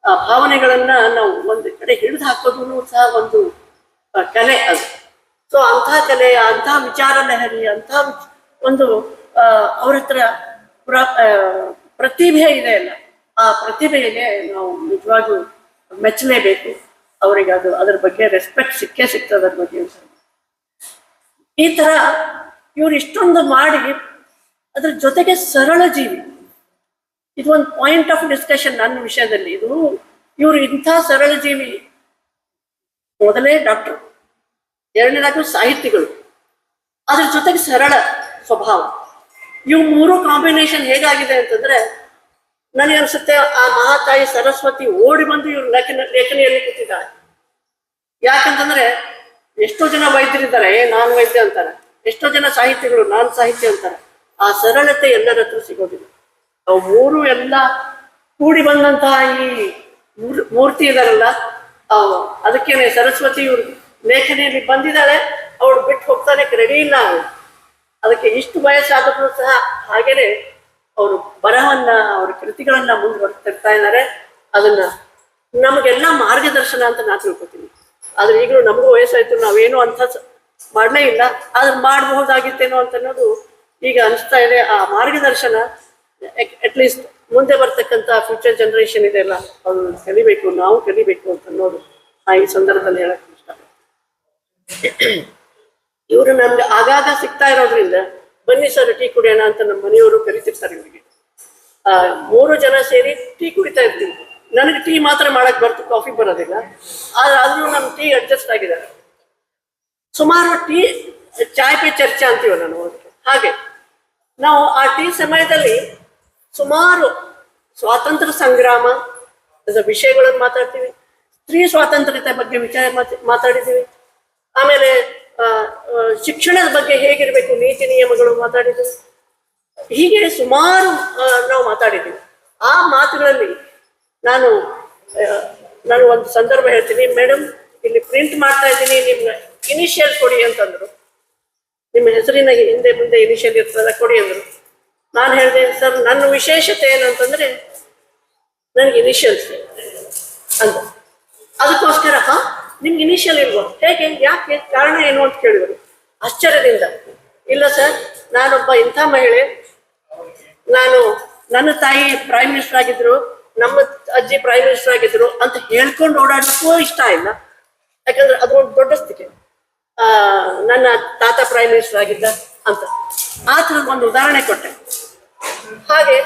Speaker 5: ಆ ಭಾವನೆಗಳನ್ನ ನಾವು ಒಂದು ಕಡೆ ಹಿಡಿದು ಹಾಕೋದು ಸಹ ಒಂದು ಕಲೆ ಅದು. ಸೊ ಅಂತಹ ಕಲೆ, ಅಂತಹ ವಿಚಾರ ಲಹರಿ, ಅಂತಹ ಒಂದು ಅವ್ರ ಹತ್ರ ಪ್ರತಿಭೆ ಇದೆ ಅಲ್ಲ, ಆ ಪ್ರತಿಭೆಗೆ ನಾವು ನಿಜವಾಗ್ಲೂ ಮೆಚ್ಚಲೇಬೇಕು. ಅವರಿಗೆ ಅದ್ರ ಬಗ್ಗೆ ರೆಸ್ಪೆಕ್ಟ್ ಸಿಕ್ಕೇ ಸಿಗ್ತದೆ ಅದ್ರ ಬಗ್ಗೆ. ಈ ತರ ಇವ್ರು ಇಷ್ಟೊಂದು ಮಾಡಿ ಅದ್ರ ಜೊತೆಗೆ ಸರಳ ಜೀವಿ, ಇದು ಒಂದು ಪಾಯಿಂಟ್ ಆಫ್ ಡಿಸ್ಕಷನ್ ನನ್ನ ವಿಷಯದಲ್ಲಿ. ಇವರು ಇಂಥ ಸರಳ ಜೀವಿ, ಮೊದಲೇ ಡಾಕ್ಟರ್, ಎರಡನೇದಾಗಿ ಸಾಹಿತಿಗಳು, ಅದ್ರ ಜೊತೆಗೆ ಸರಳ ಸ್ವಭಾವ. ಇವು ಮೂರು ಕಾಂಬಿನೇಷನ್ ಹೇಗಾಗಿದೆ ಅಂತಂದ್ರೆ, ನನಗೆ ಅನ್ಸುತ್ತೆ ಆ ಮಹಾತಾಯಿ ಸರಸ್ವತಿ ಓಡಿ ಬಂದು ಇವ್ರು ಲೇಖನಿಯಲ್ಲಿ ಕೂತಿದ್ದಾರೆ. ಯಾಕಂತಂದ್ರೆ ಎಷ್ಟೋ ಜನ ವೈದ್ಯರಿದ್ದಾರೆ, ನಾನು ವೈದ್ಯ ಅಂತಾರೆ, ಎಷ್ಟೋ ಜನ ಸಾಹಿತಿಗಳು ನಾನು ಸಾಹಿತ್ಯ ಅಂತಾರೆ. ಆ ಸರಳತೆ ಎಲ್ಲರ ಹತ್ರ ಸಿಗೋದಿಲ್ಲ. ಅವು ಮೂರು ಎಲ್ಲ ಕೂಡಿ ಬಂದಂತಹ ಈ ಮೂರ್ತಿ ಇದಾರಲ್ಲ, ಅದಕ್ಕೇನೆ ಸರಸ್ವತಿ ಇವ್ರು ಲೇಖನಿಯಲ್ಲಿ ಬಂದಿದ್ದಾಳೆ, ಅವಳು ಬಿಟ್ಟು ಹೋಗ್ತಾನೆ ರೆಡಿ ಇಲ್ಲ ಅವಳು. ಅದಕ್ಕೆ ಇಷ್ಟು ವಯಸ್ಸಾದರೂ ಸಹ ಹಾಗೇನೆ ಅವರು ಬರಹವನ್ನ, ಅವ್ರ ಕೃತಿಗಳನ್ನ ಮುಂದುವರ್ತಿರ್ತಾ ಇದ್ದಾರೆ. ಅದನ್ನ ನಮಗೆಲ್ಲ ಮಾರ್ಗದರ್ಶನ ಅಂತ ನಾನು ತಿಳ್ಕೊತೀನಿ. ಆದ್ರೆ ಈಗಲೂ ನಮಗೂ ವಯಸ್ಸಾಯ್ತು, ನಾವೇನು ಅಂತ ಮಾಡಲೇ ಇಲ್ಲ, ಆದ್ರೆ ಮಾಡಬಹುದಾಗಿತ್ತೇನೋ ಅಂತ ಅನ್ನೋದು ಈಗ ಅನಿಸ್ತಾ ಇದೆ. ಆ ಮಾರ್ಗದರ್ಶನ ಅಟ್ಲೀಸ್ಟ್ ಮುಂದೆ ಬರ್ತಕ್ಕಂಥ ಫ್ಯೂಚರ್ ಜನರೇಷನ್ ಇದೆಲ್ಲ, ಅದು ಕಲಿಬೇಕು, ನಾವು ಕಲಿಬೇಕು ಅಂತ ಅನ್ನೋದು ಈ ಸಂದರ್ಭದಲ್ಲಿ ಹೇಳಕ್ ಇಷ್ಟ. ಇವರು ನಮ್ಗೆ ಆಗಾಗ ಸಿಗ್ತಾ ಇರೋದ್ರಿಂದ ಬನ್ನಿ ಸರ್ ಟೀ ಕುಡಿಯೋಣ ಅಂತ ನಮ್ಮ ಮನೆಯವರು ಕರಿತಿರ್ತಾರೆ ಇವರಿಗೆ. 3 ಜನ ಸೇರಿ ಟೀ ಕುಡಿತಾ ಇರ್ತೀವಿ. ನನಗೆ ಟೀ ಮಾತ್ರ ಮಾಡಕ್ ಬರ್ತು, ಕಾಫಿ ಬರೋದಿಲ್ಲ. ಆದ್ರೂ ನಮ್ಮ ಟೀ ಅಡ್ಜಸ್ಟ್ ಆಗಿದ್ದಾರೆ. ಸುಮಾರು ಟೀ ಚಾಯ್ ಪೇ ಚರ್ಚೆ ಅಂತೀವ ನಾನು ಅದಕ್ಕೆ. ಹಾಗೆ ನಾವು ಆ ಟೀ ಸಮಯದಲ್ಲಿ ಸುಮಾರು ಸ್ವಾತಂತ್ರ್ಯ ಸಂಗ್ರಾಮ ವಿಷಯಗಳನ್ನು ಮಾತಾಡ್ತೀವಿ, ಸ್ತ್ರೀ ಸ್ವಾತಂತ್ರ್ಯತೆ ಬಗ್ಗೆ ವಿಚಾರ ಮಾತಾಡಿದ್ದೀವಿ, ಆಮೇಲೆ ಶಿಕ್ಷಣದ ಬಗ್ಗೆ ಹೇಗಿರ್ಬೇಕು, ನೀತಿ ನಿಯಮಗಳು ಮಾತಾಡಿದ್ದೀವಿ. ಹೀಗೆ ಸುಮಾರು ನಾವು ಮಾತಾಡಿದ್ದೀವಿ. ಆ ಮಾತುಗಳಲ್ಲಿ ನಾನು ಒಂದು ಸಂದರ್ಭ ಹೇಳ್ತೀನಿ. ಮೇಡಮ್, ಇಲ್ಲಿ ಪ್ರಿಂಟ್ ಮಾಡ್ತಾ ಇದ್ದೀನಿ, ನಿಮ್ಮ ಇನಿಷಿಯಲ್ ಕೊಡಿ ಅಂತಂದ್ರು. ನಿಮ್ಮ ಹೆಸರಿನ ಹಿಂದೆ ಮುಂದೆ ಇನಿಷಿಯಲ್ ಇರ್ತದ, ಕೊಡಿ ಅಂದ್ರು. ನಾನು ಹೇಳಿದೆ, ಸರ್ ನನ್ನ ವಿಶೇಷತೆ ಏನಂತಂದ್ರೆ ನನಗೆ ಇನಿಷಿಯಲ್ಸ್ ಅಂತ. ಅದಕ್ಕೋಸ್ಕರ ನಿಮ್ಗೆ ಇನಿಷಿಯಲ್ ಇಲ್ವೋ, ಹೇಗೆ, ಯಾಕೆ, ಕಾರಣ ಏನು ಅಂತ ಕೇಳಿದ್ರು ಆಶ್ಚರ್ಯದಿಂದ. ಇಲ್ಲ ಸರ್, ನಾನೊಬ್ಬ ಇಂಥ ಮಹಿಳೆ, ನಾನು ನನ್ನ ತಾಯಿ ಪ್ರೈಮ್ ಮಿನಿಸ್ಟರ್ ಆಗಿದ್ರು, ನಮ್ಮ ಅಜ್ಜಿ ಪ್ರೈಮ್ ಮಿನಿಸ್ಟರ್ ಆಗಿದ್ರು ಅಂತ ಹೇಳ್ಕೊಂಡು ಓಡಾಡಕ್ಕೂ ಇಷ್ಟ ಇಲ್ಲ. ಯಾಕಂದ್ರೆ ಅದು ಒಂದು ದೊಡ್ಡ ಸ್ಥಿತಿ. ನನ್ನ ತಾತ ಪ್ರೈಮ್ ಮಿನಿಸ್ಟರ್ ಆಗಿದ್ದ ಅಂತ ಆ ಥರದ ಒಂದು ಉದಾಹರಣೆ ಕೊಟ್ಟೆ. ಹಾಗೆ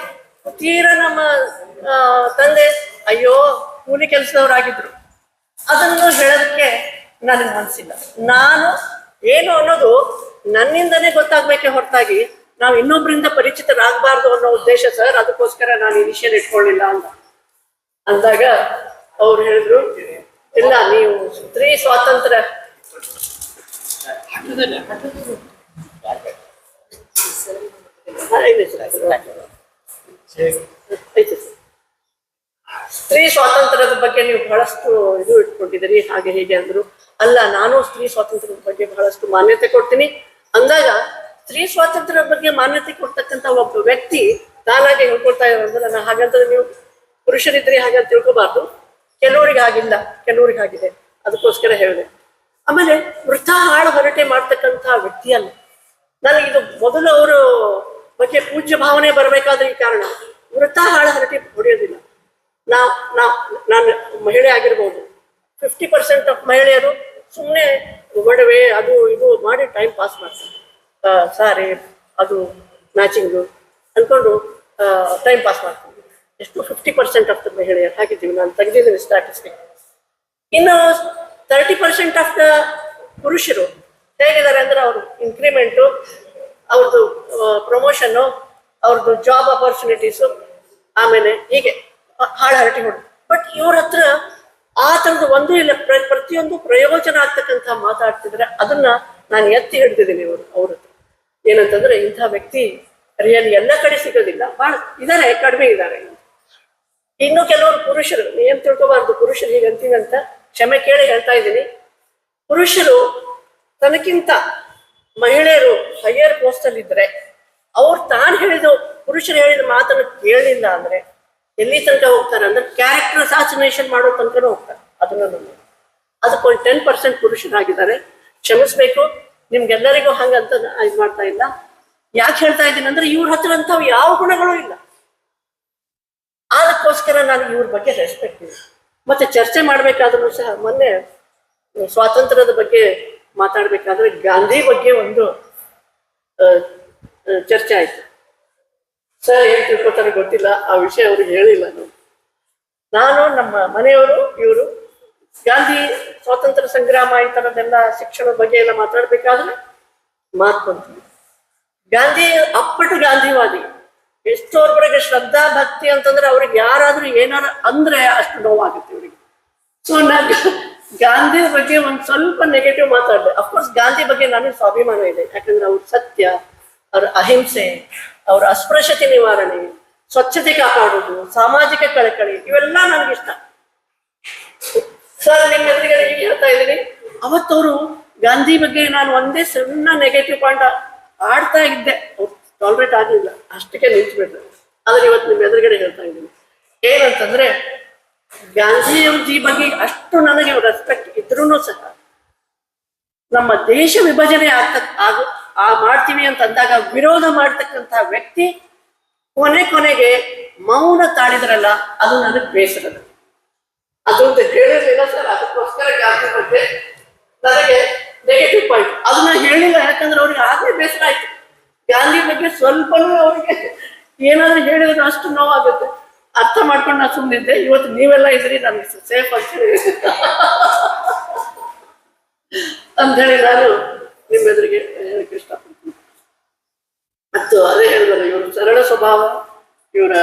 Speaker 5: ತೀರಾ ನಮ್ಮ ತಂದೆ ಅಯ್ಯೋ ಕೂಲಿ ಕೆಲಸದವರಾಗಿದ್ರು, ಅದನ್ನು ಹೇಳೋದಕ್ಕೆ ನನಗೆ ಮನಸ್ಸಿಲ್ಲ. ನಾನು ಏನು ಅನ್ನೋದು ನನ್ನಿಂದನೇ ಗೊತ್ತಾಗ್ಬೇಕೆ ಹೊರತಾಗಿ ನಾವು ಇನ್ನೊಬ್ಬರಿಂದ ಪರಿಚಿತರಾಗಬಾರ್ದು ಅನ್ನೋ ಉದ್ದೇಶ ಸರ್, ಅದಕ್ಕೋಸ್ಕರ ನಾನು ಇನಿಷಿಯಲ್ ಇಟ್ಕೊಳ್ಳಿಲ್ಲ ಅಂದಾಗ ಅವ್ರು ಹೇಳಿದ್ರು, ಇಲ್ಲ ನೀವು ಸ್ತ್ರೀ ಸ್ವಾತಂತ್ರ್ಯ ಸ್ತ್ರೀ ಸ್ವಾತಂತ್ರ್ಯದ ಬಗ್ಗೆ ನೀವು ಬಹಳಷ್ಟು ಇದು ಇಟ್ಕೊಂಡಿದ್ದೀರಿ, ಹಾಗೆ ಹೀಗೆ ಅಂದ್ರು. ಅಲ್ಲ, ನಾನು ಸ್ತ್ರೀ ಸ್ವಾತಂತ್ರ್ಯದ ಬಗ್ಗೆ ಬಹಳಷ್ಟು ಮಾನ್ಯತೆ ಕೊಡ್ತೀನಿ ಅಂದಾಗ, ಸ್ತ್ರೀ ಸ್ವಾತಂತ್ರ್ಯದ ಬಗ್ಗೆ ಮಾನ್ಯತೆ ಕೊಡ್ತಕ್ಕಂಥ ಒಬ್ಬ ವ್ಯಕ್ತಿ ತಾನಾಗೆ ಹೇಳ್ಕೊಳ್ತಾ ಇರೋದು, ನಾನು ಹಾಗಂತಂದ್ರೆ ನೀವು ಪುರುಷರಿದ್ರಿ ಹಾಗಂತ ತಿಳ್ಕೊಬಾರ್ದು. ಕೆಲವರಿಗೆ ಆಗಿಲ್ಲ, ಕೆಲವರಿಗೆ ಆಗಿದೆ, ಅದಕ್ಕೋಸ್ಕರ ಹೇಳಿದೆ. ಆಮೇಲೆ ವೃಥಾ ಹಾಳು ಹೊರಟೆ ಮಾಡ್ತಕ್ಕಂಥ ವ್ಯಕ್ತಿ ಅಲ್ಲ. ನನಗಿದು ಮೊದಲು ಅವರು ಬಗ್ಗೆ ಪೂಜ್ಯ ಭಾವನೆ ಬರಬೇಕಾದ್ರೆ ಈ ಕಾರಣ, ವೃಥಾ ಹಾಳು ಹರಟೆ ಹೊಡೆಯೋದಿಲ್ಲ. ನಾನು ಮಹಿಳೆ ಆಗಿರ್ಬೋದು, 50% ಆಫ್ ಮಹಿಳೆಯರು ಸುಮ್ಮನೆ ಒಡವೆ ಅದು ಇದು ಮಾಡಿ ಟೈಮ್ ಪಾಸ್ ಮಾಡ್ತಾರೆ. ಸಾರಿ ಅದು ಮ್ಯಾಚಿಂಗು ಅನ್ಕೊಂಡು ಟೈಮ್ ಪಾಸ್ ಮಾಡ್ತಾರೆ. ಎಷ್ಟು 50% ಆಫ್ ದ ಮಹಿಳೆಯರು ಹಾಗಿದ್ದೀವಿ, ನಾನು ತೆಗೆದಿದ್ದೀನಿ ಸ್ಟ್ಯಾಟಿಸ್ಟಿಕ್. ಇನ್ನು 30% ಆಫ್ ದ ಪುರುಷರು ಹೇಗಿದ್ದಾರೆ ಅಂದ್ರೆ, ಅವರು ಇನ್ಕ್ರಿಮೆಂಟು, ಅವ್ರದ್ದು ಪ್ರಮೋಷನ್ನು, ಅವ್ರದ್ದು ಜಾಬ್ ಅಪರ್ಚುನಿಟೀಸು, ಆಮೇಲೆ ಹೀಗೆ ಹಾಳು ಹರಟಿ ಹೊಡು. ಬಟ್ ಇವ್ರ ಹತ್ರ ಆ ಥರದ್ದು ಒಂದೂ ಇಲ್ಲ. ಪ್ರತಿಯೊಂದು ಪ್ರಯೋಜನ ಆಗ್ತಕ್ಕಂಥ ಮಾತಾಡ್ತಿದ್ರೆ ಅದನ್ನ ನಾನು ಎತ್ತಿ ಹಿಡ್ದಿದ್ದೀನಿ ಅವ್ರ ಹತ್ರ. ಏನಂತಂದ್ರೆ, ಇಂಥ ವ್ಯಕ್ತಿ ರಿಯಲಿ ಎಲ್ಲ ಕಡೆ ಸಿಗೋದಿಲ್ಲ, ಭಾಳ ಇದ್ದಾರೆ, ಕಡಿಮೆ ಇದ್ದಾರೆ. ಇನ್ನು ಕೆಲವರು ಪುರುಷರು, ಏನ್ ತಿಳ್ಕೊಬಾರ್ದು, ಪುರುಷರು ಹೀಗಂತೀವಿ ಅಂತ ಕ್ಷಮೆ ಕೇಳಿ ಹೇಳ್ತಾ ಇದ್ದೀನಿ. ಪುರುಷರು ತನಕ್ಕಿಂತ ಮಹಿಳೆಯರು ಹೈಯರ್ ಪೋಸ್ಟ್ ಅಲ್ಲಿ ಇದ್ರೆ, ಅವ್ರು ತಾನು ಹೇಳಿದ ಪುರುಷರು ಹೇಳಿದ ಮಾತನ್ನು ಕೇಳಲಿಲ್ಲ ಅಂದ್ರೆ ಎಲ್ಲಿ ತನಕ ಹೋಗ್ತಾರೆ ಅಂದ್ರೆ, ಕ್ಯಾರೆಕ್ಟರ್ ಅಸಾಸಿನೇಷನ್ ಮಾಡೋ ತನಕನೂ ಹೋಗ್ತಾರೆ. ಅದಕ್ಕೊಂದು 10% ಪುರುಷರಾಗಿದ್ದಾರೆ. ಕ್ಷಮಿಸ್ಬೇಕು, ನಿಮ್ಗೆಲ್ಲರಿಗೂ ಹಂಗಂತ ಇದು ಮಾಡ್ತಾ ಇಲ್ಲ. ಯಾಕೆ ಹೇಳ್ತಾ ಇದ್ದೀನಿ ಅಂದ್ರೆ, ಇವ್ರ ಹತ್ರ ಅಂಥವು ಯಾವ ಗುಣಗಳು ಇಲ್ಲ. ಅದಕ್ಕೋಸ್ಕರ ನಾನು ಇವ್ರ ಬಗ್ಗೆ ರೆಸ್ಪೆಕ್ಟ್ ಇದೆ. ಮತ್ತೆ ಚರ್ಚೆ ಮಾಡ್ಬೇಕಾದ್ರೂ ಸಹ, ಮೊನ್ನೆ ಸ್ವಾತಂತ್ರ್ಯದ ಬಗ್ಗೆ ಮಾತಾಡ್ಬೇಕಾದ್ರೆ ಗಾಂಧಿ ಬಗ್ಗೆ ಒಂದು ಚರ್ಚೆ ಆಯ್ತು. ಸರ್ ಏನ್ ತಿಳ್ಕೊತಾರೆ ಗೊತ್ತಿಲ್ಲ, ಆ ವಿಷಯ ಅವ್ರಿಗೆ ಹೇಳಿಲ್ಲ. ನಾನು ನಮ್ಮ ಮನೆಯವರು ಇವರು ಗಾಂಧಿ ಸ್ವಾತಂತ್ರ್ಯ ಸಂಗ್ರಾಮ ಈ ಥರದ್ದೆಲ್ಲ ಶಿಕ್ಷಣದ ಬಗ್ಗೆ ಎಲ್ಲ ಮಾತಾಡ್ಬೇಕಾದ್ರೆ ಮಾತು ಬಂತು. ಗಾಂಧಿ ಅಪ್ಪಟ ಗಾಂಧಿವಾದಿ. ಎಷ್ಟೋರ್ವರೆಗೆ ಶ್ರದ್ಧಾ ಭಕ್ತಿ ಅಂತಂದ್ರೆ ಅವ್ರಿಗೆ ಯಾರಾದ್ರೂ ಏನಾರ ಅಂದ್ರೆ ಅಷ್ಟು ನೋವಾಗುತ್ತೆ ಇವರಿಗೆ. ಸೊ ನಾನು ಗಾಂಧಿ ಬಗ್ಗೆ ಒಂದು ಸ್ವಲ್ಪ ನೆಗೆಟಿವ್ ಮಾತಾಡಿದೆ. ಅಫ್ಕೋರ್ಸ್ ಗಾಂಧಿ ಬಗ್ಗೆ ನನಗೆ ಸ್ವಾಭಿಮಾನ ಇದೆ, ಯಾಕಂದ್ರೆ ಅವ್ರ ಸತ್ಯ, ಅವ್ರ ಅಹಿಂಸೆ, ಅವರ ಅಸ್ಪೃಶ್ಯತೆ ನಿವಾರಣೆ, ಸ್ವಚ್ಛತೆ ಕಾಪಾಡೋದು, ಸಾಮಾಜಿಕ ಕಳಕಳಿ, ಇವೆಲ್ಲ ನನಗಿಷ್ಟ. ಸರ್ ನಿಮ್ಮ ಎದುರಿಗೆ ಹೇಳ್ತಾ ಇದ್ದೀನಿ, ಅವತ್ತವರು ಗಾಂಧಿ ಬಗ್ಗೆ ನಾನು ಒಂದೇ ಸಣ್ಣ ನೆಗೆಟಿವ್ ಪಾಯಿಂಟ್ ಆಡ್ತಾ ಇದ್ದೆ, ಅವ್ರು ಟಾಲರೇಟ್ ಆಗಲಿಲ್ಲ, ಅಷ್ಟಕ್ಕೆ ನಿಲ್ಸ್ಬಿಟ್ರೆ. ಆದ್ರೆ ಇವತ್ತು ನಿಮ್ಮ ಎದುರುಗಡೆ ಹೇಳ್ತಾ ಇದ್ದೀನಿ ಏನಂತಂದ್ರೆ, ಗಾಂಧಿಜಿ ಬಗ್ಗೆ ಅಷ್ಟು ನನಗೆ ರೆಸ್ಪೆಕ್ಟ್ ಇದ್ರೂ ಸಹ ನಮ್ಮ ದೇಶ ವಿಭಜನೆ ಮಾಡ್ತೀವಿ ಅಂತಂದಾಗ ವಿರೋಧ ಮಾಡ್ತಕ್ಕಂಥ ವ್ಯಕ್ತಿ ಕೊನೆಗೆ ಮೌನ ತಾಳಿದ್ರಲ್ಲ, ಅದು ನನಗೆ ಬೇಸರದ. ಅದೊಂದು ಹೇಳಿರ್ಲಿಲ್ಲ ಸರ್, ಅದಕ್ಕೋಸ್ಕರ ಗಾಂಧಿ ಬಗ್ಗೆ ನನಗೆ ನೆಗೆಟಿವ್ ಪಾಯಿಂಟ್. ಅದನ್ನ ಹೇಳಿಲ್ಲ, ಯಾಕಂದ್ರೆ ಅವ್ರಿಗೆ ಆಗಲೇ ಬೇಸರ ಆಯ್ತು. ಗಾಂಧಿ ಬಗ್ಗೆ ಸ್ವಲ್ಪನೂ ಅವ್ರಿಗೆ ಏನಾದ್ರೂ ಹೇಳಿದ್ರೆ ಅಷ್ಟು ನೋವಾಗುತ್ತೆ. ಅರ್ಥ ಮಾಡ್ಕೊಂಡು ನಾನು ಸುಮ್ಮನಿದ್ದೆ. ಇವತ್ತು ನೀವೆಲ್ಲ ಇದ್ರಿ, ನಮ್ಗೆ ಸೇಫ್ ಅಂತ ಹೇಳಿ ಅಂಥೇಳಿ ನಾನು ನಿಮ್ಮ ಎದುರಿಗೆ ಹೇಳಕ್ಕೆ ಇಷ್ಟಪಡ್ತೀನಿ. ಮತ್ತು ಅದೇ ಹೇಳಿದ್ರೆ, ಇವರು ಸರಳ ಸ್ವಭಾವ, ಇವರ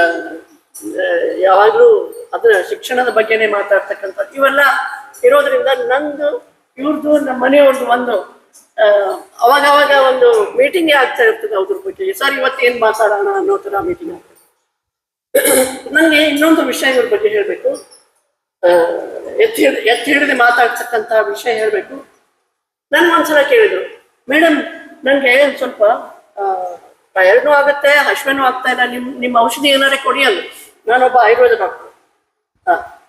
Speaker 5: ಯಾವಾಗಲೂ ಅದರ ಶಿಕ್ಷಣದ ಬಗ್ಗೆನೇ ಮಾತಾಡ್ತಕ್ಕಂಥದ್ದು ಇವೆಲ್ಲ ಇರೋದ್ರಿಂದ ನಂದು ಇವ್ರದ್ದು ನಮ್ಮ ಮನೆಯವ್ರದ್ದು ಒಂದು ಅವಾಗವಾಗ ಒಂದು ಮೀಟಿಂಗೇ ಆಗ್ತಾ ಇರ್ತದೆ ಅದ್ರ ಬಗ್ಗೆ. ಸರ್ ಇವತ್ತು ಏನು ಮಾತಾಡೋಣ ಅನ್ನೋ ಥರ ಮೀಟಿಂಗ್ ಆಗ್ತದೆ. ನನಗೆ ಇನ್ನೊಂದು ವಿಷಯ ಇವ್ರ ಬಗ್ಗೆ ಹೇಳಬೇಕು, ಎತ್ತಿ ಹಿಡಿದು ಮಾತಾಡ್ತಕ್ಕಂಥ ವಿಷಯ ಹೇಳಬೇಕು. ನನ್ಗೆ ಒಂದ್ಸಲ ಕೇಳಿದ್ರು, ಮೇಡಮ್ ನನಗೆ ಸ್ವಲ್ಪ ಟಯರ್ಡ್ನೂ ಆಗುತ್ತೆ, ಹಶ್ವೇನೂ ಆಗ್ತಾ ಇಲ್ಲ, ನಿಮ್ಮ ಔಷಧಿ ಏನಾರೇ ಕೊಡಿ ಅಂದ್ರು. ನಾನೊಬ್ಬ ಆಯುರ್ವೇದ ಡಾಕ್ಟ್ರು,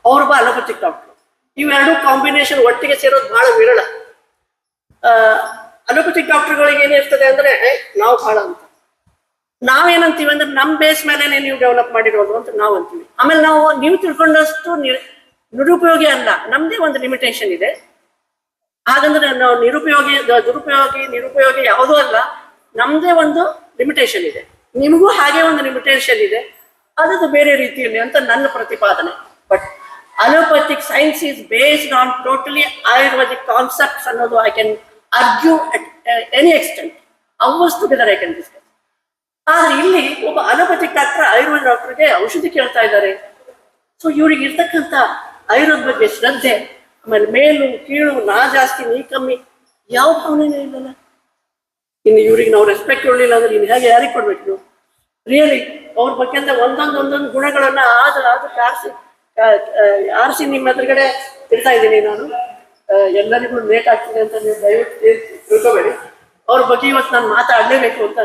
Speaker 5: ಅವ್ರೊಬ್ಬ ಅಲೋಪತಿಕ್ ಡಾಕ್ಟ್ರು. ಇವೆರಡೂ ಕಾಂಬಿನೇಷನ್ ಒಟ್ಟಿಗೆ ಸೇರೋದು ಬಹಳ ವಿರಳ. ಅಲೋಪತಿಕ್ ಡಾಕ್ಟರ್ಗಳಿಗೆ ಏನಿರ್ತದೆ ಅಂದ್ರೆ ನಾವು ಭಾಳ ಅಂತ, ನಾವೇನಂತೀವಿ ಅಂದ್ರೆ ನಮ್ಮ ಬೇಸ್ ಮೇಲೆನೆ ನೀವು ಡೆವಲಪ್ ಮಾಡಿರೋದು ಅಂತ ನಾವು ಅಂತೀವಿ. ಆಮೇಲೆ ನಾವು ನೀವು ತಿಳ್ಕೊಂಡಷ್ಟು ನಿರುಪಯೋಗಿ ಅಲ್ಲ, ನಮ್ದೇ ಒಂದು ಲಿಮಿಟೇಷನ್ ಇದೆ. ಹಾಗಂದ್ರೆ ನಾವು ನಿರುಪಯೋಗಿ ಯಾವುದೂ ಅಲ್ಲ, ನಮ್ದೇ ಒಂದು ಲಿಮಿಟೇಷನ್ ಇದೆ. ನಿಮಗೂ ಹಾಗೆ ಒಂದು ಲಿಮಿಟೇಷನ್ ಇದೆ, ಅದು ಬೇರೆ ರೀತಿಯಲ್ಲಿ ಅಂತ ನನ್ನ ಪ್ರತಿಪಾದನೆ. But allopathic science is based on totally ayurvedic concepts ಅನ್ನೋದು I can argue at any extent. Hours together I can discuss. ಆದ್ರೆ ಇಲ್ಲಿ ಒಬ್ಬ ಅಲೋಪತಿಕ್ ಡಾಕ್ಟರ್ ಆಯುರ್ವೇದ ಡಾಕ್ಟರ್ಗೆ ಔಷಧಿ ಕೇಳ್ತಾ ಇದ್ದಾರೆ. ಸೊ ಇವ್ರಿಗೆ ಇರ್ತಕ್ಕಂಥ ಆಯುರ್ವೇದ ಬಗ್ಗೆ ಶ್ರದ್ಧೆ, ಆಮೇಲೆ ಮೇಲು ಕೀಳು, ನಾ ಜಾಸ್ತಿ ನೀ ಕಮ್ಮಿ, ಯಾವ ಭಾವನೆನೇ ಇಲ್ಲಲ್ಲ. ಇನ್ನು ಇವ್ರಿಗೆ ನಾವು ರೆಸ್ಪೆಕ್ಟ್ ಕೊಡಲಿಲ್ಲ ಅಂದ್ರೆ ಇನ್ನು ಹೇಗೆ ಯಾರಿಗೆ ಕೊಡ್ಬೇಕು ನೀವು? ರಿಯಲಿ ಅವ್ರ ಬಗ್ಗೆ ಅಂದ್ರೆ ಒಂದೊಂದು ಗುಣಗಳನ್ನ ಆರಿಸಿ ನಿಮ್ಮ ಎದುರುಗಡೆ ಇಡ್ತಾ ಇದ್ದೀನಿ ನಾನು. ಎಲ್ಲರಿಗೂ ಲೇಟ್ ಆಗ್ತಿದೆ ಅಂತ ನೀವು ದಯವಿಟ್ಟು ತಿಳ್ಕೊಬೇಡಿ. ಅವ್ರ ಬಗ್ಗೆ ಇವತ್ತು ನಾನು ಮಾತಾಡಲೇಬೇಕು ಅಂತ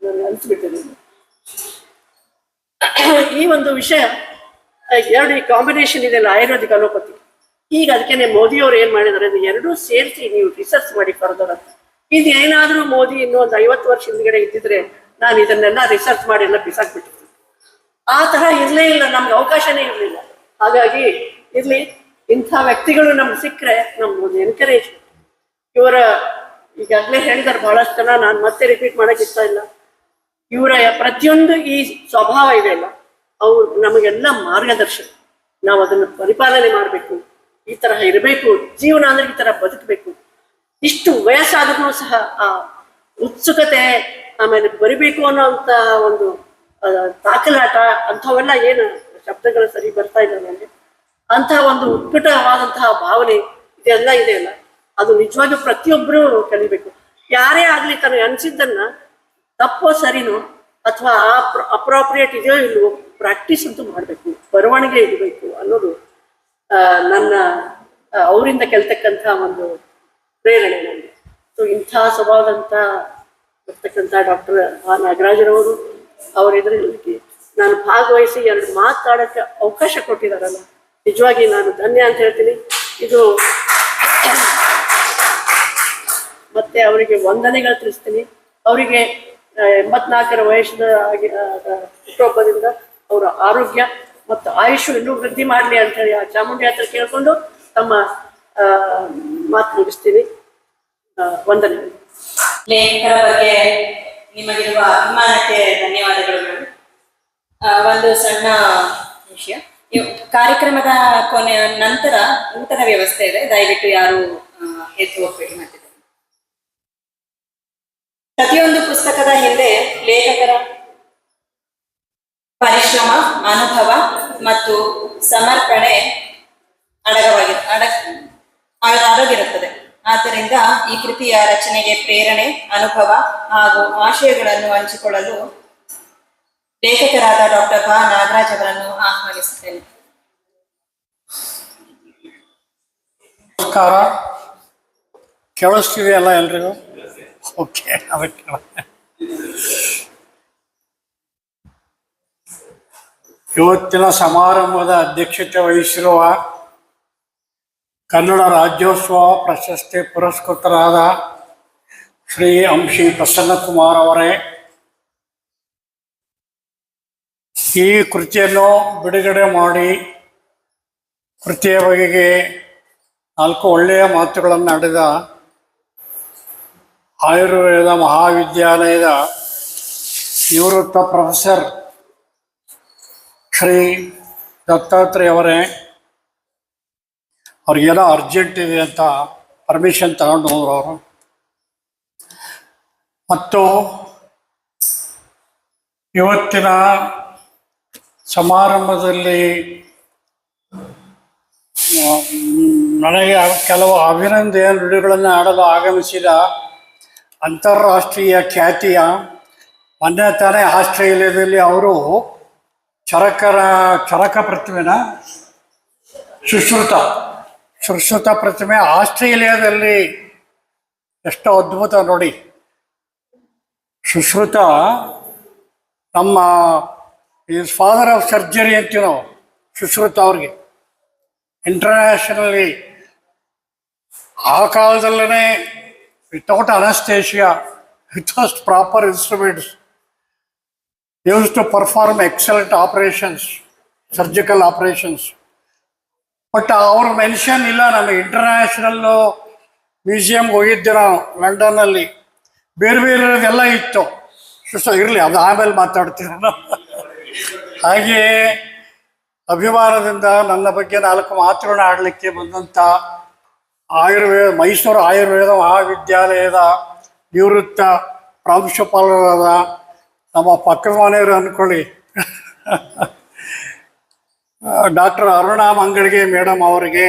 Speaker 5: ನನಗೆ ಅನಿಸ್ಬಿಟ್ಟಿದ್ದೀನಿ. ಈ ಒಂದು ವಿಷಯ ಎರಡು ಈ ಕಾಂಬಿನೇಷನ್ ಇದೆಯಲ್ಲ, ಆಯುರ್ವೇದಿಕ್ ಅಲೋಪತಿ. ಈಗ ಅದಕ್ಕೆ ಮೋದಿಯವರು ಏನ್ ಮಾಡಿದ್ದಾರೆ ಅಂದ್ರೆ ಎರಡೂ ಸೇರಿಸಿ ನೀವು ರಿಸರ್ಚ್ ಮಾಡಿ ಫರ್ದರ್ ಅಂತ. ಇದು ಏನಾದ್ರೂ ಮೋದಿ ಇನ್ನೂ ಒಂದು 50 ವರ್ಷ ಹಿಂದ್ಗಡೆ ಇದ್ದಿದ್ರೆ ನಾನು ಇದನ್ನೆಲ್ಲ ರಿಸರ್ಚ್ ಮಾಡಿ ಎಲ್ಲ ಬಿಸಾಕ್ಬಿಟ್ಟಿರ್ತೀನಿ. ಆ ತರ ಇರ್ಲೇ ಇಲ್ಲ, ನಮ್ಗೆ ಅವಕಾಶನೇ ಇರಲಿಲ್ಲ. ಹಾಗಾಗಿ ಇರ್ಲಿ, ಇಂಥ ವ್ಯಕ್ತಿಗಳು ನಮ್ಗೆ ಸಿಕ್ಕರೆ ನಮ್ಗೊಂದು ಎನ್ಕರೇಜ್. ಇವರ ಈಗಾಗಲೇ ಹೇಳಿದಾರೆ ಬಹಳಷ್ಟು ಜನ, ನಾನು ಮತ್ತೆ ರಿಪೀಟ್ ಮಾಡಕ್ ಇಷ್ಟ ಇಲ್ಲ. ಇವರ ಪ್ರತಿಯೊಂದು ಈ ಸ್ವಭಾವ ಇದೆಯಲ್ಲ, ಅವು ನಮಗೆಲ್ಲ ಮಾರ್ಗದರ್ಶನ. ನಾವು ಅದನ್ನು ಪರಿಪಾಲನೆ ಮಾಡಬೇಕು, ಈ ತರಹ ಇರಬೇಕು, ಜೀವನ ಅಂದ್ರೆ ಈ ತರ ಬದುಕಬೇಕು. ಇಷ್ಟು ವಯಸ್ಸಾದ್ರೂ ಸಹ ಆ ಉತ್ಸುಕತೆ, ಆಮೇಲೆ ಬರಿಬೇಕು ಅನ್ನೋಂಥ ಒಂದು ತಾಕಲಾಟ, ಅಂಥವೆಲ್ಲ ಏನು ಶಬ್ದಗಳು ಸರಿ ಬರ್ತಾ ಇಲ್ಲ ನನಗೆ, ಅಂತಹ ಒಂದು ಉತ್ಕಟವಾದಂತಹ ಭಾವನೆ ಇದೆಲ್ಲ ಇದೆಯಲ್ಲ, ಅದು ನಿಜವಾಗಿಯೂ ಪ್ರತಿಯೊಬ್ಬರು ಕಲಿಬೇಕು. ಯಾರೇ ಆಗ್ಲಿ ತನಗೆ ಅನ್ಸಿದ್ದನ್ನ ತಪ್ಪೋ ಸರಿನೋ ಅಥವಾ ಅಪ್ರೋಪ್ರಿಯೇಟ್ ಇದೆಯೋ ಇಲ್ವೋ ಪ್ರಾಕ್ಟೀಸ್ ಅಂತೂ ಮಾಡಬೇಕು, ಬರವಣಿಗೆ ಇರಬೇಕು ಅನ್ನೋದು ನನ್ನ ಅವರಿಂದ ಕೆಲ್ತಕ್ಕಂಥ ಒಂದು ಪ್ರೇರಣೆ ನನಗೆ. ಸೊ ಇಂಥ ಸ್ವಭಾವದಂತ ಇರ್ತಕ್ಕಂಥ ಡಾಕ್ಟರ್ ನಾಗರಾಜರವರು ಅವರ ಎದುರಲ್ಲಿ ನಾನು ಭಾಗವಹಿಸಿ ಎರಡು ಮಾತಾಡೋಕ್ಕೆ ಅವಕಾಶ ಕೊಟ್ಟಿದ್ದಾರಲ್ಲ, ನಿಜವಾಗಿ ನಾನು ಧನ್ಯ ಅಂತ ಹೇಳ್ತೀನಿ. ಇದು ಮತ್ತೆ ಅವರಿಗೆ ವಂದನೆಗಳು ತಿಳಿಸ್ತೀನಿ. ಅವರಿಗೆ 84ರ ವಯಸ್ಸಿನ ಹುಟ್ಟುಹಬ್ಬದಿಂದ ಅವರ ಆರೋಗ್ಯ ಮತ್ತು ಆಯುಷ್ ಇನ್ನೂ ವೃದ್ಧಿ ಮಾಡಲಿ ಅಂತ ಹೇಳಿ ಆ ಚಾಮುಂಡಿ ಹತ್ರ ಕೇಳ್ಕೊಂಡು ತಮ್ಮ ಮಾತು ಮುಗಿಸ್ತೀನಿ. ವಂದನೆಗಳು.
Speaker 1: ಲೇಖಕರ ಬಗ್ಗೆ ನಿಮಗಿರುವ ಅಭಿಮಾನಕ್ಕೆ ಧನ್ಯವಾದಗಳು. ಒಂದು ಸಣ್ಣ ವಿಷಯ, ಕಾರ್ಯಕ್ರಮದ ಕೊನೆಯ ನಂತರ ಊಟದ ವ್ಯವಸ್ಥೆ ಇದೆ, ದಯವಿಟ್ಟು ಯಾರು ಎದ್ದು ಹೋಗ್ಬೇಡಿ. ಮಾಡ್ತಿದ್ದಾರೆ. ಪ್ರತಿಯೊಂದು ಪುಸ್ತಕದ ಹಿಂದೆ ಲೇಖಕರ ಪರಿಶ್ರಮ, ಅನುಭವ ಮತ್ತು ಸಮರ್ಪಣೆ ಅಡಗಿರುತ್ತದೆ. ಆದ್ದರಿಂದ ಈ ಕೃತಿಯ ರಚನೆಗೆ ಪ್ರೇರಣೆ, ಅನುಭವ ಹಾಗೂ ಆಶಯಗಳನ್ನು ಹಂಚಿಕೊಳ್ಳಲು ಲೇಖಕರಾದ ಡಾಕ್ಟರ್ ನಾಗರಾಜ್ ಅವರನ್ನು ಆಹ್ವಾನಿಸುತ್ತೇನೆ.
Speaker 6: ನಮಸ್ಕಾರ. ಕೇಳಿಸ್ತಿದೆಯಲ್ಲ ಎಲ್ರಿಗೂ? ಓಕೆ. ಅದಕ್ಕೆ ಇವತ್ತಿನ ಸಮಾರಂಭದ ಅಧ್ಯಕ್ಷತೆ ವಹಿಸಿರುವ ಕನ್ನಡ ರಾಜ್ಯೋತ್ಸವ ಪ್ರಶಸ್ತಿ ಪುರಸ್ಕೃತರಾದ ಶ್ರೀ ಅಂಶಿ ಪ್ರಸನ್ನಕುಮಾರ್ ಅವರೇ, ಈ ಕೃತಿಯನ್ನು ಬಿಡುಗಡೆ ಮಾಡಿ ಕೃತಿಯ ಬಗೆಗೆ 4 ಒಳ್ಳೆಯ ಮಾತುಗಳನ್ನು ಆಡಿದ ಆಯುರ್ವೇದ ಮಹಾವಿದ್ಯಾಲಯದ ನಿವೃತ್ತ ಪ್ರೊಫೆಸರ್ ಶ್ರೀ ದತ್ತಾತ್ರೇಯ ಅವರೇ, ಅವ್ರಿಗೇನೋ ಅರ್ಜೆಂಟ್ ಇದೆ ಅಂತ ಪರ್ಮಿಷನ್ ತಗೊಂಡು ಹೋದ್ರು ಅವರು. ಮತ್ತು ಇವತ್ತಿನ ಸಮಾರಂಭದಲ್ಲಿ ನನಗೆ ಕೆಲವು ಅಭಿನಂದನೆ ನುಡಿಗಳನ್ನು ಆಡಲು ಆಗಮಿಸಿದ ಅಂತಾರಾಷ್ಟ್ರೀಯ ಖ್ಯಾತಿಯ, ಮೊನ್ನೆ ತಾನೇ ಆಸ್ಟ್ರೇಲಿಯಾದಲ್ಲಿ ಅವರು ಚರಕ ಪ್ರತಿಮೆನ ಸುಶ್ರುತ ಪ್ರತಿಮೆ ಆಸ್ಟ್ರೇಲಿಯಾದಲ್ಲಿ ಎಷ್ಟು ಅದ್ಭುತ ನೋಡಿ. ಸುಶ್ರುತ ನಮ್ಮ ಈಸ್ ಫಾದರ್ ಆಫ್ ಸರ್ಜರಿ ಅಂತೀವಿ ನಾವು. ಸುಶ್ರುತ ಅವ್ರಿಗೆ ಇಂಟರ್ನ್ಯಾಷನಲಿ ಆ ಕಾಲದಲ್ಲೇ without anaesthesia, without proper instruments used to perform excellent operations, surgical operations. But ಅವ್ರ ಮೆನ್ಷನ್ ಇಲ್ಲ. ನಮಗೆ ಇಂಟರ್ನ್ಯಾಷನಲ್ಲು ಮ್ಯೂಸಿಯಮ್ಗೆ ಹೋಗಿದ್ದೆ ನಾವು ಲಂಡನ್ನಲ್ಲಿ. ಬೇರೆ ಬೇರೆದೆಲ್ಲ ಇತ್ತು. ಇರಲಿ, ಅದು ಆಮೇಲೆ ಮಾತಾಡ್ತೀನಿ ನಾನು. ಹಾಗೆಯೇ ಅಭಿಮಾನದಿಂದ ನನ್ನ ಬಗ್ಗೆ 4 ಮಾತುಗಳನ್ನ ಆಡಲಿಕ್ಕೆ ಬಂದಂಥ ಮೈಸೂರು ಆಯುರ್ವೇದ ಮಹಾವಿದ್ಯಾಲಯದ ನಿವೃತ್ತ ಪ್ರಾಂಶುಪಾಲರಾದ ನಮ್ಮ ಪಕ್ಕದ ಮನೆಯವರು ಅಂದ್ಕೊಳ್ಳಿ, ಡಾಕ್ಟರ್ ಅರುಣಾ ಮಂಗಳಿಗೆ ಮೇಡಮ್ ಅವರಿಗೆ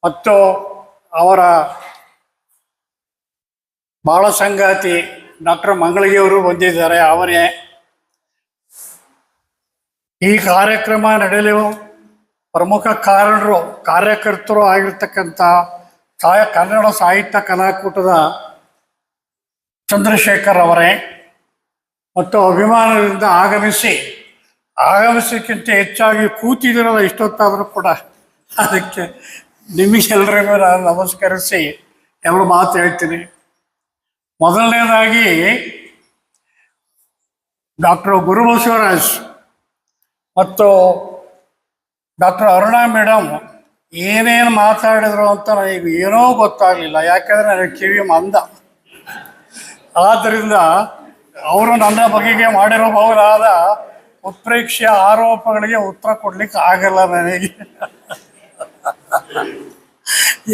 Speaker 6: ಮತ್ತು ಅವರ ಬಾಳ ಸಂಗಾತಿ ಡಾಕ್ಟರ್ ಮಂಗಳಿಗೆಯವರು ಬಂದಿದ್ದಾರೆ. ಅವರೇ ಈ ಕಾರ್ಯಕ್ರಮ ನಡೆಯಲು ಪ್ರಮುಖ ಕಾರ್ಯಕರ್ತರು ಆಗಿರ್ತಕ್ಕಂಥ ಕನ್ನಡ ಸಾಹಿತ್ಯ ಕಲಾಕೂಟದ ಚಂದ್ರಶೇಖರ್ ಅವರೇ ಮತ್ತು ಅಭಿಮಾನದಿಂದ ಆಗಮಿಸಕ್ಕಿಂತ ಹೆಚ್ಚಾಗಿ ಕೂತಿದಿರಲ್ಲ ಇಷ್ಟೊತ್ತಾದರೂ ಕೂಡ, ಅದಕ್ಕೆ ನಿಮಗೆಲ್ಲರಿಗೂ ನಾನು ನಮಸ್ಕರಿಸಿ ಎರಡು ಮಾತು ಹೇಳ್ತೀನಿ. ಮೊದಲನೇದಾಗಿ ಡಾಕ್ಟರ್ ಗುರುಬಸವರಾಜ್ ಮತ್ತು ಡಾಕ್ಟರ್ ಅರುಣಾ ಮೇಡಮ್ ಏನೇನು ಮಾತಾಡಿದ್ರು ಅಂತ ನನಗೆ ಏನೋ ಗೊತ್ತಾಗಲಿಲ್ಲ. ಯಾಕೆಂದರೆ ನನಗೆ ಕಿವಿ ಮಂದ. ಆದ್ದರಿಂದ ಅವರು ನನ್ನ ಬಗೆಗೆ ಮಾಡಿರಬಹುದಾದ ಉತ್ಪ್ರೇಕ್ಷೆಯ ಆರೋಪಗಳಿಗೆ ಉತ್ತರ ಕೊಡ್ಲಿಕ್ಕೆ ಆಗಲ್ಲ ನನಗೆ.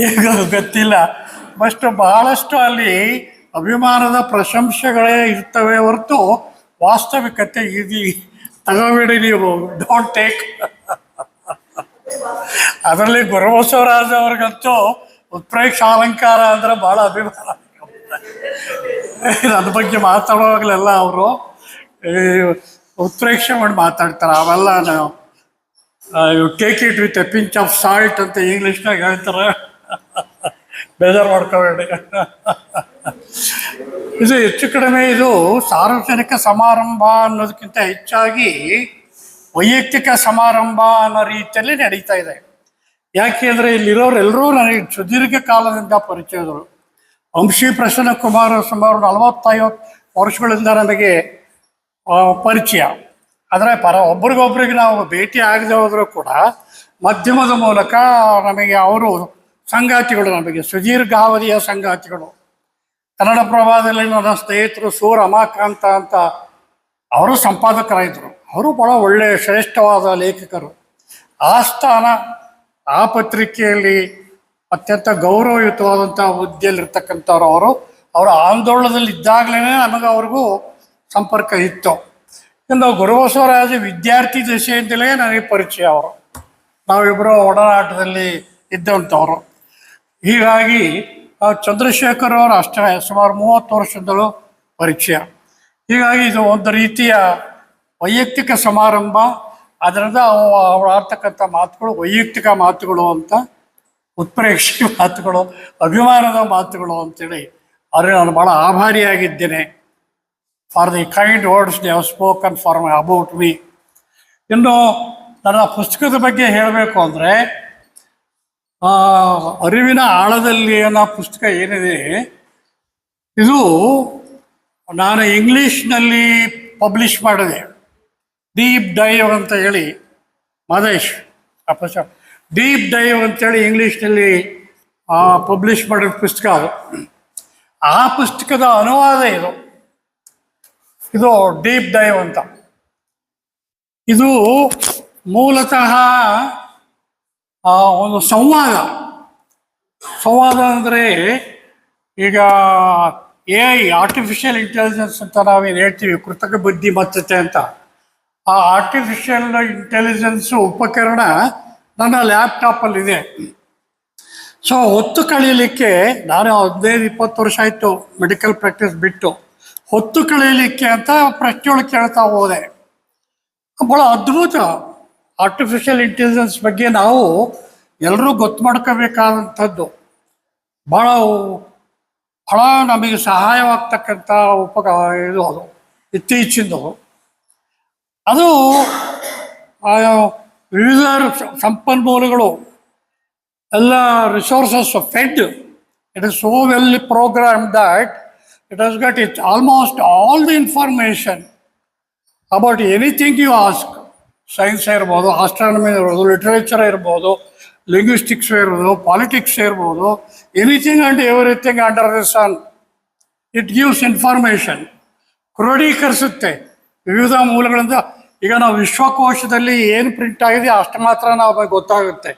Speaker 6: ಈಗ ಗೊತ್ತಿಲ್ಲ, ಬಹಳಷ್ಟು ಅಲ್ಲಿ ಅಭಿಮಾನದ ಪ್ರಶಂಸೆಗಳೇ ಇರ್ತವೆ ಹೊರತು ವಾಸ್ತವಿಕತೆ ತಗೋಬೇಡಿ ನೀವು, ಡೋಂಟ್ ಟೇಕ್. ಅದರಲ್ಲಿ ಗುರುಬಸವರಾಜ್ ಅವ್ರಿಗಂತೂ ಉತ್ಪ್ರೇಕ್ಷ ಅಲಂಕಾರ ಅಂದ್ರೆ ಭಾಳ ಅಭಿಮಾನ. ನನ್ನ ಬಗ್ಗೆ ಮಾತಾಡುವಾಗಲೆಲ್ಲ ಅವರು ಉತ್ಪ್ರೇಕ್ಷೆ ಮಾಡಿ ಮಾತಾಡ್ತಾರೆ. ಅವೆಲ್ಲ ನಾವು you take it with a pinch of salt ಅಂತ ಇಂಗ್ಲೀಷ್ನಾಗ ಹೇಳ್ತಾರೆ. ಬೇಜಾರು ಮಾಡ್ಕೋಬೇಡಿ. ಇದು ಹೆಚ್ಚು ಕಡಿಮೆ ಇದು ಸಾರ್ವಜನಿಕ ಸಮಾರಂಭ ಅನ್ನೋದಕ್ಕಿಂತ ಹೆಚ್ಚಾಗಿ ವೈಯಕ್ತಿಕ ಸಮಾರಂಭ ಅನ್ನೋ ರೀತಿಯಲ್ಲಿ ನಡೀತಾ ಇದೆ. ಯಾಕೆಂದರೆ ಇಲ್ಲಿರೋರೆಲ್ಲರೂ ನನಗೆ ಸುದೀರ್ಘ ಕಾಲದಿಂದ ಪರಿಚಯದರು. ವಂಶಿ ಪ್ರಸನ್ನ ಕುಮಾರ್ ಸುಮಾರು 40-50 ವರ್ಷಗಳಿಂದ ನನಗೆ ಪರಿಚಯ. ಆದರೆ ಒಬ್ರಿಗೊಬ್ರಿಗೆ ನಾವು ಭೇಟಿ ಆಗದೆ ಹೋದರೂ ಕೂಡ ಮಾಧ್ಯಮದ ಮೂಲಕ ನಮಗೆ ಅವರು ಸಂಗಾತಿಗಳು, ನಮಗೆ ಸುದೀರ್ಘಾವಧಿಯ ಸಂಗಾತಿಗಳು. ಕನ್ನಡ ಪ್ರಭಾದಲ್ಲಿ ನನ್ನ ಸ್ನೇಹಿತರು ರಮಾಕಾಂತ ಅಂತ ಅವರು ಸಂಪಾದಕರಾಗಿದ್ದರು. ಅವರು ಭಾಳ ಒಳ್ಳೆಯ ಶ್ರೇಷ್ಠವಾದ ಲೇಖಕರು. ಆ ಪತ್ರಿಕೆಯಲ್ಲಿ ಅತ್ಯಂತ ಗೌರವಯುತವಾದಂಥ ಹುದ್ದೆಯಲ್ಲಿರ್ತಕ್ಕಂಥವ್ರು. ಅವರ ಆಂದೋಲನದಲ್ಲಿ ಇದ್ದಾಗಲೇ ನಮಗೆ ಅವ್ರಿಗೂ ಸಂಪರ್ಕ ಇತ್ತು. ಇನ್ನು ಗುರುಬಸವರಾಜ ವಿದ್ಯಾರ್ಥಿ ದಶೆಯಿಂದಲೇ ನನಗೆ ಪರಿಚಯ. ಅವರು ನಾವಿಬ್ಬರು ಒಡನಾಟದಲ್ಲಿ ಇದ್ದಂಥವ್ರು. ಹೀಗಾಗಿ ಚಂದ್ರಶೇಖರ್ ಅವರು ಅಷ್ಟೇ ಸುಮಾರು 30 ವರ್ಷದಿಂದಲೂ ಪರಿಚಯ. ಹೀಗಾಗಿ ಇದು ಒಂದು ರೀತಿಯ ವೈಯಕ್ತಿಕ ಸಮಾರಂಭ. ಅದರಿಂದ ಅವ್ರು ಆಡ್ತಕ್ಕಂಥ ಮಾತುಗಳು ವೈಯಕ್ತಿಕ ಮಾತುಗಳು ಅಂತ, ಉತ್ಪ್ರೇಕ್ಷೆ ಮಾತುಗಳು, ಅಭಿಮಾನದ ಮಾತುಗಳು ಅಂತೇಳಿ ಅವ್ರಿಗೆ ನಾನು ಭಾಳ ಆಭಾರಿಯಾಗಿದ್ದೇನೆ for the kind words they have spoken for about me. ಇನ್ನು ನನ್ನ ಪುಸ್ತಕದ ಬಗ್ಗೆ ಹೇಳಬೇಕು ಅಂದರೆ, ಅರಿವಿನ ಆಳದಲ್ಲಿ ಅನ್ನೋ ಪುಸ್ತಕ ಏನಿದೆ, ಇದು ನಾನು ಇಂಗ್ಲೀಷ್ನಲ್ಲಿ ಪಬ್ಲಿಷ್ ಮಾಡಿದೆ. ಡೀಪ್ ಡೈವ್ ಅಂತ ಹೇಳಿ ಮಹೇಶ್ ಡೀಪ್ ಡೈವ್ ಅಂತೇಳಿ ಇಂಗ್ಲೀಷ್ನಲ್ಲಿ ಪಬ್ಲಿಷ್ ಮಾಡಿದ ಪುಸ್ತಕ ಅದು. ಆ ಪುಸ್ತಕದ ಅನುವಾದ ಇದು ಡೀಪ್ ಡೈವ್ ಅಂತ. ಇದು ಮೂಲತಃ ಒಂದು ಸಂವಾದ ಅಂದರೆ, ಈಗ AI ಆರ್ಟಿಫಿಷಿಯಲ್ ಇಂಟೆಲಿಜೆನ್ಸ್ ಅಂತ ನಾವೇನು ಹೇಳ್ತೀವಿ, ಕೃತಕ ಬುದ್ಧಿಮತ್ತತೆ ಅಂತ. ಆ ಆರ್ಟಿಫಿಷಿಯಲ್ ಇಂಟೆಲಿಜೆನ್ಸು ಉಪಕರಣ ನನ್ನ ಲ್ಯಾಪ್ಟಾಪಲ್ಲಿದೆ. ಸೊ ಹೊತ್ತು ಕಳೀಲಿಕ್ಕೆ ನಾನು 15-20 ವರ್ಷ ಆಯಿತು ಮೆಡಿಕಲ್ ಪ್ರಾಕ್ಟೀಸ್ ಬಿಟ್ಟು. ಹೊತ್ತು ಕಳೀಲಿಕ್ಕೆ ಅಂತ ಪ್ರಶ್ನೆಗಳು ಕೇಳ್ತಾ ಹೋದೆ. ಭಾಳ ಅದ್ಭುತ. ಆರ್ಟಿಫಿಷಿಯಲ್ ಇಂಟೆಲಿಜೆನ್ಸ್ ಬಗ್ಗೆ ನಾವು ಎಲ್ಲರೂ ಗೊತ್ತು ಮಾಡ್ಕೋಬೇಕಾದಂಥದ್ದು. ಭಾಳ ನಮಗೆ ಸಹಾಯವಾಗ್ತಕ್ಕಂಥ ಇದು ಅದು ಇತ್ತೀಚಿಂದು. ಅದು ವಿವಿಧ ಸಂಪನ್ಮೂಲಗಳು ಎಲ್ಲ resources fed. It is so well program that it has got almost all the information about anything you ask. Science ಇರ್ಬೋದು, ಆಸ್ಟ್ರಾನಮಿ ಇರ್ಬೋದು, ಲಿಟ್ರೇಚರ್ ಇರ್ಬೋದು, ಲಿಂಗ್ವಿಸ್ಟಿಕ್ಸ್ ಇರ್ಬೋದು, ಪಾಲಿಟಿಕ್ಸ್ ಇರ್ಬೋದು, anything and everything under the sun. It gives information, ಕ್ರೋಢೀಕರಿಸುತ್ತೆ ವಿವಿಧ ಮೂಲಗಳಿಂದ. ಈಗ ನಾವು ವಿಶ್ವಕೋಶದಲ್ಲಿ ಏನು ಪ್ರಿಂಟ್ ಆಗಿದೆ ಅಷ್ಟು ಮಾತ್ರ ನಮಗೆ ಗೊತ್ತಾಗುತ್ತೆ.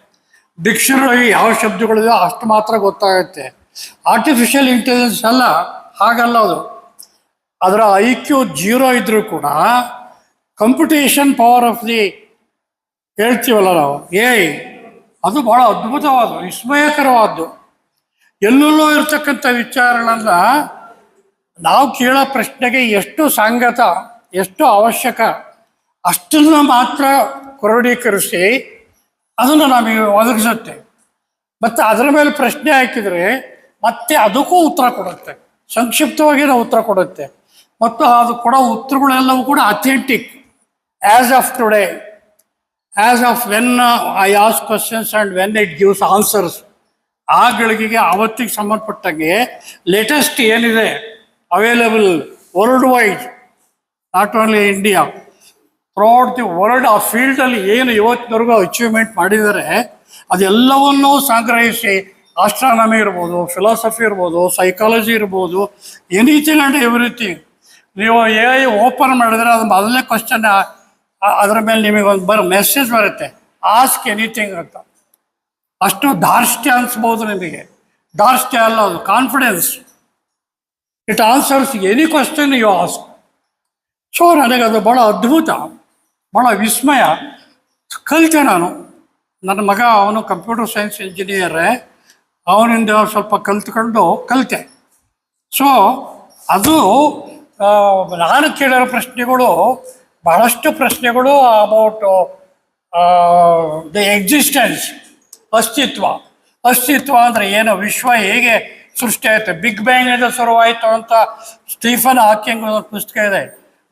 Speaker 6: ಡಿಕ್ಷನರಿ ಯಾವ ಶಬ್ದಗಳಿದೆ ಅಷ್ಟು ಮಾತ್ರ ಗೊತ್ತಾಗುತ್ತೆ. ಆರ್ಟಿಫಿಷಿಯಲ್ ಇಂಟೆಲಿಜೆನ್ಸ್ ಅಲ್ಲ, ಹಾಗಲ್ಲ ಅದು. ಅದರ IQ 0 ಇದ್ರೂ ಕೂಡ ಕಂಪ್ಯೂಟೇಷನ್ ಪವರ್ ಆಫ್ ದಿ ಹೇಳ್ತೀವಲ್ಲ ನಾವು ಅದು ಬಹಳ ಅದ್ಭುತವಾದ, ವಿಸ್ಮಯಕರವಾದ್ದು. ಎಲ್ಲೆಲ್ಲೋ ಇರ್ತಕ್ಕಂಥ ವಿಚಾರಗಳನ್ನ ನಾವು ಕೇಳೋ ಪ್ರಶ್ನೆಗೆ ಎಷ್ಟು ಸಂಗತ, ಎಷ್ಟು ಅವಶ್ಯಕ ಅಷ್ಟನ್ನು ಮಾತ್ರ ಕ್ರೋಢೀಕರಿಸಿ ಅದನ್ನು ನಮಗೆ ಒದಗಿಸುತ್ತೆ. ಮತ್ತು ಅದರ ಮೇಲೆ ಪ್ರಶ್ನೆ ಹಾಕಿದರೆ ಮತ್ತೆ ಅದಕ್ಕೂ ಉತ್ತರ ಕೊಡುತ್ತೆ, ಸಂಕ್ಷಿಪ್ತವಾಗಿ ನಾವು ಉತ್ತರ ಕೊಡುತ್ತೆ. ಮತ್ತು ಅದು ಕೊಡೋ ಉತ್ತರಗಳೆಲ್ಲವೂ ಕೂಡ authentic, as of today, as of when I ask questions and when it gives answers. ಆ ಗಳಿಗೆಗೆ ಆವತ್ತಿಗೆ ಸಂಬಂಧಪಟ್ಟಂಗೆ ಲೇಟೆಸ್ಟ್ ಏನಿದೆ available world wide, not only India, throughout the world ಆ ಫೀಲ್ಡಲ್ಲಿ ಏನು ಇವತ್ತಿನವರೆಗೂ ಅಚೀವ್ಮೆಂಟ್ ಮಾಡಿದ್ದಾರೆ ಅದೆಲ್ಲವನ್ನೂ ಸಂಗ್ರಹಿಸಿ, ಆಸ್ಟ್ರಾನಮಿ ಇರ್ಬೋದು, ಫಿಲಾಸಫಿ ಇರ್ಬೋದು, ಸೈಕಾಲಜಿ ಇರ್ಬೋದು, ಎನಿಥಿಂಗ್ ಆ್ಯಂಡ್ ಎವ್ರಿಥಿಂಗ್. ನೀವು AI ಓಪನ್ ಮಾಡಿದ್ರೆ ಅದು ಮೊದಲನೇ ಕ್ವಶನ್ ಅದರ ಮೇಲೆ ನಿಮಗೆ ಒಂದು ಮೆಸೇಜ್ ಬರುತ್ತೆ, ಆಸ್ಕ್ ಎನಿಥಿಂಗ್ ಅಂತ. ಅಷ್ಟು ಧಾರ್ಷ್ಟ್ಯ ಅನಿಸ್ಬೋದು ನಿಮಗೆ. ಧಾರ್ಷ್ಟ್ಯ ಅಲ್ಲ, ಅದು confidence. It answers any question you ask. So ನನಗದು ಭಾಳ ಅದ್ಭುತ, ಭಾಳ ವಿಸ್ಮಯ. ಕಲಿತೆ ನಾನು. ನನ್ನ ಮಗ ಅವನು ಕಂಪ್ಯೂಟರ್ ಸೈನ್ಸ್ ಇಂಜಿನಿಯರೇ, ಅವನಿಂದ ಸ್ವಲ್ಪ ಕಲಿತೆ. ಸೊ ಅದು ನಾನು ಕೇಳಿರೋ ಪ್ರಶ್ನೆಗಳು ಬಹಳಷ್ಟು ಪ್ರಶ್ನೆಗಳು ಅಬೌಟ್ ದ ಎಕ್ಸಿಸ್ಟೆನ್ಸ್, ಅಸ್ತಿತ್ವ ಅಂದರೆ ಏನು, ವಿಶ್ವ ಹೇಗೆ ಸೃಷ್ಟಿ ಆಯಿತು, ಬಿಗ್ ಬ್ಯಾಂಗಿಂದ ಶುರುವಾಯಿತು ಅಂತ ಸ್ಟೀಫನ್ ಹಾಕಿಂಗ್ ಒಂದು ಪುಸ್ತಕ ಇದೆ,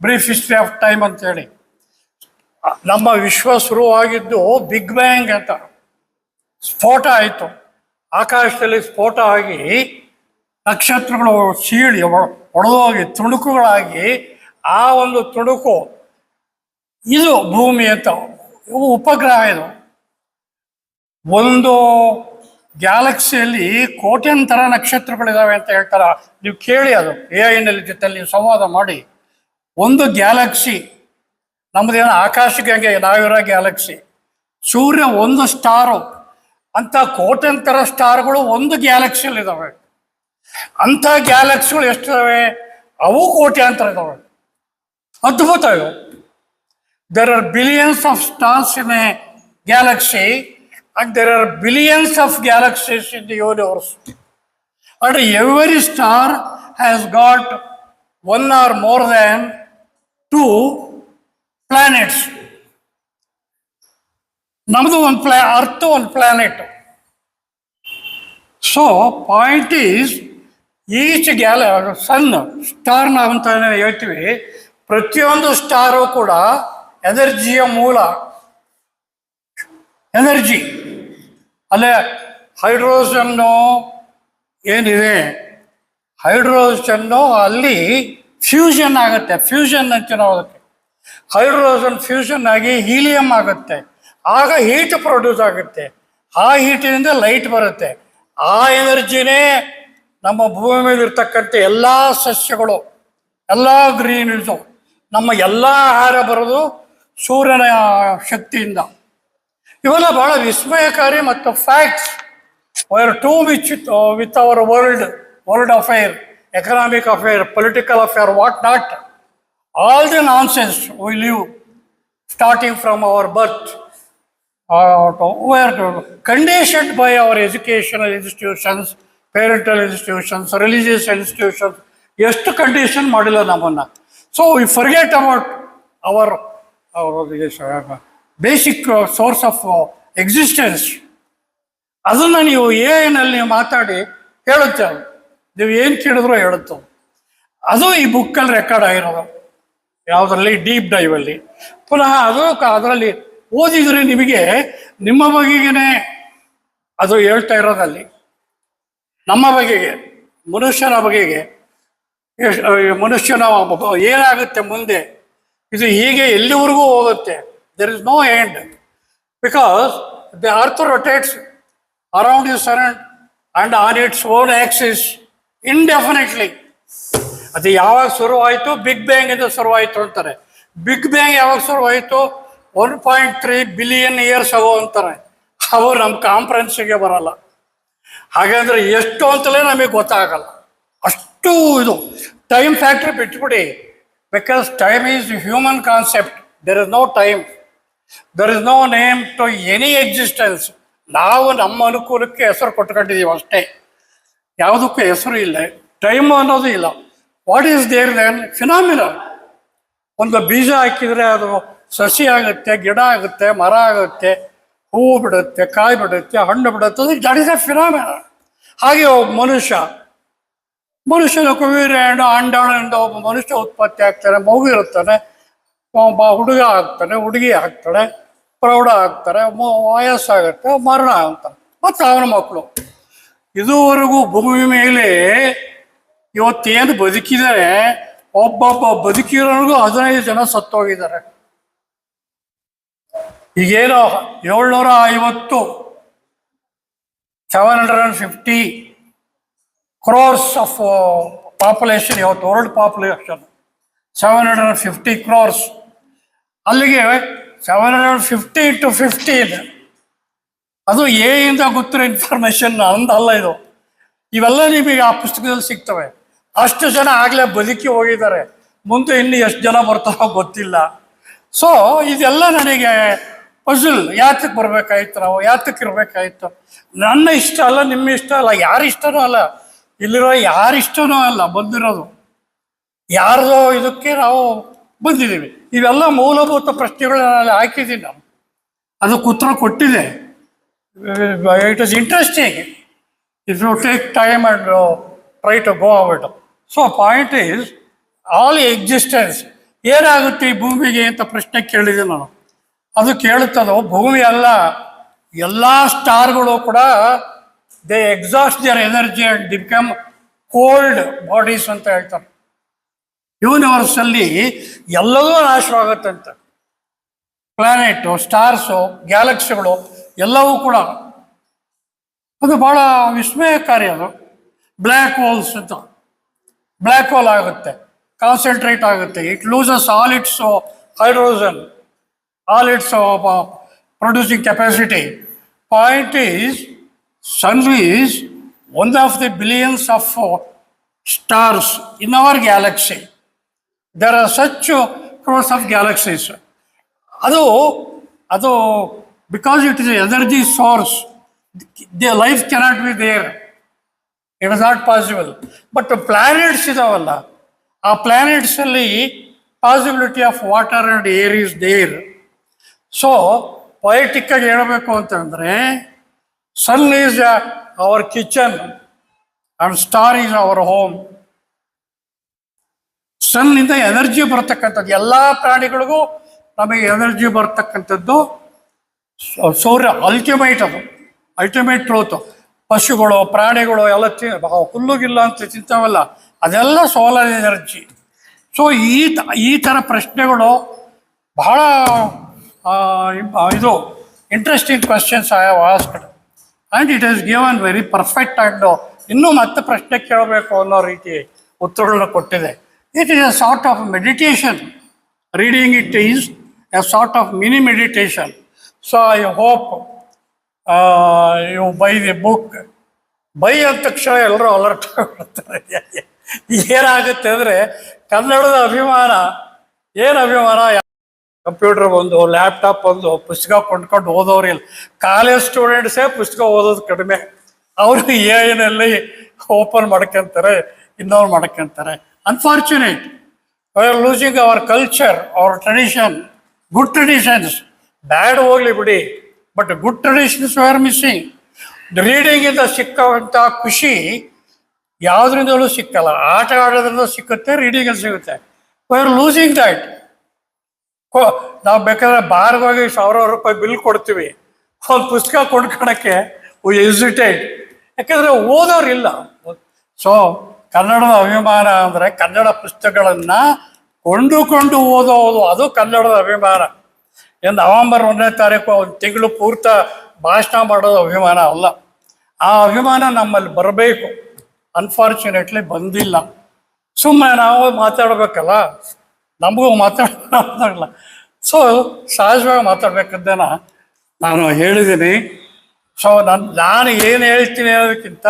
Speaker 6: ಬ್ರೀಫ್ ಹಿಸ್ಟ್ರಿ ಆಫ್ ಟೈಮ್ ಅಂತೇಳಿ. ನಮ್ಮ ವಿಶ್ವ ಶುರುವಾಗಿದ್ದು ಬಿಗ್ ಬ್ಯಾಂಗ್ ಅಂತ. ಸ್ಫೋಟ ಆಯಿತು, ಆಕಾಶದಲ್ಲಿ ಸ್ಫೋಟ ಆಗಿ ನಕ್ಷತ್ರಗಳು ಸೀಳಿ ಒಡೆದೋಗಿ ತುಣುಕುಗಳಾಗಿ, ಆ ಒಂದು ತುಣುಕು ಇದು ಭೂಮಿ ಅಂತ. ಇವು ಉಪಗ್ರಹ. ಇದು ಒಂದು ಗ್ಯಾಲಕ್ಸಿಯಲ್ಲಿ ಕೋಟ್ಯಂತರ ನಕ್ಷತ್ರಗಳಿದ್ದಾವೆ ಅಂತ ಹೇಳ್ತಾರೆ. ನೀವು ಕೇಳಿ, ಅದು AI ಜೊತೆಲಿ ನೀವು ಸಂವಾದ ಮಾಡಿ. ಒಂದು ಗ್ಯಾಲಕ್ಸಿ ನಮ್ಮದೇನೋ ಆಕಾಶಗಂಗೆ, ನಾವಿರೋ ಗ್ಯಾಲಕ್ಸಿ. ಸೂರ್ಯ ಒಂದು ಸ್ಟಾರು ಅಂತ, ಕೋಟ್ಯಂತರ ಸ್ಟಾರ್ಗಳು ಒಂದು ಗ್ಯಾಲಕ್ಸಿಯಲ್ಲಿದ್ದಾವೆ. ಅಂಥ ಗ್ಯಾಲಕ್ಸಿಗಳು ಎಷ್ಟಿದ್ದಾವೆ? ಅವು ಕೋಟ್ಯಾಂತರ ಇದ್ದಾವೆ. ಅದ್ಭುತ ಇವು. There are billions of stars in a galaxy and there are billions of galaxies in the universe. And every star has got one or more than 2 planets. ನಮ್ಮದು ಒಂದು ಅರ್ಥ, ಒಂದು planet. So point is, each sun star ನಾವು ಅಂತ ಹೇಳ್ತೀವಿ. ಪ್ರತಿಯೊಂದು ಸ್ಟಾರು ಕೂಡ ಎನರ್ಜಿಯ ಮೂಲ, ಎನರ್ಜಿ. ಅಲ್ಲೇ ಹೈಡ್ರೋಜನ್ನು ಏನಿದೆ, ಹೈಡ್ರೋಜನ್ನು ಅಲ್ಲಿ ಫ್ಯೂಷನ್ ಆಗುತ್ತೆ. ಫ್ಯೂಷನ್ ಅಂತ ನಾವು ಅದಕ್ಕೆ, ಹೈಡ್ರೋಜನ್ ಫ್ಯೂಷನ್ ಆಗಿ ಹೀಲಿಯಂ ಆಗುತ್ತೆ. ಆಗ ಹೀಟ್ ಪ್ರೊಡ್ಯೂಸ್ ಆಗುತ್ತೆ. ಆ ಹೀಟಿನಿಂದ ಲೈಟ್ ಬರುತ್ತೆ. ಆ ಎನರ್ಜಿನೇ ನಮ್ಮ ಭೂಮಿ ಮೇಲೆ ಇರ್ತಕ್ಕಂಥ ಎಲ್ಲ ಸಸ್ಯಗಳು, ಎಲ್ಲ ಗ್ರೀನ್ಸು, ನಮ್ಮ ಎಲ್ಲ ಆಹಾರ ಬರೋದು ಸೂರ್ಯನ ಶಕ್ತಿಯಿಂದ. ಇವೆಲ್ಲ ಬಹಳ ವಿಸ್ಮಯಕಾರಿ ಮತ್ತು facts. Were to with our world affair, economic affair, political affair, what not, all the nonsense we live starting from our birth. We are conditioned by our educational institutions, parental institutions, religious institutions. ಎಷ್ಟು ಕಂಡೀಷನ್ ಮಾಡಿಲ್ಲ ನಮ್ಮನ್ನು. So we forget about our basic source of existence. ಅದನ್ನು ನೀವು AI ಮಾತಾಡಿ ಹೇಳುತ್ತೆ, ನೀವು ಏನು ಕೇಳಿದ್ರು ಹೇಳುತ್ತೆ. ಅದು ಈ ಬುಕ್ಕಲ್ಲಿ ರೆಕಾರ್ಡ್ ಆಗಿರೋದು, ಯಾವುದರಲ್ಲಿ, ಡೀಪ್ ಡೈವಲ್ಲಿ. ಪುನಃ ಅದು ಅದರಲ್ಲಿ ಓದಿದರೆ ನಿಮಗೆ ನಿಮ್ಮ ಬಗೆಗೇ ಅದು ಹೇಳ್ತಾ ಇರೋದಲ್ಲಿ, ನಮ್ಮ ಬಗೆಗೆ, ಮನುಷ್ಯನ ಬಗೆಗೆ, ಮನುಷ್ಯನ ಏನಾಗುತ್ತೆ ಮುಂದೆ, ಇದು ಹೀಗೆ ಎಲ್ಲಿವರೆಗೂ ಹೋಗುತ್ತೆ. There is no end, because the earth rotates around the sun and on its own axis indefinitely. ಅದು ಯಾವಾಗ ಶುರುವಾಯಿತು? ಬಿಗ್ ಬ್ಯಾಂಗ್ ಇಂದ ಶುರುವಾಯಿತು ಅಂತಾರೆ. ಬಿಗ್ ಬ್ಯಾಂಗ್ ಯಾವಾಗ ಶುರುವಾಯಿತು? 1.3 ಬಿಲಿಯನ್ ಇಯರ್ಸ್ ಅಗೋ ಅಂತಾರೆ. ಅವು ನಮ್ಮ ಕಾನ್ಫರೆನ್ಸಿಗೆ ಬರಲ್ಲ. ಹಾಗಾದ್ರೆ ಎಷ್ಟು ಅಂತಲೇ ನಮಗೆ ಗೊತ್ತಾಗಲ್ಲ. ಅಷ್ಟು ಇದು ಟೈಮ್ ಫ್ಯಾಕ್ಟ್ರಿ ಬಿಟ್ಬಿಡಿ. Because time is human concept. There is no time, there is no name to any existence. ನಾವು ನಮ್ಮ ಅನುಕೂಲಕ್ಕೆ ಹೆಸರು ಕೊಟ್ಕೊಂಡಿದ್ದೀವಿ ಅಷ್ಟೇ, ಯಾವುದಕ್ಕೂ ಹೆಸರು ಇಲ್ಲ, ಟೈಮ್ ಅನ್ನೋದು ಇಲ್ಲ. What is there then? Phenomena. ಒಂದು ಬೀಜ ಹಾಕಿದರೆ ಅದು ಸಸಿ ಆಗುತ್ತೆ, ಗಿಡ ಆಗುತ್ತೆ, ಮರ ಆಗುತ್ತೆ, ಹೂವು ಬಿಡುತ್ತೆ, ಕಾಯಿ ಬಿಡುತ್ತೆ, ಹಣ್ಣು ಬಿಡುತ್ತೆ. That is A phenomena. ಹಾಗೆ ಒಬ್ಬ ಮನುಷ್ಯನ ಕುವೀರೆಂಡು ಅಂಡಾಳಿಂದ ಒಬ್ಬ ಮನುಷ್ಯ ಉತ್ಪತ್ತಿ ಆಗ್ತಾನೆ, ಮಗು ಇರುತ್ತಾನೆ, ಒಬ್ಬ ಹುಡುಗ ಆಗ್ತಾನೆ, ಹುಡುಗಿ ಆಗ್ತಾಳೆ, ಪ್ರೌಢ ಆಗ್ತಾರೆ, ವಯಸ್ಸಾಗುತ್ತೆ, ಮರಣ ಆಗ್ತಾರೆ, ಮತ್ತು ಅವನ ಮಕ್ಕಳು. ಇದುವರೆಗೂ ಭೂಮಿ ಮೇಲೆ ಇವತ್ತೇನು ಬದುಕಿದರೆ, ಒಬ್ಬೊಬ್ಬ ಬದುಕಿರೋರಿಗೂ 15 ಜನ ಸತ್ತೋಗಿದ್ದಾರೆ. ಈಗೇನೋ 750 crores ಆಫ್ ಪಾಪ್ಯುಲೇಷನ್ ಇವತ್ತು, ವರ್ಲ್ಡ್ ಪಾಪ್ಯುಲೇಷನ್ 750 crores. ಅಲ್ಲಿಗೆ 750 into 15, ಅದು ಇಂದ ಗೊತ್ತಿರೋ ಇನ್ಫಾರ್ಮೇಶನ್ ಅಂದಲ್ಲ ಇದು. ಇವೆಲ್ಲ ನಿಮಗೆ ಆ ಪುಸ್ತಕದಲ್ಲಿ ಸಿಗ್ತವೆ. ಅಷ್ಟು ಜನ ಆಗಲೇ ಬದುಕಿ ಹೋಗಿದ್ದಾರೆ. ಮುಂದೆ ಇನ್ನು ಎಷ್ಟು ಜನ ಬರ್ತಾರೋ ಗೊತ್ತಿಲ್ಲ. ಸೊ ಇದೆಲ್ಲ ನನಗೆ ಪಜಲ್. ಯಾತಕ್ಕೆ ಬರ್ಬೇಕಾಯ್ತು, ನಾವು ಯಾತಕ್ಕೆ ಇರಬೇಕಾಯ್ತು? ನನ್ನ ಇಷ್ಟ ಅಲ್ಲ, ನಿಮ್ಮ ಇಷ್ಟ ಅಲ್ಲ, ಯಾರ ಇಷ್ಟನೂ ಅಲ್ಲ, ಇಲ್ಲಿರೋ ಯಾರ ಇಷ್ಟನೂ ಅಲ್ಲ ಬಂದಿರೋದು. ಯಾರ್ದೋ ಇದಕ್ಕೆ ನಾವು ಬಂದಿದ್ದೀವಿ. ಇವೆಲ್ಲ ಮೂಲಭೂತ ಪ್ರಶ್ನೆಗಳನ್ನ ಹಾಕಿದ್ದೀನಿ ನಾನು, ಅದಕ್ಕೆ ಉತ್ತರ ಕೊಟ್ಟಿದೆ. It is interesting if you take time and try to go about. So point is all existence. ಏನಾಗುತ್ತೆ ಈ ಭೂಮಿಗೆ ಅಂತ ಪ್ರಶ್ನೆ ಕೇಳಿದೆ ನಾನು. ಅದು ಕೇಳುತ್ತದೋ ಭೂಮಿ ಅಲ್ಲ, ಎಲ್ಲ ಸ್ಟಾರ್ಗಳು ಕೂಡ they exhaust their energy and the become cold bodies ಅಂತ ಹೇಳ್ತಾರೆ. ಯೂನಿವರ್ಸಲ್ಲಿ ಎಲ್ಲವೂ ನಾಶವಾಗುತ್ತಂತೆ. ಪ್ಲಾನೆಟು, ಸ್ಟಾರ್ಸು, ಗ್ಯಾಲಕ್ಸಿಗಳು ಎಲ್ಲವೂ ಕೂಡ. ಅದು ಭಾಳ ವಿಸ್ಮಯಕಾರಿ. ಅದು ಬ್ಲ್ಯಾಕ್ ಹೋಲ್ಸ್ ಅಂತ. ಬ್ಲ್ಯಾಕ್ ಹೋಲ್ ಆಗುತ್ತೆ, ಕಾನ್ಸಂಟ್ರೇಟ್ ಆಗುತ್ತೆ, it loses all it's hydrogen, all its producing capacity. Point is, sun is one of the billions of stars in our galaxy. There are such crores of galaxies. Ado because it is an energy source, the life cannot be there. It is not possible. But the planets idavalla, ಆ planets ಅಲ್ಲಿ possibility of water and air is there. So ಪೊಯೆಟಿಕ್ಕಾಗಿ ಹೇಳಬೇಕು ಅಂತಂದರೆ, sun is our kitchen and star is our home. ಸನ್ನಿಂದ ಎನರ್ಜಿ ಬರ್ತಕ್ಕಂಥದ್ದು, ಎಲ್ಲ ಪ್ರಾಣಿಗಳಿಗೂ ನಮಗೆ ಎನರ್ಜಿ ಬರ್ತಕ್ಕಂಥದ್ದು ಸೂರ್ಯ. ಅಲ್ಟಿಮೇಟ್, ಅದು ಅಲ್ಟಿಮೇಟ್ ಟ್ರೂತು. ಪಶುಗಳು, ಪ್ರಾಣಿಗಳು ಎಲ್ಲ ಹುಲ್ಲುಗಿಲ್ಲ ಅಂತ ತಿಂತಾವಲ್ಲ, ಅದೆಲ್ಲ ಸೋಲಾರ್ ಎನರ್ಜಿ. ಸೊ ಈ ಥರ ಪ್ರಶ್ನೆಗಳು ಬಹಳ ಇದು interesting questions I have asked and it is given very perfect. And ಇನ್ನೂ ಮತ್ತೆ ಪ್ರಶ್ನೆ ಕೇಳಬೇಕು ಅನ್ನೋ ರೀತಿ ಉತ್ತರಗಳನ್ನ ಕೊಟ್ಟಿದೆ. It is a sort of meditation. Reading it is a sort of mini meditation. So I hope you buy the book. Buy ಅಂದ ತಕ್ಷಣ ಎಲ್ಲರೂ ಅಲರ್ಟ್ ಆಗ್ಬಿಡ್ತಾರೆ. ಏನಾಗುತ್ತೆ ಅಂದರೆ, ಕನ್ನಡದ ಅಭಿಮಾನ ಏನು ಅಭಿಮಾನ? ಕಂಪ್ಯೂಟರ್ ಬಂದು, ಲ್ಯಾಪ್ಟಾಪ್ ಬಂದು, ಪುಸ್ತಕ ಕೊಂಡ್ಕೊಂಡು ಓದೋರಿಲ್ಲ. ಕಾಲೇಜ್ ಸ್ಟೂಡೆಂಟ್ಸೇ ಪುಸ್ತಕ ಓದೋದು ಕಡಿಮೆ. ಅವರು ಏನಲ್ಲಿ ಓಪನ್ ಮಾಡ್ಕೊಂತಾರೆ, ಇನ್ನೊರು ಮಾಡ್ಕೊಂತಾರೆ. Unfortunate, we are losing our culture, our tradition, good traditions. Bad ಹೋಗ್ಲಿ ಬಿಡಿ, but good traditions we are missing. ರೀಡಿಂಗಿಂದ ಸಿಕ್ಕಂಥ ಖುಷಿ ಯಾವುದರಿಂದಲೂ ಸಿಕ್ಕಲ್ಲ. ಆಟ ಆಡೋದ್ರಿಂದ ಸಿಕ್ಕುತ್ತೆ, ರೀಡಿಂಗಲ್ಲಿ ಸಿಗುತ್ತೆ. We are losing that. ನಾವು ಬೇಕಾದ್ರೆ ಬಾರ್ಗೆ ಹೋಗಿ 1000 ರೂಪಾಯಿ ಬಿಲ್ ಕೊಡ್ತೀವಿ, ಒಂದು ಪುಸ್ತಕ ಕೊಂಡ್ಕೊಳಕ್ಕೆ ವಿ ಹೆಸಿಟೇಟ್, ಯಾಕೆಂದರೆ ಓದೋರಿಲ್ಲ. ಸೊ ಕನ್ನಡದ ಅಭಿಮಾನ ಅಂದರೆ ಕನ್ನಡ ಪುಸ್ತಕಗಳನ್ನು ಕೊಂಡುಕೊಂಡು ಓದೋದು ಅದು ಕನ್ನಡದ ಅಭಿಮಾನ. ನವೆಂಬರ್ 1ನೇ ತಾರೀಕು ಒಂದು ತಿಂಗಳು ಪೂರ್ತಿ ಭಾಷಣ ಮಾಡೋದು ಅಭಿಮಾನ ಅಲ್ಲ. ಆ ಅಭಿಮಾನ ನಮ್ಮಲ್ಲಿ ಬರಬೇಕು. ಅನ್ಫಾರ್ಚುನೇಟ್ಲಿ ಬಂದಿಲ್ಲ. ಸುಮ್ಮನೆ ನಾವು ಮಾತಾಡಬೇಕಲ್ಲ, ನಮಗೂ ಮಾತಾಡಲ್ಲ. ಸೊ ಸಹಜವಾಗಿ ಮಾತಾಡ್ಬೇಕಂತೇನ ನಾನು ಹೇಳಿದ್ದೀನಿ. ಸೊ ನಾನು ಏನು ಹೇಳ್ತೀನಿ ಅನ್ನೋದಕ್ಕಿಂತ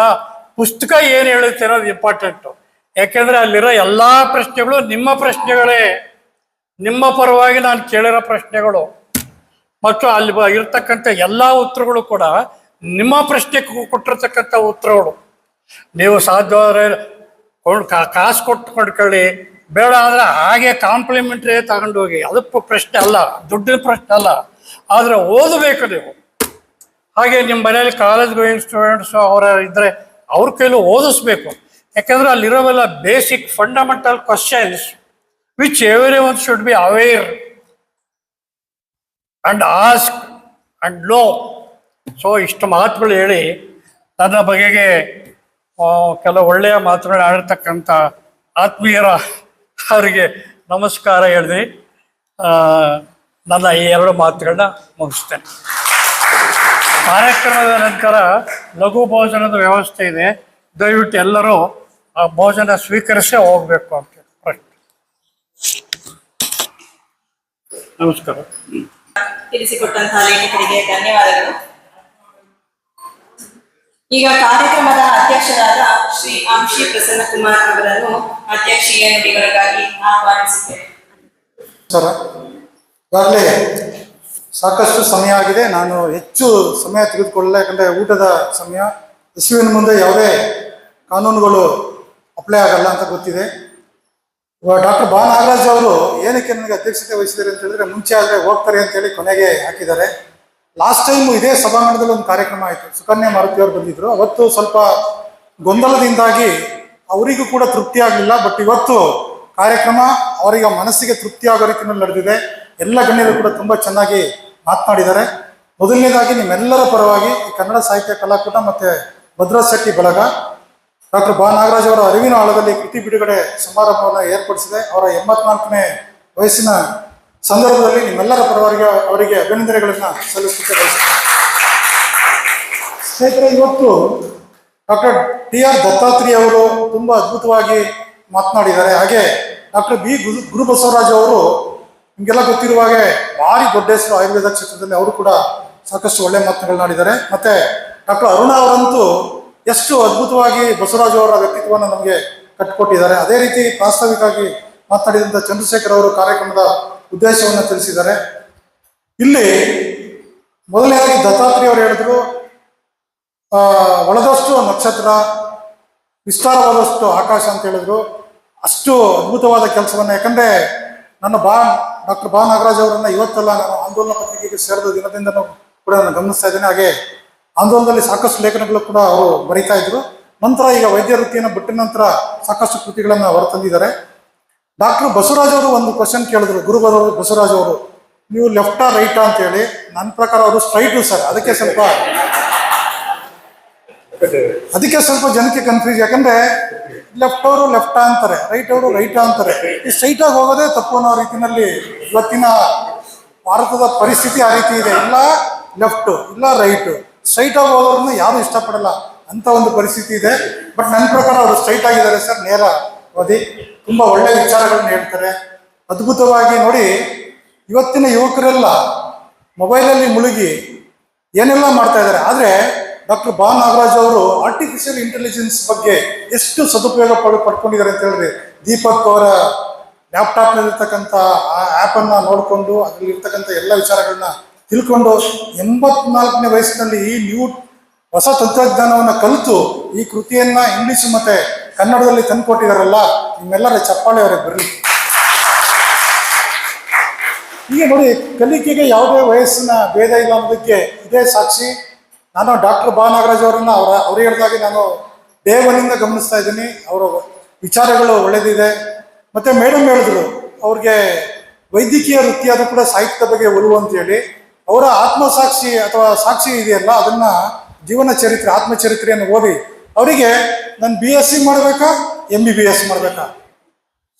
Speaker 6: ಪುಸ್ತಕ ಏನು ಹೇಳುತ್ತೆ ಅನ್ನೋದು ಇಂಪಾರ್ಟೆಂಟು. ಯಾಕೆಂದರೆ ಅಲ್ಲಿರೋ ಎಲ್ಲ ಪ್ರಶ್ನೆಗಳು ನಿಮ್ಮ ಪ್ರಶ್ನೆಗಳೇ, ನಿಮ್ಮ ಪರವಾಗಿ ನಾನು ಕೇಳಿರೋ ಪ್ರಶ್ನೆಗಳು, ಮತ್ತು ಅಲ್ಲಿ ಇರ್ತಕ್ಕಂಥ ಎಲ್ಲ ಉತ್ತರಗಳು ಕೂಡ ನಿಮ್ಮ ಪ್ರಶ್ನೆ ಕೊಟ್ಟಿರ್ತಕ್ಕಂಥ ಉತ್ತರಗಳು. ನೀವು ಸಾಧ್ಯವಾದರೆ ಕಾಸು ಕೊಟ್ಟು ಕೊಂಡ್ಕೊಳ್ಳಿ, ಬೇಡ ಅಂದರೆ ಹಾಗೆ ಕಾಂಪ್ಲಿಮೆಂಟ್ರಿ ತಗೊಂಡು ಹೋಗಿ. ಅದು ಪ್ರಶ್ನೆ ಅಲ್ಲ, ದುಡ್ಡಿನ ಪ್ರಶ್ನೆ ಅಲ್ಲ. ಆದರೆ ಓದಬೇಕು ನೀವು. ಹಾಗೆ ನಿಮ್ಮ ಮನೇಲಿ ಕಾಲೇಜ್ ಗೋಯಿಂಗ್ ಸ್ಟೂಡೆಂಟ್ಸು ಅವರ ಇದ್ದರೆ ಅವ್ರ ಕೈಲೂ ಓದಿಸ್ಬೇಕು. ಯಾಕೆಂದರೆ ಅಲ್ಲಿರೋವೆಲ್ಲ basic fundamental questions which every one should be aware and ask and know. So ಇಷ್ಟು ಮಾತುಗಳು ಹೇಳಿ ನನ್ನ ಬಗೆಗೆ ಕೆಲವು ಒಳ್ಳೆಯ ಮಾತುಗಳು ಆಡಿರ್ತಕ್ಕಂಥ ಆತ್ಮೀಯರ ಅವರಿಗೆ ನಮಸ್ಕಾರ ಹೇಳಿದೆ ನನ್ನ ಈ 2 ಮಾತುಗಳನ್ನ ಮುಗಿಸ್ತೇನೆ. ಕಾರ್ಯಕ್ರಮದ ನಂತರ ಲಘು ಭೋಜನದ ವ್ಯವಸ್ಥೆ ಇದೆ. ದಯವಿಟ್ಟು ಎಲ್ಲರೂ ಆ ಭೋಜನ ಸ್ವೀಕರಿಸೇ ಹೋಗಬೇಕು ಅಂತ ನಮಸ್ಕಾರ.
Speaker 1: ತಿಳಿಸಿಕೊಟ್ಟಂತಹ ಲೇಖಕರಿಗೆ ಧನ್ಯವಾದಗಳು. ಈಗ ಕಾರ್ಯಕ್ರಮದ ಅಧ್ಯಕ್ಷರಾದ ಶ್ರೀ ಅಂಶಿ ಪ್ರಸನ್ನಕುಮಾರ್ ಅವರನ್ನು ಅಧ್ಯಕ್ಷೀಯ ನುಡಿಗಳಿಗಾಗಿ ಆಹ್ವಾನಿಸುತ್ತೇವೆ.
Speaker 7: ಸರ್, ಈಗಾಗಲೇ ಸಾಕಷ್ಟು ಸಮಯ ಆಗಿದೆ. ನಾನು ಹೆಚ್ಚು ಸಮಯ ತೆಗೆದುಕೊಳ್ಳಲ್ಲ, ಯಾಕಂದರೆ ಊಟದ ಸಮಯ. ಇಸುವಿನ ಮುಂದೆ ಯಾವುದೇ ಕಾನೂನುಗಳು ಅಪ್ಲೈ ಆಗಲ್ಲ ಅಂತ ಗೊತ್ತಿದೆ. ಡಾಕ್ಟರ್ ಬಾ ನಾಗರಾಜ್ ಅವರು ಏನಕ್ಕೆ ನನಗೆ ಅಧ್ಯಕ್ಷತೆ ವಹಿಸಿದ್ದಾರೆ ಅಂತ ಹೇಳಿದ್ರೆ, ಮುಂಚೆ ಆದರೆ ಹೋಗ್ತಾರೆ ಅಂತೇಳಿ ಕೊನೆಗೆ ಹಾಕಿದ್ದಾರೆ. ಲಾಸ್ಟ್ ಟೈಮು ಇದೇ ಸಭಾಂಗಣದಲ್ಲಿ ಒಂದು ಕಾರ್ಯಕ್ರಮ ಆಯಿತು. ಸುಕನ್ಯಾ ಮಾರುತಿಯವರು ಬಂದಿದ್ದರು. ಅವತ್ತು ಸ್ವಲ್ಪ ಗೊಂದಲದಿಂದಾಗಿ ಅವರಿಗೂ ಕೂಡ ತೃಪ್ತಿ ಆಗಲಿಲ್ಲ. ಬಟ್ ಇವತ್ತು ಕಾರ್ಯಕ್ರಮ ಅವರಿಗೆ ಮನಸ್ಸಿಗೆ ತೃಪ್ತಿ ಆಗೋ ರೀತಿಯಲ್ಲಿ ನಡೆದಿದೆ. ಎಲ್ಲ ಗಣ್ಯರು ಕೂಡ ತುಂಬ ಚೆನ್ನಾಗಿ ಮಾತನಾಡಿದ್ದಾರೆ. ಮೊದಲನೇದಾಗಿ ನಿಮ್ಮೆಲ್ಲರ ಪರವಾಗಿ ಈ ಕನ್ನಡ ಸಾಹಿತ್ಯ ಕಲಾಕೂಟ ಮತ್ತು ಭದ್ರಾಸ್ ಶೆಟ್ಟಿ ಬಳಗ ಡಾಕ್ಟರ್ ಬಾ ನಾಗರಾಜ್ ಅವರ ಅರಿವಿನ ಆಳದಲ್ಲಿ ಕೃತಿ ಬಿಡುಗಡೆ ಸಮಾರಂಭವನ್ನು ಏರ್ಪಡಿಸಿದೆ. ಅವರ 84ನೇ ವಯಸ್ಸಿನ ಸಂದರ್ಭದಲ್ಲಿ ನಿಮ್ಮೆಲ್ಲರ ಪರವಾಗಿ ಅವರಿಗೆ ಅಭಿನಂದನೆಗಳನ್ನು ಸಲ್ಲಿಸುತ್ತೆ ಬಯಸುತ್ತೇನೆ. ಸ್ನೇಹಿತರೆ, ಇವತ್ತು ಡಾಕ್ಟರ್ TR ದತ್ತಾತ್ರಿ ಅವರು ತುಂಬ ಅದ್ಭುತವಾಗಿ ಮಾತನಾಡಿದ್ದಾರೆ. ಹಾಗೆ ಡಾಕ್ಟರ್ B ಗುರುಬಸವರಾಜ್ ಅವರು ನಿಮಗೆಲ್ಲ ಗೊತ್ತಿರುವ ಹಾಗೆ ಭಾರಿ ದೊಡ್ಡ ಹೆಸರು ಆಯುರ್ವೇದ ಕ್ಷೇತ್ರದಲ್ಲಿ, ಅವರು ಕೂಡ ಸಾಕಷ್ಟು ಒಳ್ಳೆ ಮಾತುಗಳನ್ನಾಡಿದ್ದಾರೆ. ಮತ್ತು ಡಾಕ್ಟರ್ ಅರುಣ ಅವರಂತೂ ಎಷ್ಟು ಅದ್ಭುತವಾಗಿ ಬಸವರಾಜ್ ಅವರ ವ್ಯಕ್ತಿತ್ವವನ್ನು ನಮಗೆ ಕಟ್ಟಿಕೊಟ್ಟಿದ್ದಾರೆ. ಅದೇ ರೀತಿ ಪ್ರಾಸ್ತಾವಿಕವಾಗಿ ಮಾತನಾಡಿದಂಥ ಚಂದ್ರಶೇಖರ್ ಅವರು ಕಾರ್ಯಕ್ರಮದ ಉದ್ದೇಶವನ್ನು ತಿಳಿಸಿದ್ದಾರೆ. ಇಲ್ಲಿ ಮೊದಲನೇದಾಗಿ ದತ್ತಾತ್ರಿ ಅವರು ಹೇಳಿದ್ರು, ಒಳದಷ್ಟು ನಕ್ಷತ್ರ, ವಿಸ್ತಾರವಾದಷ್ಟು ಆಕಾಶ ಅಂತ ಹೇಳಿದ್ರು. ಅಷ್ಟು ಅದ್ಭುತವಾದ ಕೆಲಸವನ್ನು, ಯಾಕಂದರೆ ನನ್ನ ಡಾಕ್ಟರ್ ಬಾ ನಾಗರಾಜ್ ಅವರನ್ನು ಇವತ್ತಲ್ಲ, ನಾನು ಆಂದೋಲನ ಪತ್ರಿಕೆಗೆ ಸೇರಿದ ದಿನದಿಂದನೂ ಕೂಡ ನಾನು ಗಮನಿಸ್ತಾ ಇದ್ದೇನೆ. ಹಾಗೆ ಆಂದೋಲನದಲ್ಲಿ ಸಾಕಷ್ಟು ಲೇಖನಗಳು ಕೂಡ ಅವರು ಬರೀತಾ ಇದ್ರು. ನಂತರ ಈಗ ವೈದ್ಯ ವೃತ್ತಿಯನ್ನು ಬಿಟ್ಟ ನಂತರ ಸಾಕಷ್ಟು ಕೃತಿಗಳನ್ನು ಹೊರತಂದಿದ್ದಾರೆ. ಡಾಕ್ಟರ್ ಬಸವರಾಜ್ ಅವರು ಒಂದು ಕ್ವಶನ್ ಕೇಳಿದ್ರು, ಗುರು ಬಸವರಾಜ್ ಅವರು, ನೀವು ಲೆಫ್ಟಾ ರೈಟಾ ಅಂತ ಹೇಳಿ. ನನ್ನ ಪ್ರಕಾರ ಅವರು ಸ್ಟ್ರೈಟು ಸರ್. ಅದಕ್ಕೆ ಸ್ವಲ್ಪ ಜನಕ್ಕೆ ಕನ್ಫ್ಯೂಸ್. ಯಾಕಂದ್ರೆ ಲೆಫ್ಟ್ ಅವರು ಲೆಫ್ಟಾ ಅಂತಾರೆ, ರೈಟ್ ಅವರು ರೈಟಾ ಅಂತಾರೆ. ಈ ಸ್ಟ್ರೈಟಾಗಿ ಹೋಗೋದೇ ತಪ್ಪು ಅನ್ನೋ ರೀತಿಯಲ್ಲಿ ಇವತ್ತಿನ ಭಾರತದ ಪರಿಸ್ಥಿತಿ ಆ ರೀತಿ ಇದೆ. ಇಲ್ಲ ಲೆಫ್ಟು, ಇಲ್ಲ ರೈಟು, ಸ್ಟ್ರೈಟಾಗಿ ಹೋಗೋರನ್ನ ಯಾರು ಇಷ್ಟಪಡಲ್ಲ ಅಂತ ಒಂದು ಪರಿಸ್ಥಿತಿ ಇದೆ. ಬಟ್ ನನ್ನ ಪ್ರಕಾರ ಅವರು ಸ್ಟ್ರೈಟ್ ಆಗಿದ್ದಾರೆ ಸರ್. ನೇರವಾದಿ, ತುಂಬ ಒಳ್ಳೆಯ ವಿಚಾರಗಳನ್ನ ಹೇಳ್ತಾರೆ. ಅದ್ಭುತವಾಗಿ ನೋಡಿ, ಇವತ್ತಿನ ಯುವಕರೆಲ್ಲ ಮೊಬೈಲಲ್ಲಿ ಮುಳುಗಿ ಏನೆಲ್ಲ ಮಾಡ್ತಾ ಇದ್ದಾರೆ. ಆದರೆ ಡಾಕ್ಟರ್ ಬಾ ನಾಗರಾಜ್ ಅವರು ಆರ್ಟಿಫಿಷಿಯಲ್ ಇಂಟೆಲಿಜೆನ್ಸ್ ಬಗ್ಗೆ ಎಷ್ಟು ಸದುಪಯೋಗ ಪಡ್ಕೊಂಡಿದ್ದಾರೆ ಅಂತ ಹೇಳಿದ್ರೆ, ದೀಪಕ್ ಅವರ ಲ್ಯಾಪ್ಟಾಪ್ನಲ್ಲಿರ್ತಕ್ಕಂಥ ಆ ಆ್ಯಪನ್ನು ನೋಡಿಕೊಂಡು ಅದರಲ್ಲಿರ್ತಕ್ಕಂಥ ಎಲ್ಲ ವಿಚಾರಗಳನ್ನ ತಿಳ್ಕೊಂಡು 84ನೇ ವಯಸ್ಸಿನಲ್ಲಿ ಈ ಹೊಸ ತಂತ್ರಜ್ಞಾನವನ್ನು ಕಲಿತು ಈ ಕೃತಿಯನ್ನು ಇಂಗ್ಲೀಷ್ ಮತ್ತು ಕನ್ನಡದಲ್ಲಿ ತಂದುಕೊಟ್ಟಿದ್ದಾರಲ್ಲ, ನಿಮ್ಮೆಲ್ಲರ ಚಪ್ಪಾಳೆ ಅವರಿಗೆ ಬರಲಿ. ಈಗ ನೋಡಿ, ಕಲಿಕೆಗೆ ಯಾವುದೇ ವಯಸ್ಸಿನ ಭೇದ ಇಲ್ಲ ಅನ್ನೋದಕ್ಕೆ ಇದೇ ಸಾಕ್ಷಿ. ನಾನು ಡಾಕ್ಟರ್ ಬಾ ನಾಗರಾಜ್ ಅವರನ್ನು ಅವ್ರು ಹೇಳಿದಾಗೆ ನಾನು ದೇವನಿಂದ ಗಮನಿಸ್ತಾ ಇದ್ದೀನಿ. ಅವರ ವಿಚಾರಗಳು ಒಳ್ಳೆಯದಿದೆ. ಮತ್ತು ಮೇಡಮ್ ಹೇಳಿದ್ರು, ಅವ್ರಿಗೆ ವೈದ್ಯಕೀಯ ವೃತ್ತಿಯಾದ ಕೂಡ ಸಾಹಿತ್ಯದ ಬಗ್ಗೆ ಒಲವು ಅಂತೇಳಿ. ಅವರ ಆತ್ಮಸಾಕ್ಷಿ ಅಥವಾ ಸಾಕ್ಷಿ ಇದೆಯಲ್ಲ, ಅದನ್ನು ಜೀವನ ಚರಿತ್ರೆ, ಆತ್ಮಚರಿತ್ರೆಯನ್ನು ಓದಿ ಅವರಿಗೆ ನಾನು BSc ಮಾಡಬೇಕಾ MBBS ಮಾಡಬೇಕಾ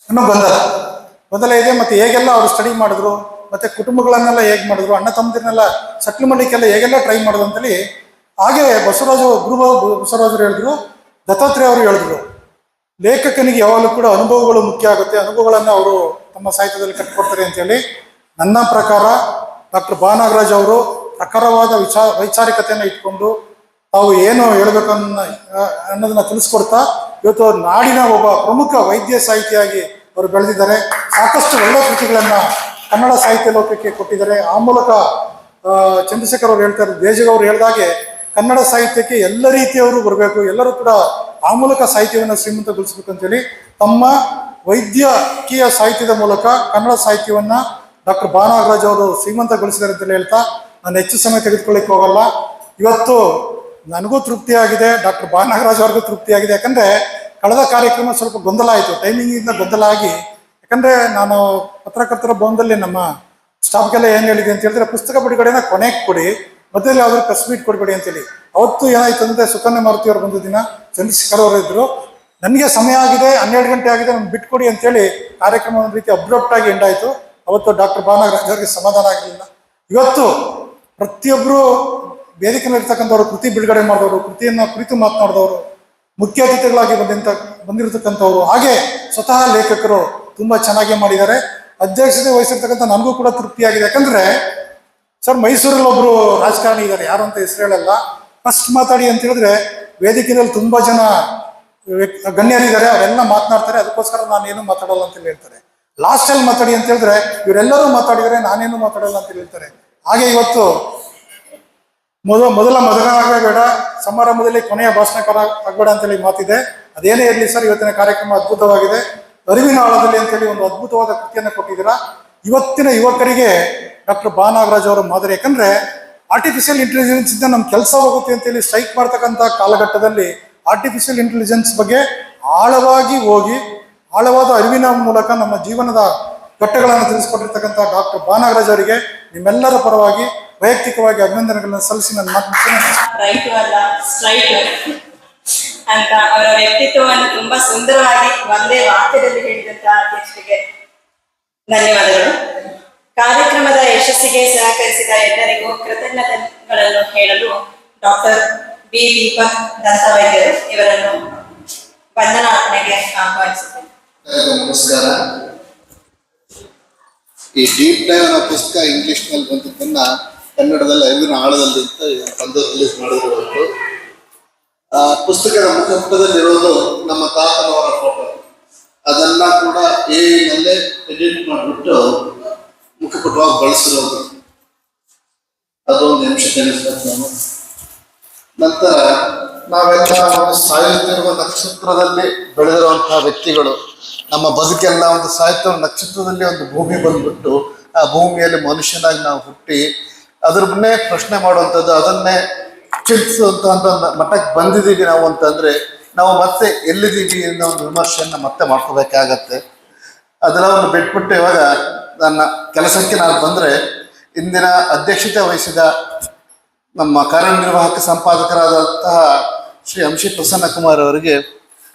Speaker 7: ಅನ್ನೋ ಗೊಂದಲ. ಗೊಂದಲ ಇದೆ. ಮತ್ತು ಹೇಗೆಲ್ಲ ಅವರು ಸ್ಟಡಿ ಮಾಡಿದ್ರು, ಮತ್ತು ಕುಟುಂಬಗಳನ್ನೆಲ್ಲ ಹೇಗೆ ಮಾಡಿದ್ರು, ಅಣ್ಣ ತಮ್ಮದಿರನ್ನೆಲ್ಲ ಸೆಟ್ಲ್ ಮಾಡಲಿಕ್ಕೆಲ್ಲ ಹೇಗೆಲ್ಲ ಟ್ರೈ ಮಾಡೋದು ಅಂತೇಳಿ ಹಾಗೆ ಗುರು ಬಸವರಾಜರು ಹೇಳಿದ್ರು, ದತ್ತಾತ್ರೇಯ ಅವರು ಹೇಳಿದ್ರು, ಲೇಖಕನಿಗೆ ಯಾವಾಗಲೂ ಕೂಡ ಅನುಭವಗಳು ಮುಖ್ಯ ಆಗುತ್ತೆ, ಅನುಭವಗಳನ್ನು ಅವರು ತಮ್ಮ ಸಾಹಿತ್ಯದಲ್ಲಿ ಕಟ್ಟಿಕೊಡ್ತಾರೆ ಅಂತೇಳಿ. ನನ್ನ ಪ್ರಕಾರ ಡಾಕ್ಟರ್ ನಾಗರಾಜ್ ಅವರು ಪ್ರಖರವಾದ ವೈಚಾರಿಕತೆಯನ್ನು ಇಟ್ಕೊಂಡು ತಾವು ಏನು ಹೇಳ್ಬೇಕು ಅನ್ನೋದನ್ನ ತಿಳಿಸ್ಕೊಡ್ತಾ ಇವತ್ತು ನಾಡಿನ ಒಬ್ಬ ಪ್ರಮುಖ ವೈದ್ಯ ಸಾಹಿತಿಯಾಗಿ ಅವರು ಬೆಳೆದಿದ್ದಾರೆ. ಸಾಕಷ್ಟು ಒಳ್ಳೆಯ ಕೃತಿಗಳನ್ನು ಕನ್ನಡ ಸಾಹಿತ್ಯ ಲೋಕಕ್ಕೆ ಕೊಟ್ಟಿದ್ದಾರೆ. ಆ ಮೂಲಕ ಚಂದ್ರಶೇಖರ್ ಅವರು ಹೇಳ್ತಾರೆ, ದೇಜಗ್ ಅವರು ಹೇಳಿದಾಗೆ ಕನ್ನಡ ಸಾಹಿತ್ಯಕ್ಕೆ ಎಲ್ಲ ರೀತಿಯವರು ಬರಬೇಕು, ಎಲ್ಲರೂ ಕೂಡ ಆ ಮೂಲಕ ಸಾಹಿತ್ಯವನ್ನು ಶ್ರೀಮಂತಗೊಳಿಸಬೇಕು ಅಂತೇಳಿ ತಮ್ಮ ವೈದ್ಯಕೀಯ ಸಾಹಿತ್ಯದ ಮೂಲಕ ಕನ್ನಡ ಸಾಹಿತ್ಯವನ್ನು ಡಾಕ್ಟರ್ ನಾಗರಾಜ್ ಅವರು ಶ್ರೀಮಂತಗೊಳಿಸಿದ್ದಾರೆ ಅಂತೇಳಿ ಹೇಳ್ತಾ ನಾನು ಹೆಚ್ಚು ಸಮಯ ತೆಗೆದುಕೊಳ್ಳಿಕ್ಕೆ ಹೋಗಲ್ಲ. ಇವತ್ತು ನನಗೂ ತೃಪ್ತಿಯಾಗಿದೆ, ಡಾಕ್ಟರ್ ನಾಗರಾಜ್ ಅವ್ರಿಗೂ ತೃಪ್ತಿಯಾಗಿದೆ. ಯಾಕಂದರೆ ಕಳೆದ ಕಾರ್ಯಕ್ರಮ ಸ್ವಲ್ಪ ಗೊಂದಲ ಆಯಿತು, ಟೈಮಿಂಗಿಂದ ಗೊಂದಲ ಆಗಿ. ಯಾಕಂದರೆ ನಾನು ಪತ್ರಕರ್ತರ ಭವನದಲ್ಲಿ ನಮ್ಮ ಸ್ಟಾಫ್ಗೆಲ್ಲ ಏನು ಹೇಳಿದೆ ಅಂತ ಹೇಳಿದ್ರೆ, ಪುಸ್ತಕ ಬಿಡುಗಡೆನ ಕೊನೆಗೆ ಕೊಡಿ, ಮೊದಲೇ ಯಾವ್ದಾದ್ರು ಪ್ರೆಸ್ ಮೀಟ್ ಕೊಡಬೇಡಿ ಅಂತೇಳಿ. ಅವತ್ತು ಏನಾಯ್ತು ಅಂದರೆ ಸುಕನ್ಯಾ ಮಾರುತಿ ಅವರು ಬಂದ ದಿನ ಚಂದ್ರಶೇಖರ್ ಅವರು ಇದ್ದರು, ನನಗೆ ಸಮಯ ಆಗಿದೆ, 12 ಗಂಟೆ ಆಗಿದೆ, ನಾನು ಬಿಟ್ಕೊಡಿ ಅಂತೇಳಿ ಕಾರ್ಯಕ್ರಮ ಒಂದು ರೀತಿ ಅಬ್ರಪ್ಟ್ ಆಗಿ ಎಂಡ್ ಆಯಿತು. ಅವತ್ತು ಡಾಕ್ಟರ್ ನಾಗರಾಜ್ ಅವರಿಗೆ ಸಮಾಧಾನ ಆಗಲಿಲ್ಲ. ಇವತ್ತು ಪ್ರತಿಯೊಬ್ಬರು ವೇದಿಕೆಯಲ್ಲಿರ್ತಕ್ಕಂಥವ್ರು, ಕೃತಿ ಬಿಡುಗಡೆ ಮಾಡಿದವರು, ಕೃತಿಯನ್ನು ಕುರಿತು ಮಾತನಾಡಿದವರು, ಮುಖ್ಯ ಅತಿಥಿಗಳಾಗಿ ಬಂದಿರತಕ್ಕಂಥವ್ರು, ಹಾಗೆ ಸ್ವತಃ ಲೇಖಕರು ತುಂಬ ಚೆನ್ನಾಗಿ ಮಾಡಿದ್ದಾರೆ. ಅಧ್ಯಕ್ಷತೆ ವಹಿಸಿರ್ತಕ್ಕಂಥ ನನಗೂ ಕೂಡ ತೃಪ್ತಿಯಾಗಿದೆ. ಯಾಕಂದರೆ ಸರ್, ಮೈಸೂರಲ್ಲಿ ಒಬ್ಬರು ರಾಜಕಾರಣಿ ಇದ್ದಾರೆ, ಯಾರು ಅಂತ ಹೆಸರು ಹೇಳಲ್ಲ, ಫಸ್ಟ್ ಮಾತಾಡಿ ಅಂತ ಹೇಳಿದ್ರೆ ವೇದಿಕೆಯಲ್ಲಿ ತುಂಬ ಜನ ಗಣ್ಯರಿದ್ದಾರೆ, ಅವರೆಲ್ಲ ಮಾತನಾಡ್ತಾರೆ, ಅದಕ್ಕೋಸ್ಕರ ನಾನೇನು ಮಾತಾಡಲ್ಲ ಅಂತ ಹೇಳ್ತಾರೆ. ಲಾಸ್ಟಲ್ಲಿ ಮಾತಾಡಿ ಅಂತ ಹೇಳಿದ್ರೆ ಇವರೆಲ್ಲರೂ ಮಾತಾಡಿದರೆ ನಾನೇನು ಮಾತಾಡಲ್ಲ ಅಂತ ಹೇಳ್ತಾರೆ. ಹಾಗೆ ಇವತ್ತು ಮೊದಲ ಮದುವೆಯಾಗಬೇಡ, ಸಮಾರಂಭದಲ್ಲಿ ಕೊನೆಯ ಭಾಷಣಕಾರ ಆಗಬೇಡ ಅಂತೇಳಿ ಮಾತಿದೆ. ಅದೇನೇ ಇರಲಿ ಸರ್, ಇವತ್ತಿನ ಕಾರ್ಯಕ್ರಮ ಅದ್ಭುತವಾಗಿದೆ. ಅರಿವಿನ ಆಳದಲ್ಲಿ ಅಂತೇಳಿ ಒಂದು ಅದ್ಭುತವಾದ ಕೃತಿಯನ್ನು ಕೊಟ್ಟಿದ್ದೀರಾ. ಇವತ್ತಿನ ಯುವಕರಿಗೆ ಡಾಕ್ಟರ್ ನಾಗರಾಜ್ ಅವರ ಮಾದರಿ. ಯಾಕಂದ್ರೆ ಆರ್ಟಿಫಿಷಿಯಲ್ ಇಂಟೆಲಿಜೆನ್ಸ್ ಇಂದ ನಮ್ಮ ಕೆಲಸ ಹೋಗುತ್ತೆ ಅಂತೇಳಿ ಸ್ಟ್ರೈಕ್ ಮಾಡ್ತಕ್ಕಂಥ ಕಾಲಘಟ್ಟದಲ್ಲಿ ಆರ್ಟಿಫಿಷಿಯಲ್ ಇಂಟೆಲಿಜೆನ್ಸ್ ಬಗ್ಗೆ ಆಳವಾಗಿ ಹೋಗಿ ಆಳವಾದ ಅರಿವಿನ ಮೂಲಕ ನಮ್ಮ ಜೀವನದ ಘಟ್ಟಗಳನ್ನು ತಿಳಿಸ್ಕೊಟ್ಟಿರ್ತಕ್ಕಂಥ ಡಾಕ್ಟರ್ ನಾಗರಾಜ್ ಅವರಿಗೆ ನಿಮ್ಮೆಲ್ಲರ ಪರವಾಗಿ ವೈಯಕ್ತಿಕವಾಗಿ ಅಭಿನಂದನೆಗಳನ್ನು ಸಲ್ಲಿಸಿ ನನ್ನ ಮಾತನ್ನು
Speaker 1: ರೈಟು ಅಲ್ಲ ಸ್ಟ್ರೈಟ್ ಅಂತ ಅವರ ವ್ಯಕ್ತಿತ್ವವನ್ನು ತುಂಬಾ ಸುಂದರವಾಗಿ ಒಂದೇ ವಾಕ್ಯದಲ್ಲಿ ಹೇಳಿದಂತಹ ಅಧ್ಯಕ್ಷರಿಗೆ ಧನ್ಯವಾದಗಳು. ಕಾರ್ಯಕ್ರಮದ ಯಶಸ್ಸಿಗೆ ಸಹಕರಿಸಿದ ಎಲ್ಲರಿಗೂ ಕೃತಜ್ಞತೆಗಳನ್ನು ಹೇಳಲು ಡಾಕ್ಟರ್ ಬಿ ದೀಪಕ್ ದಂತವೈದ್ಯರು ಇವರನ್ನು ವಂದನಾರ್ಪಣೆಗೆ ಆಹ್ವಾನಿಸುತ್ತೇನೆ.
Speaker 8: ನಮಸ್ಕಾರ. ಈ ಡೀಪ್ ಡೈವ್ ಅನ್ನೋ ಪುಸ್ತಕ ಇಂಗ್ಲಿಷ್ನಲ್ಲಿ ಬಂದದ್ದನ್ನ ಕನ್ನಡದಲ್ಲಿ ಅರಿವಿನ ಆಳದಲ್ಲಿ ಅಂತ ತಂದು ರಿಲೀಸ್ ಮಾಡಿರುವಂತು. ಆ ಪುಸ್ತಕದ ಮುಖಪುಟದಲ್ಲಿರೋದು ನಮ್ಮ ತಾತನವರ ಫೋಟೋ. ಅದನ್ನ ಕೂಡ ಎಐನಲ್ಲೇ ಎಡಿಟ್ ಮಾಡಿಬಿಟ್ಟು ಮುಖಪುಟವಾಗಿ ಬಳಸಿರೋದು. ಅದೊಂದು ನಿಮಿಷ ತಿಳಿಸ್ಬೇಕು ನಾನು. ನಂತರ ನಾವೆಲ್ಲ ಸಾಯುತ್ತಿರುವ ನಕ್ಷತ್ರದಲ್ಲಿ ಬೆಳೆದಿರುವಂತಹ ವ್ಯಕ್ತಿಗಳು. ನಮ್ಮ ಬದುಕೆಲ್ಲ ಒಂದು ಸಾಹಿತ್ಯ ನಕ್ಷತ್ರದಲ್ಲಿ ಒಂದು ಭೂಮಿ ಬಂದ್ಬಿಟ್ಟು ಆ ಭೂಮಿಯಲ್ಲಿ ಮನುಷ್ಯನಾಗಿ ನಾವು ಹುಟ್ಟಿ ಅದ್ರನ್ನೇ ಪ್ರಶ್ನೆ ಮಾಡುವಂಥದ್ದು, ಅದನ್ನೇ ಚಿಂತಿಸುವಂತ ಮಟ್ಟಕ್ಕೆ ಬಂದಿದ್ದೀವಿ ನಾವು ಅಂತಂದ್ರೆ ನಾವು ಮತ್ತೆ ಎಲ್ಲಿದ್ದೀವಿ ಅನ್ನೋ ಒಂದು ವಿಮರ್ಶೆಯನ್ನು ಮತ್ತೆ ಮಾಡ್ಕೋಬೇಕಾಗತ್ತೆ. ಅದೆಲ್ಲವನ್ನು ಬಿಟ್ಬಿಟ್ಟು ಇವಾಗ ನನ್ನ ಕೆಲಸಕ್ಕೆ ನಾನು ಬಂದರೆ, ಇಂದಿನ ಅಧ್ಯಕ್ಷತೆ ವಹಿಸಿದ ನಮ್ಮ ಕಾರ್ಯನಿರ್ವಾಹಕ ಸಂಪಾದಕರಾದಂತಹ ಶ್ರೀ ಅಂಶಿ ಪ್ರಸನ್ನ ಕುಮಾರ್ ಅವರಿಗೆ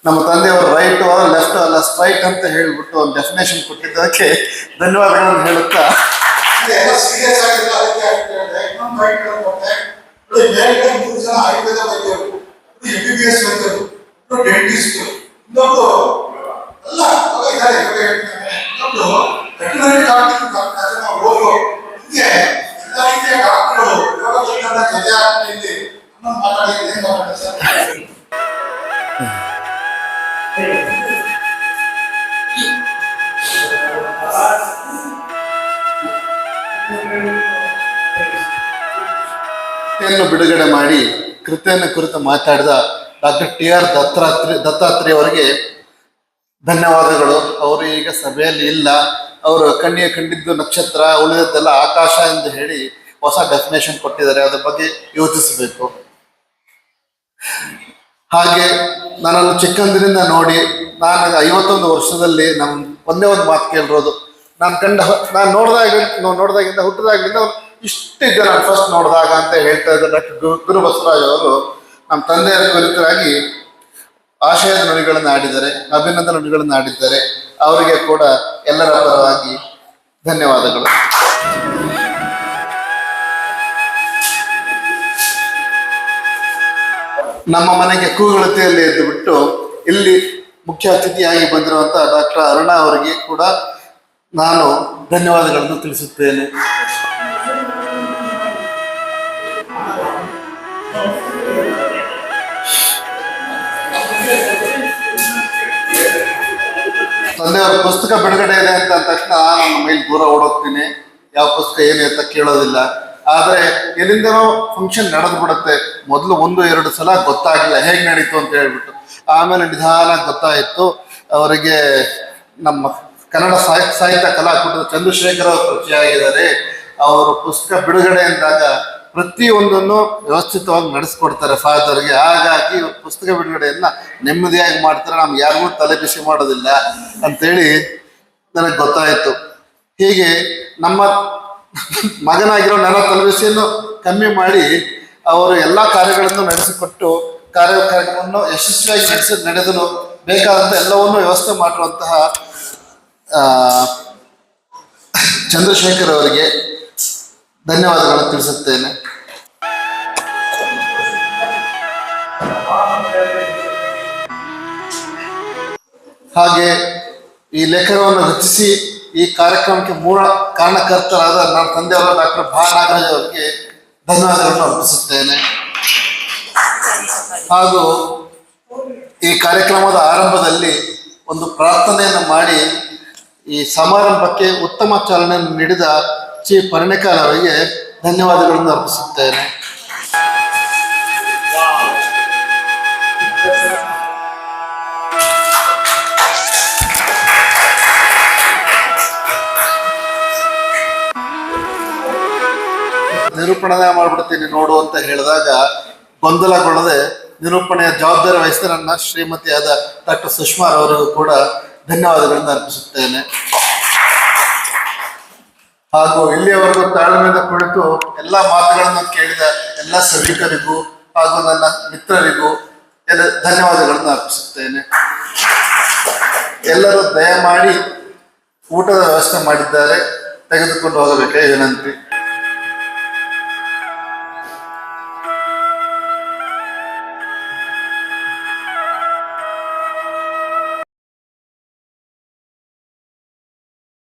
Speaker 8: ನಮ್ಮ ತಂದೆಯವರು ರೈಟ್ ಲೆಫ್ಟ್ ಅಲ್ಲ ಸ್ಟ್ರೈಟ್ ಅಂತ ಹೇಳ್ಬಿಟ್ಟು ಒಂದು ಡೆಫಿನೇಷನ್ ಕೊಟ್ಟಿದ್ದಕ್ಕೆ ಧನ್ಯವಾದಗಳನ್ನು ಹೇಳುತ್ತಾ ಬಿಡುಗಡೆ ಮಾಡಿ ಕೃತಿಯನ್ನು ಕುರಿತು ಮಾತಾಡಿದ ಡಾಕ್ಟರ್ TR ದತ್ತಾತ್ರೇಯ ಅವರಿಗೆ ಧನ್ಯವಾದಗಳು. ಅವರು ಈಗ ಸಭೆಯಲ್ಲಿ ಇಲ್ಲ. ಅವರು ಕಣ್ಣಿಗೆ ಕಂಡಿದ್ದು ನಕ್ಷತ್ರ, ಉಳಿದದ್ದೆಲ್ಲ ಆಕಾಶ ಎಂದು ಹೇಳಿ ಹೊಸ ಡೆಫಿನೇಷನ್ ಕೊಟ್ಟಿದ್ದಾರೆ. ಅದ್ರ ಬಗ್ಗೆ ಯೋಚಿಸಬೇಕು. ಹಾಗೆ ನನ್ನನ್ನು ಚಿಕ್ಕಂದಿನಿಂದ ನೋಡಿ ನಾನು 51 ವರ್ಷದಲ್ಲಿ ನಮ್ಮ ಒಂದೇ ಒಂದು ಮಾತು ಕೇಳಿರೋದು, ನಾನು ನೋಡಿದಾಗಿಂದ ಹುಟ್ಟಿದಾಗಿಂದ ಇಷ್ಟಿದ್ದೆ ನಾನು ಫಸ್ಟ್ ನೋಡಿದಾಗ ಅಂತ ಹೇಳ್ತಾ ಇದ್ದ ಡಾಕ್ಟರ್ ಗುರು ಬಸವರಾಜ್ ಅವರು ನಮ್ಮ ತಂದೆಯ ಕುರಿತಾಗಿ ಆಶಯದ ನುಡಿಗಳನ್ನು ಆಡಿದ್ದಾರೆ, ಅಭಿನಂದನ ನುಡಿಗಳನ್ನು ಆಡಿದ್ದಾರೆ. ಅವರಿಗೆ ಕೂಡ ಎಲ್ಲರ ಪರವಾಗಿ ಧನ್ಯವಾದಗಳು. ನಮ್ಮ ಮನೆಗೆ ಕೂಗಳತೆಯಲ್ಲಿ ಎದ್ದು ಬಿಟ್ಟು ಇಲ್ಲಿ ಮುಖ್ಯ ಅತಿಥಿಯಾಗಿ ಬಂದಿರುವಂಥ ಡಾಕ್ಟರ್ ಅರುಣಾ ಅವರಿಗೆ ಕೂಡ ನಾನು ಧನ್ಯವಾದಗಳನ್ನು ತಿಳಿಸುತ್ತೇನೆ. ತಂದೆಯವರ ಪುಸ್ತಕ ಬಿಡುಗಡೆ ಇದೆ ಅಂತ ಅಂದ ತಕ್ಷಣ ನನ್ನ ಮೈಲಿ ದೂರ ಓಡೋಗ್ತೀನಿ. ಯಾವ ಪುಸ್ತಕ ಏನು ಅಂತ ಕೇಳೋದಿಲ್ಲ. ಆದರೆ ಎಲ್ಲಿಂದನೋ ಫಂಕ್ಷನ್ ನಡೆದು ಬಿಡುತ್ತೆ. ಮೊದಲು 1-2 ಸಲ ಗೊತ್ತಾಗಲಿಲ್ಲ ಹೇಗೆ ನಡೀತು ಅಂತ ಹೇಳ್ಬಿಟ್ಟು, ಆಮೇಲೆ ನಿಧಾನ ಗೊತ್ತಾಯಿತು. ಅವರಿಗೆ ನಮ್ಮ ಕನ್ನಡ ಸಾಹಿತ್ಯ ಕಲಾಕೂಟದ ಚಂದ್ರಶೇಖರ್ ಅವರು ಪರಿಚಯ ಆಗಿದ್ದಾರೆ. ಅವರು ಪುಸ್ತಕ ಬಿಡುಗಡೆ ಅಂದಾಗ ಪ್ರತಿಯೊಂದನ್ನು ವ್ಯವಸ್ಥಿತವಾಗಿ ನಡೆಸ್ಕೊಡ್ತಾರೆ ಫಾದರ್ಗೆ. ಹಾಗಾಗಿ ಇವ್ರ ಪುಸ್ತಕ ಬಿಡುಗಡೆಯನ್ನ ನೆಮ್ಮದಿಯಾಗಿ ಮಾಡ್ತಾರೆ, ನಮ್ಗೆ ಯಾರಿಗೂ ತಲೆ ಬಿಸಿ ಮಾಡೋದಿಲ್ಲ ಅಂತೇಳಿ ನನಗೆ ಗೊತ್ತಾಯಿತು. ಹೀಗೆ ನಮ್ಮ ಮಗನಾಗಿರೋ ನನ್ನ ತಲೆಬಿಸಿಯನ್ನು ಕಮ್ಮಿ ಮಾಡಿ ಅವರು ಎಲ್ಲ ಕಾರ್ಯಗಳನ್ನು ನಡೆಸಿಕೊಟ್ಟು ಕಾರ್ಯಕ್ರಮವನ್ನು ಯಶಸ್ವಿಯಾಗಿ ನಡೆಸಲು ಬೇಕಾದಂಥ ಎಲ್ಲವನ್ನೂ ವ್ಯವಸ್ಥೆ ಮಾಡಿರುವಂತಹ ಚಂದ್ರಶೇಖರ್ ಅವರಿಗೆ ಧನ್ಯವಾದಗಳನ್ನು ತಿಳಿಸುತ್ತೇನೆ. ಹಾಗೆ ಈ ಲೇಖನವನ್ನು ರಚಿಸಿ ಈ ಕಾರ್ಯಕ್ರಮಕ್ಕೆ ಮೂಲ ಕಾರಣಕರ್ತರಾದ ನನ್ನ ತಂದೆಯವರ ಡಾಕ್ಟರ್ ಭಾ ನಾಗರಾಜ್ ಅವರಿಗೆ ಧನ್ಯವಾದಗಳನ್ನು ಅರ್ಪಿಸುತ್ತೇನೆ. ಹಾಗೂ ಈ ಕಾರ್ಯಕ್ರಮದ ಆರಂಭದಲ್ಲಿ ಒಂದು ಪ್ರಾರ್ಥನೆಯನ್ನು ಮಾಡಿ ಈ ಸಮಾರಂಭಕ್ಕೆ ಉತ್ತಮ ಚಾಲನೆಯನ್ನು ನೀಡಿದ ಶ್ರೀ ಪರಿಣೇಕರ್ ಅವರಿಗೆ ಧನ್ಯವಾದಗಳನ್ನು ಅರ್ಪಿಸುತ್ತೇನೆ. ನಿರೂಪಣೆ ಮಾಡ್ಬಿಡ್ತೀನಿ ನೋಡು ಅಂತ ಹೇಳಿದಾಗ ಗೊಂದಲಗೊಳ್ಳದೆ ನಿರೂಪಣೆಯ ಜವಾಬ್ದಾರಿ ವಹಿಸಿದ ನನ್ನ ಶ್ರೀಮತಿಯಾದ ಡಾಕ್ಟರ್ ಸುಷ್ಮಾ ಅವರಿಗೂ ಕೂಡ ಧನ್ಯವಾದಗಳನ್ನು ಅರ್ಪಿಸುತ್ತೇನೆ. ಹಾಗೂ ಇಲ್ಲಿಯವರೆಗೂ ತಾಳ್ಮೆಯಿಂದ ಕುಳಿತು ಎಲ್ಲ ಮಾತುಗಳನ್ನು ಕೇಳಿದ ಎಲ್ಲ ಸಭಿಕರಿಗೂ ಹಾಗೂ ನನ್ನ ಮಿತ್ರರಿಗೂ ಎಲ್ಲ ಧನ್ಯವಾದಗಳನ್ನು ಅರ್ಪಿಸುತ್ತೇನೆ. ಎಲ್ಲರೂ ದಯಮಾಡಿ ಊಟದ ವ್ಯವಸ್ಥೆ ಮಾಡಿದ್ದಾರೆ, ತೆಗೆದುಕೊಂಡು ಹೋಗಬೇಕೇ ವಿನಂತಿ.